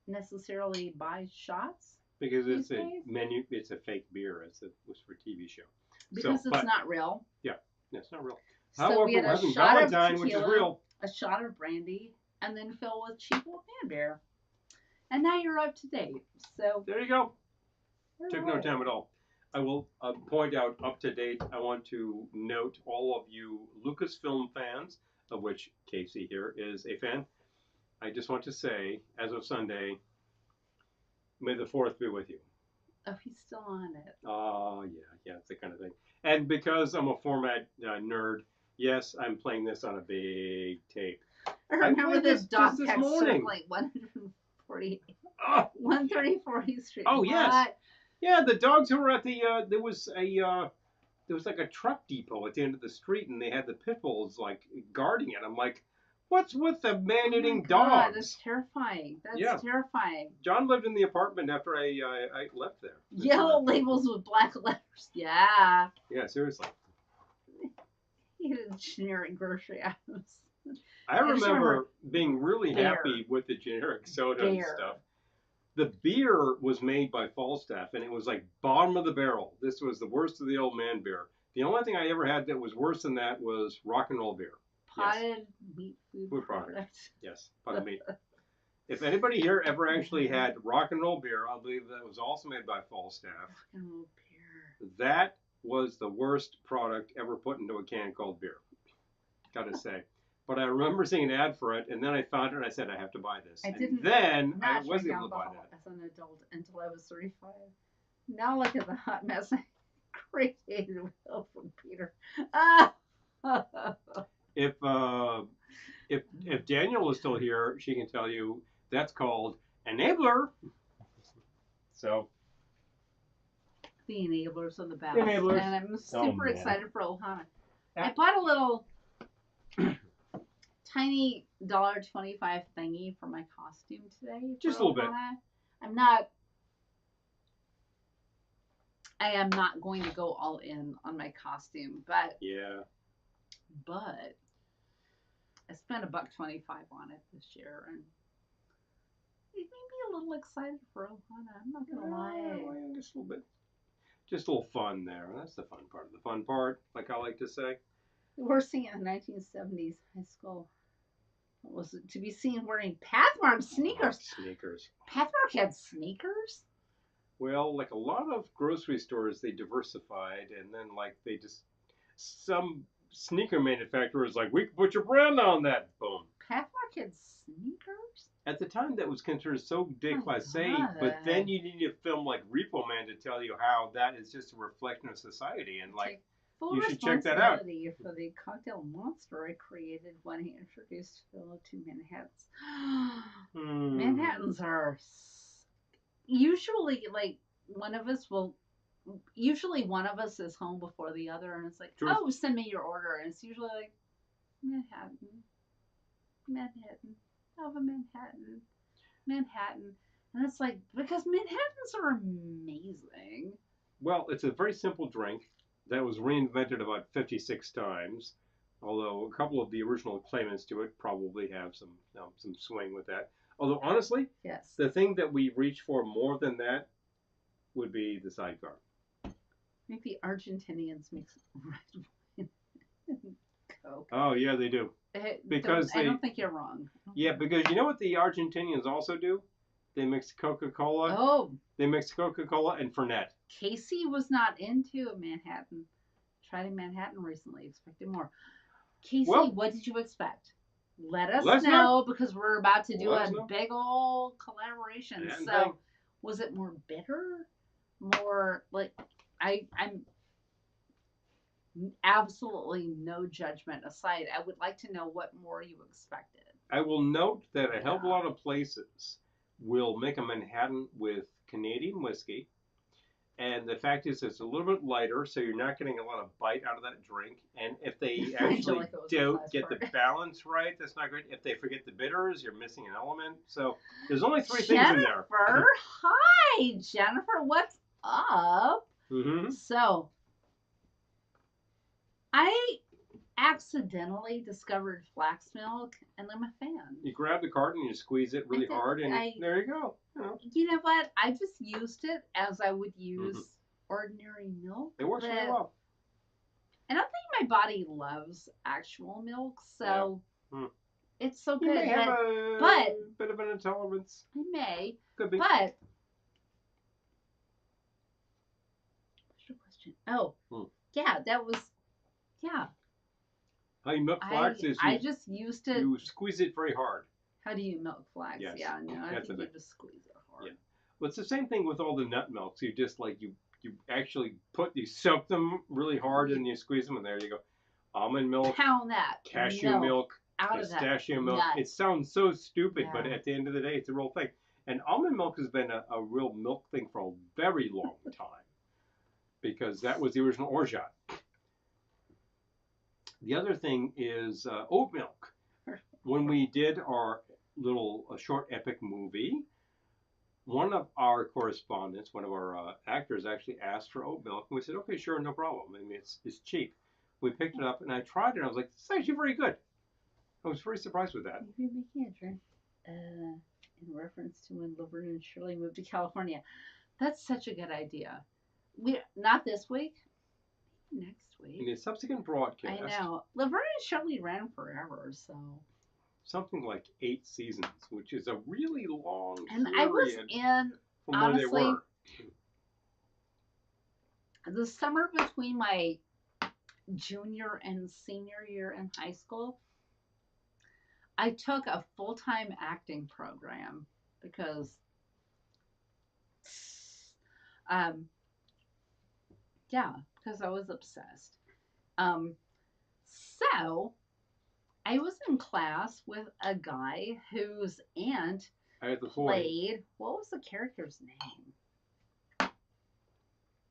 necessarily buy Shotz. Because it's it's a fake beer, as it was for TV show. Because it's not real. Yeah, it's not real. So however, we had we're having shot of Valentine, tequila, which is real. a shot of brandy, and then fill with cheap old man beer. And now you're up to date. So there you go. Took no time at all. I will point out up to date. I want to note all of you Lucasfilm fans, of which Casey here is a fan. I just want to say, as of Sunday, may the 4th be with you. Oh, he's still on it. Oh, yeah, it's that kind of thing. And because I'm a format nerd, yes, I'm playing this on a big tape. I remember this dog this text morning. Like 134th Street. Oh, yes. Yeah, the dogs who were at the there was like a truck depot at the end of the street, and they had the pit bulls like guarding it. I'm like, what's with the man-eating dogs? That's terrifying. That's terrifying. John lived in the apartment after I left there. Yellow labels with black letters. Yeah. Yeah, seriously. He had a generic grocery items. I remember being really happy with the generic soda and stuff. The beer was made by Falstaff, and it was like bottom of the barrel. This was the worst of the old man beer. The only thing I ever had that was worse than that was rock and roll beer. Potted meat food product. Yes, potted meat. If anybody here ever actually had rock and roll beer, I believe that was also made by Falstaff. Rock and roll beer. That was the worst product ever put into a can called beer. Gotta say. But I remember seeing an ad for it, and then I found it, and I said, I have to buy this. I was able to buy that. As an adult until I was 35. Now look at the hot mess I created with help from Peter. If Daniel is still here, she can tell you that's called enabler. So. The enablers of the battle. Enablers. And I'm super excited for Ohana. I bought a little tiny $1.25 thingy for my costume today. Just a little bit. I am not going to go all in on my costume, but I spent $1.25 on it this year, and it made me a little excited for Ohana. I'm not gonna lie. Just a little bit. Just a little fun there. That's the fun part. The fun part, like I like to say. We're seeing a 1970s high school. Was to be seen wearing Pathmark sneakers. Pathmark had sneakers? Well, like a lot of grocery stores, they diversified, and then like some sneaker manufacturers like, we can put your brand on that. Boom. Pathmark had sneakers? At the time, that was considered so déclassé, but then you need to film like Repo Man to tell you how that is just a reflection of society, and like Full you should check that out. responsibility for the cocktail monster I created when he introduced Phil to Manhattans. Manhattans are usually like one of us will. Usually one of us is home before the other, and it's like, True. oh, send me your order, and it's usually like Manhattan, Manhattan, have a Manhattan, Manhattan, and it's like because Manhattans are amazing. Well, it's a very simple drink that was reinvented about 56 times, although a couple of the original claimants to it probably have some swing with that. Although, honestly, yes, the thing that we reach for more than that would be the sidecar. I think the Argentinians mix red wine and Coke. Oh, yeah, they do. Because I don't think you're wrong. Yeah, because you know what the Argentinians also do? They mix Coca-Cola. Oh. They mix Coca-Cola and Fernet. Casey was not into a Manhattan. Tried a Manhattan recently. Expected more. Casey, well, what did you expect? Let us know because we're about to do a big old collaboration. So, was it more bitter? More like I'm absolutely no judgment aside. I would like to know what more you expected. I will note that a hell of a lot of places will make a Manhattan with Canadian whiskey. And the fact is, it's a little bit lighter, so you're not getting a lot of bite out of that drink. And if they actually don't get the balance right, that's not great. If they forget the bitters, you're missing an element. So there's only three things in there. Jennifer, hi, Jennifer. What's up? Mm-hmm. So, I accidentally discovered flax milk, and I'm a fan. You grab the carton, you squeeze it really hard, and there you go. You know what? I just used it as I would use ordinary milk. It works really well. I don't think my body loves actual milk, so it's so good. You may have a bit of an intolerance. I may. Could be. But what's your question? Oh, yeah, that was How you milk flax is I just used it. You squeeze it very hard. How do you milk flax? Yes. Yeah, no, I think you just squeeze it hard. Yeah. Well, it's the same thing with all the nut milks. You just you actually you soak them really hard and you squeeze them, and there you go. Almond milk. Pound that. Cashew milk. Out pistachio milk. It sounds so stupid, but at the end of the day, it's a real thing. And almond milk has been a real milk thing for a very long time because that was the original orgeat. The other thing is oat milk. When we did our little short epic movie, one of our correspondents, one of our actors, actually asked for oat milk, and we said, "Okay, sure, no problem. I mean, it's cheap." We picked it up, and I tried it, and I was like, "This is actually very good." I was very surprised with that. You're making a drink in reference to when Laverne and Shirley moved to California. That's such a good idea. Not this week. Next week. In the subsequent broadcast. I know. Laverne and Shirley ran forever, so. Something like 8 seasons, which is a really long and period I was in, from honestly, where they were. The summer between my junior and senior year in high school, I took a full-time acting program because because I was obsessed. So I was in class with a guy whose aunt played. What was the character's name?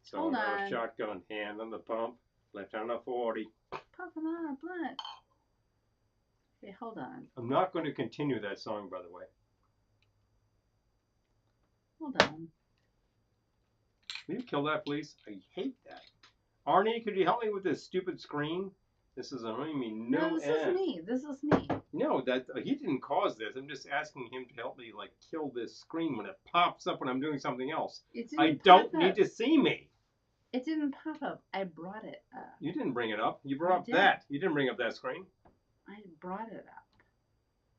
So hold on. Shotgun, hand on the pump, left on the 40. Puffing on a blunt. Okay, hold on. I'm not going to continue that song, by the way. Hold on. Will you kill that, please? I hate that. Arnie, could you help me with this stupid screen? This is annoying me No, this is me. This is me. No, he didn't cause this. I'm just asking him to help me, kill this screen when it pops up when I'm doing something else. I don't need to see me. It didn't pop up. I brought it up. You didn't bring it up. You brought up that. You didn't bring up that screen. I brought it up.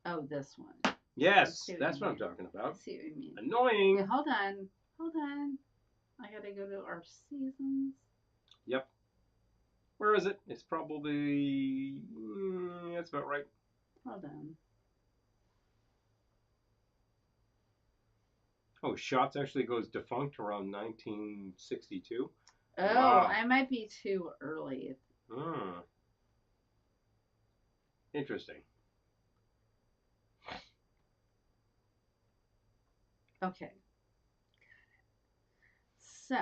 Oh, this one. Yes, that's what I'm talking about. I see what you mean. Annoying. Okay, hold on. I gotta go to our seasons. Yep. Where is it? It's probably... that's about right. Hold on. Oh, Shotz actually goes defunct around 1962. Oh, wow. I might be too early. Hmm. Interesting. Okay. So,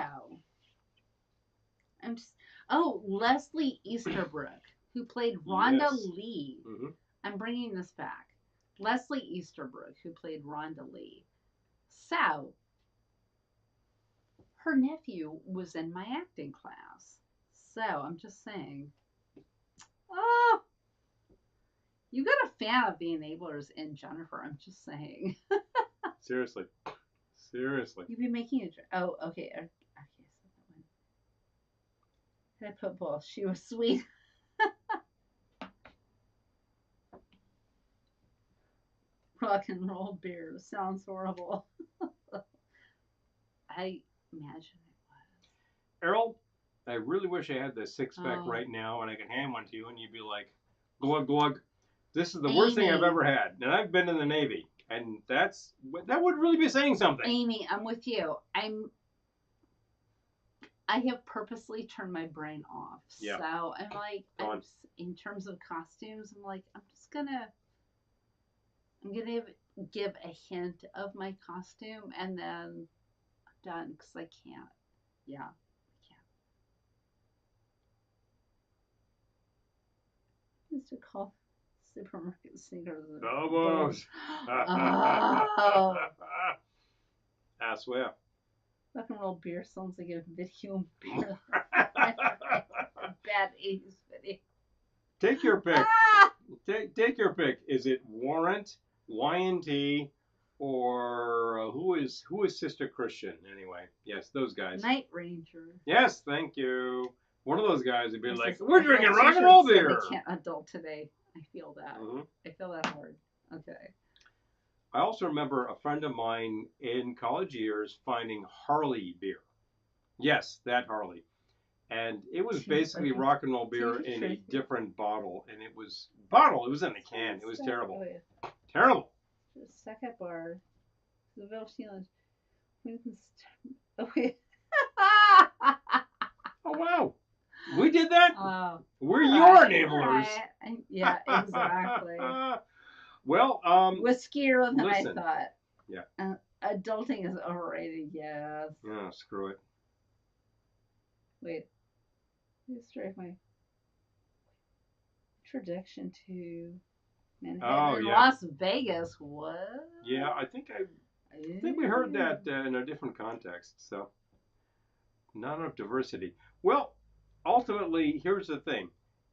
I'm just. Oh, Leslie Easterbrook, who played Rhonda Yes. Lee. Mm-hmm. I'm bringing this back. Leslie Easterbrook, who played Rhonda Lee. So, her nephew was in my acting class. So, I'm just saying. Oh, you got a fan of the Enablers in Jennifer. I'm just saying. Seriously. You've been making a. Oh, okay. Okay, so that one. I put both. She was sweet. Rock and roll beer sounds horrible. I imagine it was. Errol, I really wish I had the six-pack right now and I could hand one to you and you'd be like, glug glug. This is the worst thing I've ever had. And I've been in the Navy. And that would really be saying something. Amy, I'm with you. I have purposely turned my brain off. Yeah. So I'm like, in terms of costumes, I'm like, I'm gonna give a hint of my costume and then I'm done because I can't. Yeah, I can't. Used to call supermarket sneakers. Almost. Oh. I swear. Rock and roll beer sounds like a video beer. Bad 80s video. Take your pick. Take your pick. Is it Warrant, Y&T, or who is Sister Christian anyway? Yes, those guys. Night Ranger. Yes, thank you. One of those guys would be like, "We're drinking rock and roll beer." I can't adult today. I feel that. Mm-hmm. I feel that hard. Okay. I also remember a friend of mine in college years finding Harley beer. Yes, that Harley. And it was basically rock and roll beer in a different bottle. And it was in a can. It was terrible. Terrible. Second bar. Okay. Oh, wow. We did that? We're your enablers. Yeah, exactly. Well, whiskier than I thought. Yeah. Adulting is overrated, yes. Yeah, screw it. Wait. Straight my introduction to Manhattan, Las Vegas. What? Yeah, I think we heard that in a different context. So, not enough diversity. Well, ultimately, here's the thing: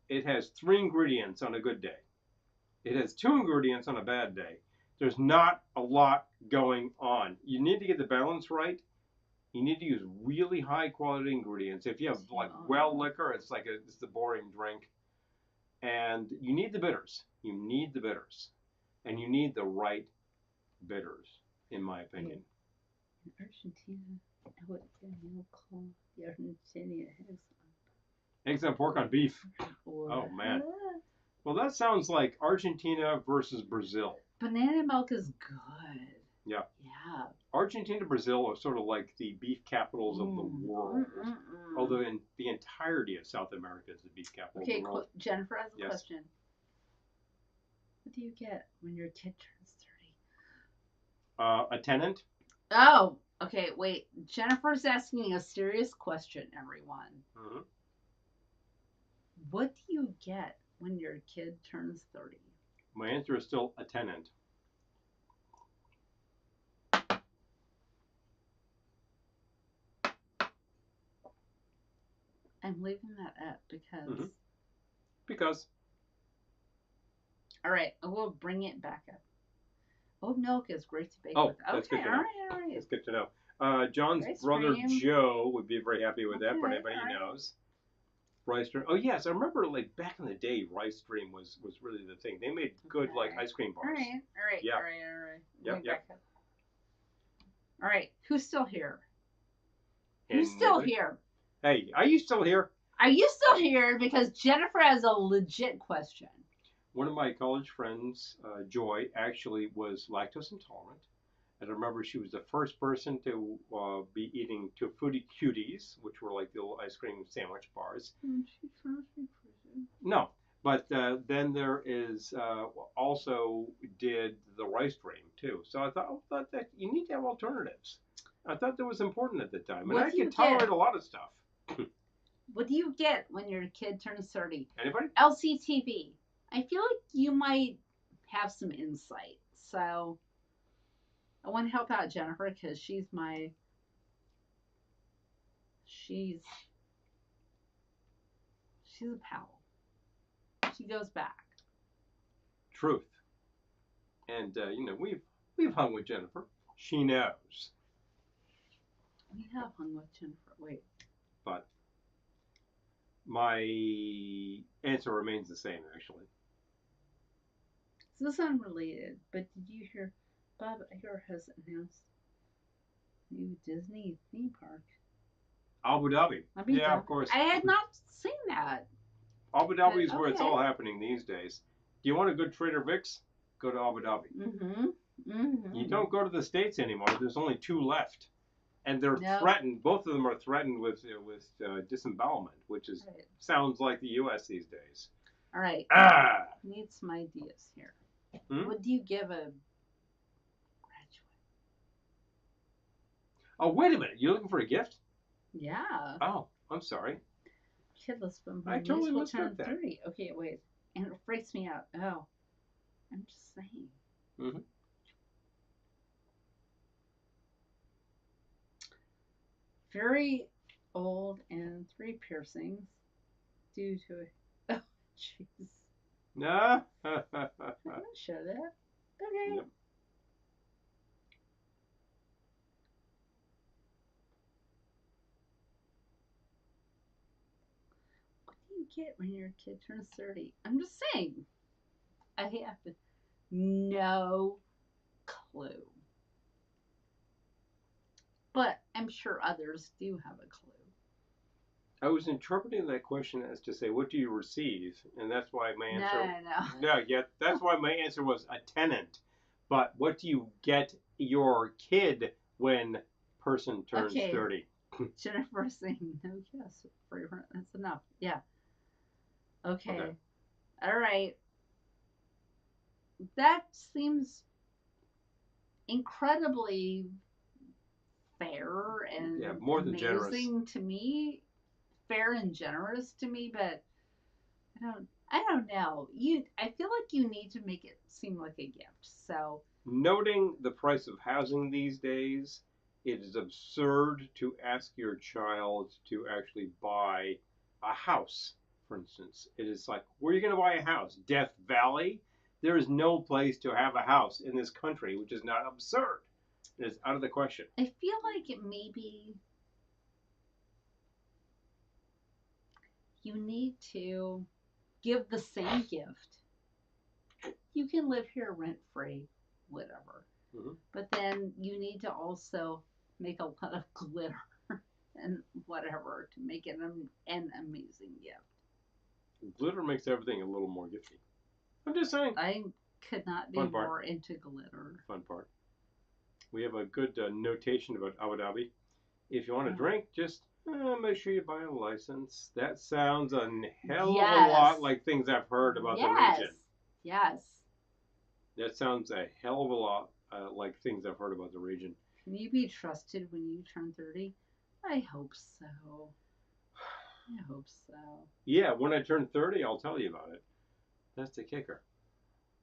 it has 3 ingredients on a good day. It has 2 ingredients on a bad day. There's not a lot going on. You need to get the balance right. You need to use really high quality ingredients. If you have like well liquor, it's a boring drink. And you need the bitters. And you need the right bitters, in my opinion. In Argentina, what Daniel called the Argentinian eggs on pork on beef. Oh man. Well, that sounds like Argentina versus Brazil. Banana milk is good. Yeah. Yeah. Argentina and Brazil are sort of like the beef capitals of the world. Although in the entirety of South America is the beef capital of the world. Okay, Jennifer has a question. What do you get when your kid turns 30? A tenant. Oh, okay, wait. Jennifer's asking a serious question, everyone. Mm-hmm. What do you get when your kid turns 30? My answer is still a tenant. I'm leaving that up because... Mm-hmm. Because. All right, we'll bring it back up. Oat milk is great to bake with. That's good to know. All right. That's good to know. John's brother Joe would be very happy with that, but anybody knows. Rice Dream. Oh yes, I remember like back in the day, Rice Dream was really the thing. They made good like ice cream bars. All right. Yeah. All right. Yep. All right, who's still here? Who's still here? Hey, are you still here? Are you still here? Because Jennifer has a legit question. One of my college friends, Joy, actually was lactose intolerant, And I remember she was the first person to be eating Tutti Cuties, which were like the little ice cream sandwich bars. No, but then there is also did the rice dream too. So I thought that you need to have alternatives. I thought that was important at the time, and I can tolerate a lot of stuff. What do you get when your kid turns 30? Anybody? LCTV. I feel like you might have some insight. So I want to help out Jennifer because she's a pal. She goes back. Truth. And we've hung with Jennifer. She knows. We have hung with Jennifer. Wait. But my answer remains the same, actually. This is unrelated, but did you hear Bob Iger has announced new Disney theme park? Abu Dhabi. Yeah, of course. I had not seen that. Abu Dhabi is where it's all happening these days. Do you want a good Trader Vic's? Go to Abu Dhabi. Mm-hmm. Mm-hmm. You don't go to the States anymore. There's only 2 left. And they're threatened. Both of them are threatened with disembowelment, which sounds like the U.S. these days. All right. Need some ideas here. What do you give a graduate? Oh, wait a minute. You're looking for a gift? Yeah. Oh, I'm sorry. Kidless from I totally missed that. 30. Okay, wait. And it freaks me out. Oh. I'm just saying. Mm-hmm. Very old and 3 piercings due to oh jeez. No. I'm gonna show that. Okay. Yep. What do you get when your kid turns 30? I'm just saying. I have no clue. But I'm sure others do have a clue. I was interpreting that question as to say, what do you receive? And that's why my answer... No. Yeah, that's why my answer was a tenant. But what do you get your kid when person turns 30? Jennifer saying no, yes. That's enough. Yeah. Okay. All right. That seems incredibly fair and more than amazing to me. Fair and generous to me, but I don't know. I feel like you need to make it seem like a gift. So noting the price of housing these days, it is absurd to ask your child to actually buy a house, for instance. It is like, where are you going to buy a house? Death Valley? There is no place to have a house in this country, which is not absurd. It is out of the question. I feel like it maybe you need to give the same gift. You can live here rent-free, whatever. Mm-hmm. But then you need to also make a lot of glitter and whatever to make it an amazing gift. Glitter makes everything a little more gifty. I'm just saying. I could not be more into glitter. Fun part. We have a good notation about Abu Dhabi. If you want to drink, just make sure you buy a license. That sounds a hell of a lot like things I've heard about the region. Yes. That sounds a hell of a lot like things I've heard about the region. Can you be trusted when you turn 30? I hope so. I hope so. Yeah, when I turn 30, I'll tell you about it. That's the kicker.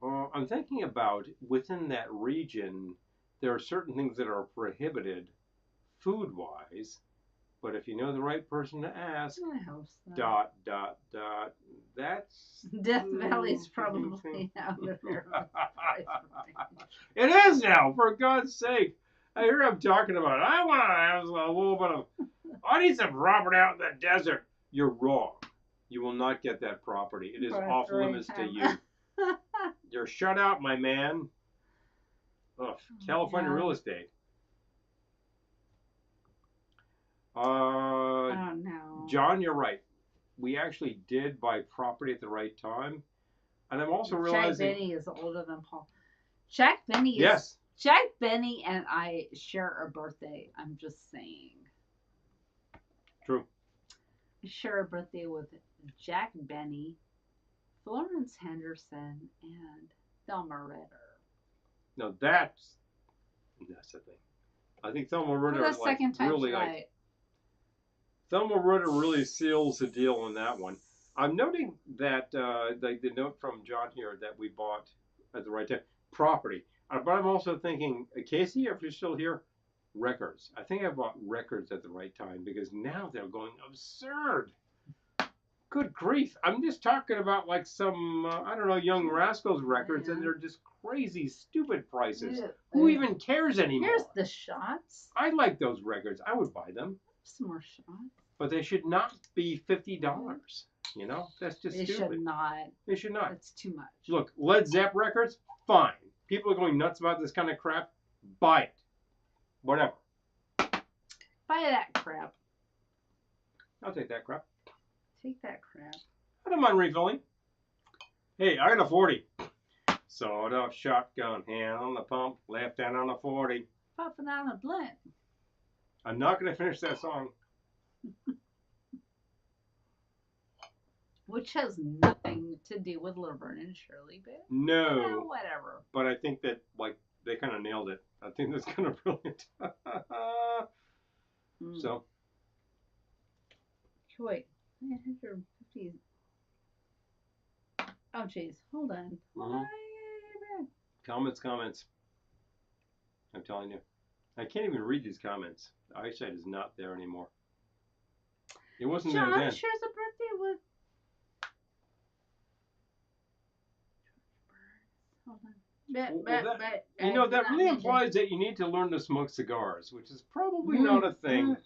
I'm thinking about within that region, there are certain things that are prohibited food-wise, but if you know the right person to ask, I hope so. That's... Death Valley's probably out of there. It is now, for God's sake. I hear I'm talking about it. I want to have a little bit of... I need some property out in the desert. You're wrong. You will not get that property. It is off limits to you. You're shut out, my man. Ugh, California real estate. Oh no. John, you're right. We actually did buy property at the right time. And I'm also realizing... Jack Benny is older than Paul. Jack Benny Jack Benny and I share a birthday. I'm just saying. True. I share a birthday with Jack Benny, Florence Henderson, and Thelma Ritter. No, that's the thing. I think Thelma Ritter For the second time really tonight. Thelma Ritter really seals the deal on that one. I'm noting that the note from John here that we bought at the right time, property. But I'm also thinking, Casey, if you're still here, records. I think I bought records at the right time because now they're going absurd. Good grief. I'm just talking about like some, I don't know, Young Rascals records, and they're just crazy, stupid prices. Who even cares anymore? Here's the Shotz. I like those records. I would buy them. Some more Shotz. But they should not be $50. You know? That's just stupid. They should not. They should not. It's too much. Look, Led Zepp records, fine. People are going nuts about this kind of crap. Buy it. Whatever. Buy that crap. I'll take that crap. Take that crap. I don't mind refilling. Hey, I got a 40. Sawed off shotgun, hand on the pump, left hand on the 40. Puffing on a blunt. I'm not going to finish that song. Which has nothing to do with Laverne Shirley, but no, whatever. But I think that they kind of nailed it. I think that's kind of brilliant. So, wait, 150. Oh, jeez, hold on. Comments. I'm telling you, I can't even read these comments. The eyesight is not there anymore. It wasn't there then. John shares a birthday with. Hold on. That really implies that you need to learn to smoke cigars, which is probably not a thing.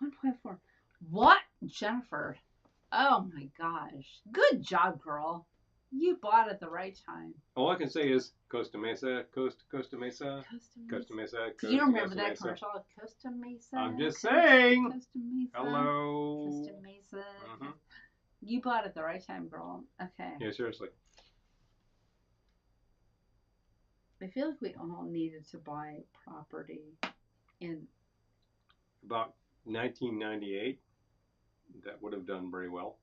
1.4. What, Jennifer? Oh my gosh! Good job, girl. You bought at the right time. All I can say is Costa Mesa, Costa Mesa, Costa Mesa. Do you remember that commercial? Costa Mesa. I'm just saying. Costa Mesa. Hello. Costa Mesa. You bought at the right time, girl. Okay. Yeah, seriously. I feel like we all needed to buy property in about 1998. That would have done very well.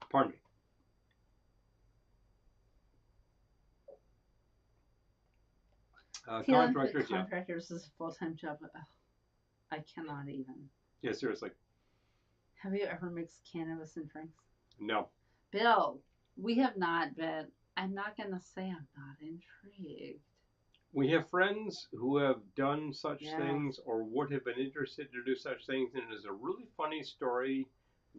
Pardon me. Contractors is a full-time job. Oh, I cannot even. Yeah, seriously. Have you ever mixed cannabis and drinks? No. Bill, we have not, but I'm not going to say I'm not intrigued. We have friends who have done such things or would have been interested to do such things, and it is a really funny story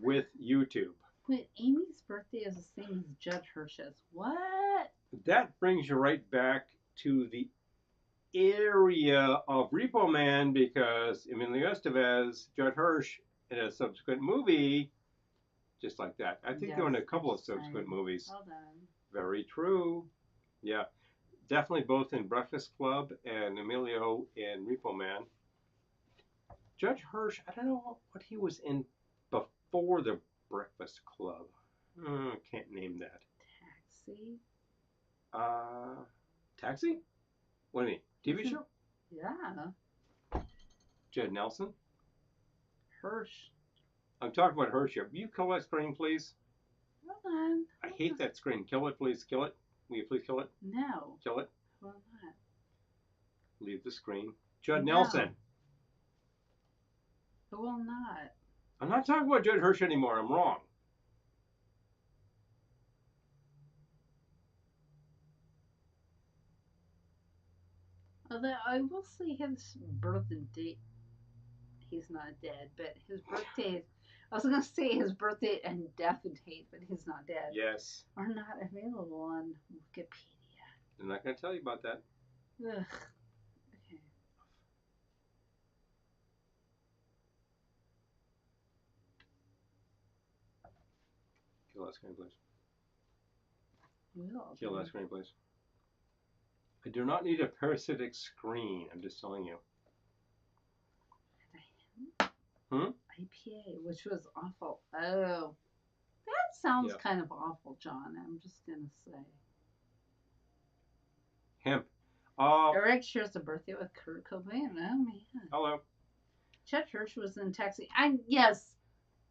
with YouTube. Wait, Amy's birthday is the same as Judge Hirsch's. What? That brings you right back to the area of Repo Man, because Emilio Estevez, Judge Hirsch, in a subsequent movie, just like that. I think there were in a couple of subsequent movies. Well done. Very true. Yeah. Definitely both in Breakfast Club and Emilio in Repo Man. Judge Hirsch, I don't know what he was in before the Breakfast Club. Can't name that. Taxi? Taxi? What do you mean? TV show? Yeah. Judd Nelson? Hirsch. I'm talking about Hirsch here. Will you kill that screen, please? Hold on. I hate that screen. Kill it, please. Kill it. Will you please kill it? No. Kill it. Will not. Leave the screen. Judd Nelson. It will not. I'm not talking about Judd Hirsch anymore. I'm wrong. Although I will say his birth date. He's not dead, but his birthday. I was going to say his birthday and death date, but he's not dead. Yes. Are not available on Wikipedia. I'm not going to tell you about that. Ugh. Okay. Kill that screen, please. Will. Kill that screen, please. I do not need a parasitic screen. I'm just telling you. IPA, which was awful. Oh, that sounds kind of awful, John. I'm just going to say. Hemp. Eric shares a birthday with Kurt Cobain. Oh, man. Hello. Chet Hirsch was in Taxi. Yes,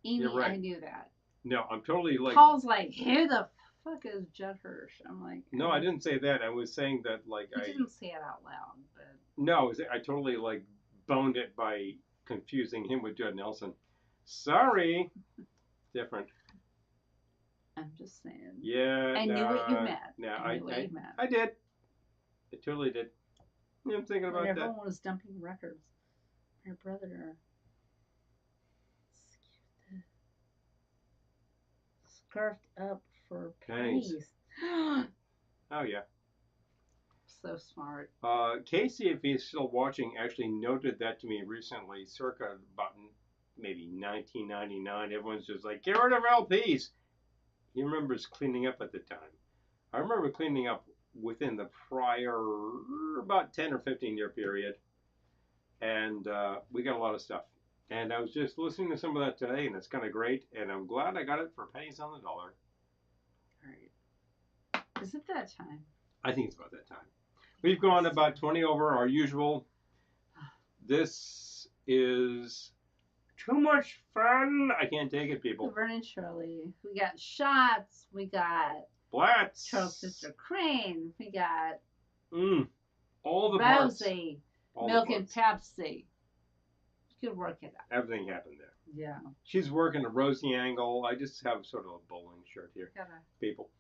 Amy, right. I knew that. No, I'm totally like. Paul's like, who the fuck is Chet Hirsch? I'm like. No, I didn't say that. I was saying that like I didn't say it out loud, but. No, I totally like boned it by confusing him with Judd Nelson. Sorry. Different. I'm just saying. Yeah. I knew what you meant. No, I did. I totally did. Yeah, I'm thinking about that. Everyone was dumping records. My brother scarfed up for pennies. Oh, yeah. So smart. Casey, if he's still watching, actually noted that to me recently, circa about maybe 1999. Everyone's just like, get rid of LPs. He remembers cleaning up at the time. I remember cleaning up within the prior about 10 or 15 year period. And we got a lot of stuff. And I was just listening to some of that today, and it's kind of great. And I'm glad I got it for pennies on the dollar. All right. Is it that time? I think it's about that time. We've gone about 20 over our usual. This is too much fun. I can't take it, people. Laverne Shirley. We got Shotz. We got Blatz. Charles Sister Crane. We got all the parts. Rosie. Milk and Pepsi. You could work it out. Everything happened there. Yeah. She's working a Rosie angle. I just have sort of a bowling shirt here. People.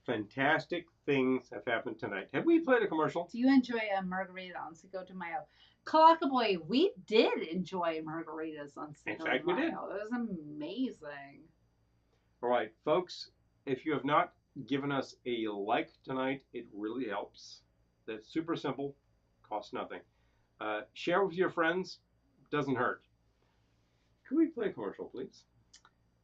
Fantastic things have happened tonight. Have we played a commercial? Do you enjoy a margarita on Cinco de Mayo? Calacaboy, we did enjoy margaritas on Cinco de Mayo. In fact, we did. It was amazing. All right, folks, if you have not given us a like tonight, it really helps. That's super simple. Costs nothing. Share with your friends. Doesn't hurt. Can we play a commercial, please?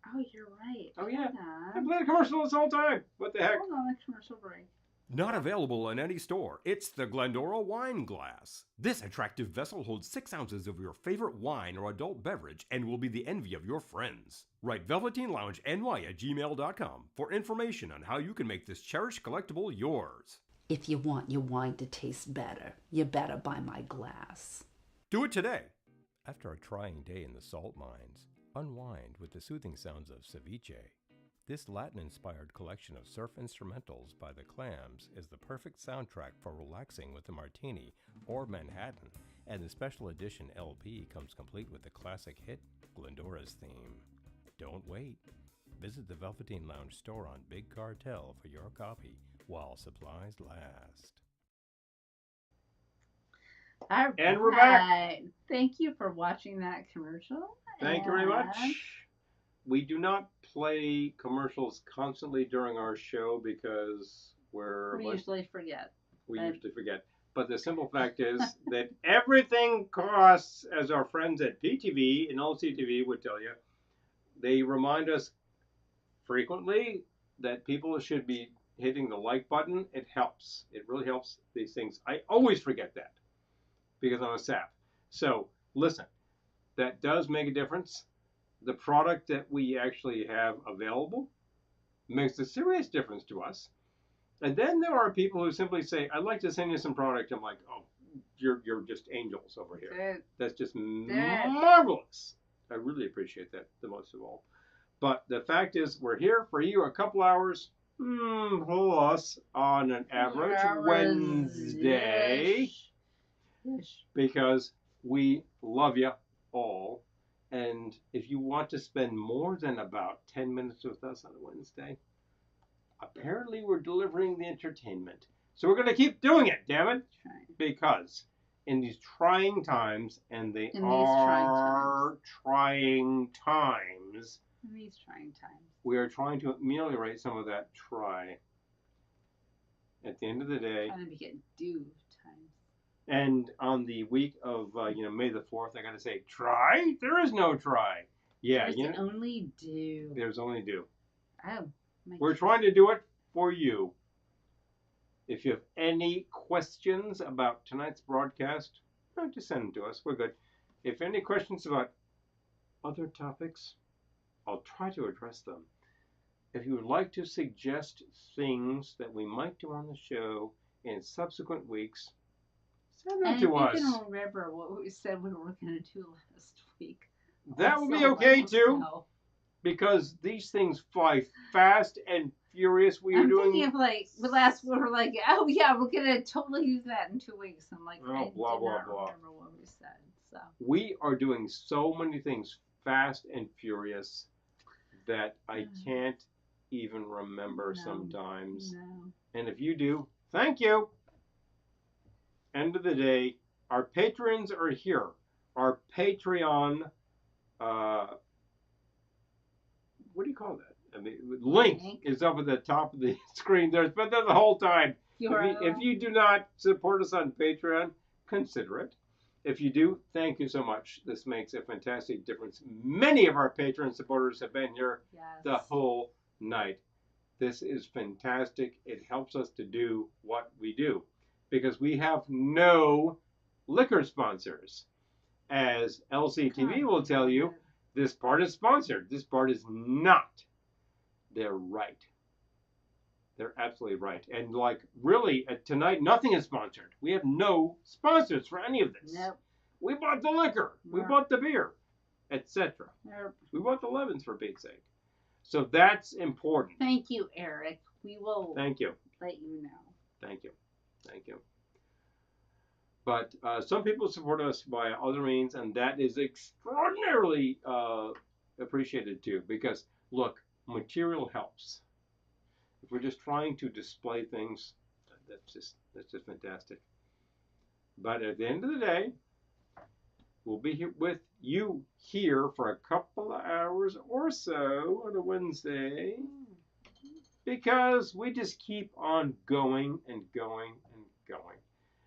Oh, you're right. Oh, yeah. I played a commercial this whole time. What the heck? Hold on, a commercial break. Not available in any store. It's the Glendora Wine Glass. This attractive vessel holds 6 ounces of your favorite wine or adult beverage and will be the envy of your friends. Write velveteenloungeny@gmail.com for information on how you can make this cherished collectible yours. If you want your wine to taste better, you better buy my glass. Do it today. After a trying day in the salt mines, unwind with the soothing sounds of ceviche. This Latin-inspired collection of surf instrumentals by the Clams is the perfect soundtrack for relaxing with a martini or Manhattan, and the special edition LP comes complete with the classic hit, Glendora's Theme. Don't wait. Visit the Velveteen Lounge store on Big Cartel for your copy while supplies last. All right. And we're back. Thank you for watching that commercial. Thank you very much. We do not play commercials constantly during our show because we usually forget. Usually forget. But the simple fact is that everything costs, as our friends at PTV and LCTV would tell you. They remind us frequently that people should be hitting the like button. It helps. It really helps these things. I always forget that because I'm a sap. So listen, that does make a difference. The product that we actually have available makes a serious difference to us. And then there are people who simply say, I'd like to send you some product. I'm like, oh, you're just angels over here. That's just marvelous. I really appreciate that the most of all. But the fact is, we're here for you a couple hours plus on an average Wednesday because we love you all. And if you want to spend more than about 10 minutes with us on a Wednesday, apparently we're delivering the entertainment. So we're going to keep doing it, damn it. Because in these trying times, and they are trying times, we are trying to ameliorate some of that try. At the end of the day, trying to get do times. And on the week of May the 4th, I got to say, try? There is no try. Yeah, there's only do. There's only do. Oh, we're trying to do it for you. If you have any questions about tonight's broadcast, just send them to us. We're good. If any questions about other topics, I'll try to address them. If you would like to suggest things that we might do on the show in subsequent weeks, send them to us. And if you can remember what we said we were going to do last week. That would be okay too, because these things fly fast and furious. We are doing. Thinking of like we were like, oh yeah, we're gonna totally use that in 2 weeks. I'm like, Oh, I blah, did blah, not blah. remember what we said. So We are doing so many things fast and furious that I can't even remember sometimes. No. And if you do, thank you. End of the day, our patrons are here. Our Patreon, what do you call that? I mean, link is up at the top of the screen. There's been there the whole time. If you do not support us on Patreon, consider it. If you do, thank you so much. This makes a fantastic difference. Many of our Patreon supporters have been here the whole night. This is fantastic. It helps us to do what we do because we have no liquor sponsors. As LCTV will tell you, this part is sponsored. This part is not. They're right. They're absolutely right. And like really, tonight, nothing is sponsored. We have no sponsors for any of this. Nope. We bought the liquor. We bought the beer, etc. Nope. We bought the lemons for Pete's sake. So that's important. Thank you, Eric. We will Thank you. Let you know. Thank you. Thank you. But some people support us by other means, and that is extraordinarily appreciated too. Because look, material helps. If we're just trying to display things, that's just fantastic. But at the end of the day, we'll be here with you here for a couple of hours or so on a Wednesday, because we just keep on going and going and going.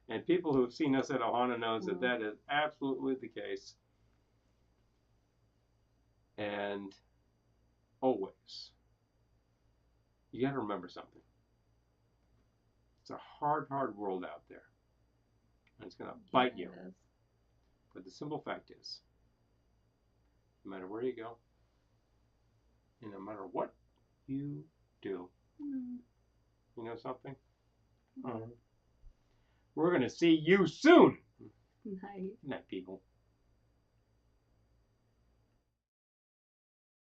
And people who have seen us at Ohana knows that that is absolutely the case. And always, you got to remember something. It's a hard, hard world out there. And it's going to bite you. But the simple fact is, no matter where you go, and no matter what you do, you know something? We're going to see you soon. Night. Night, people.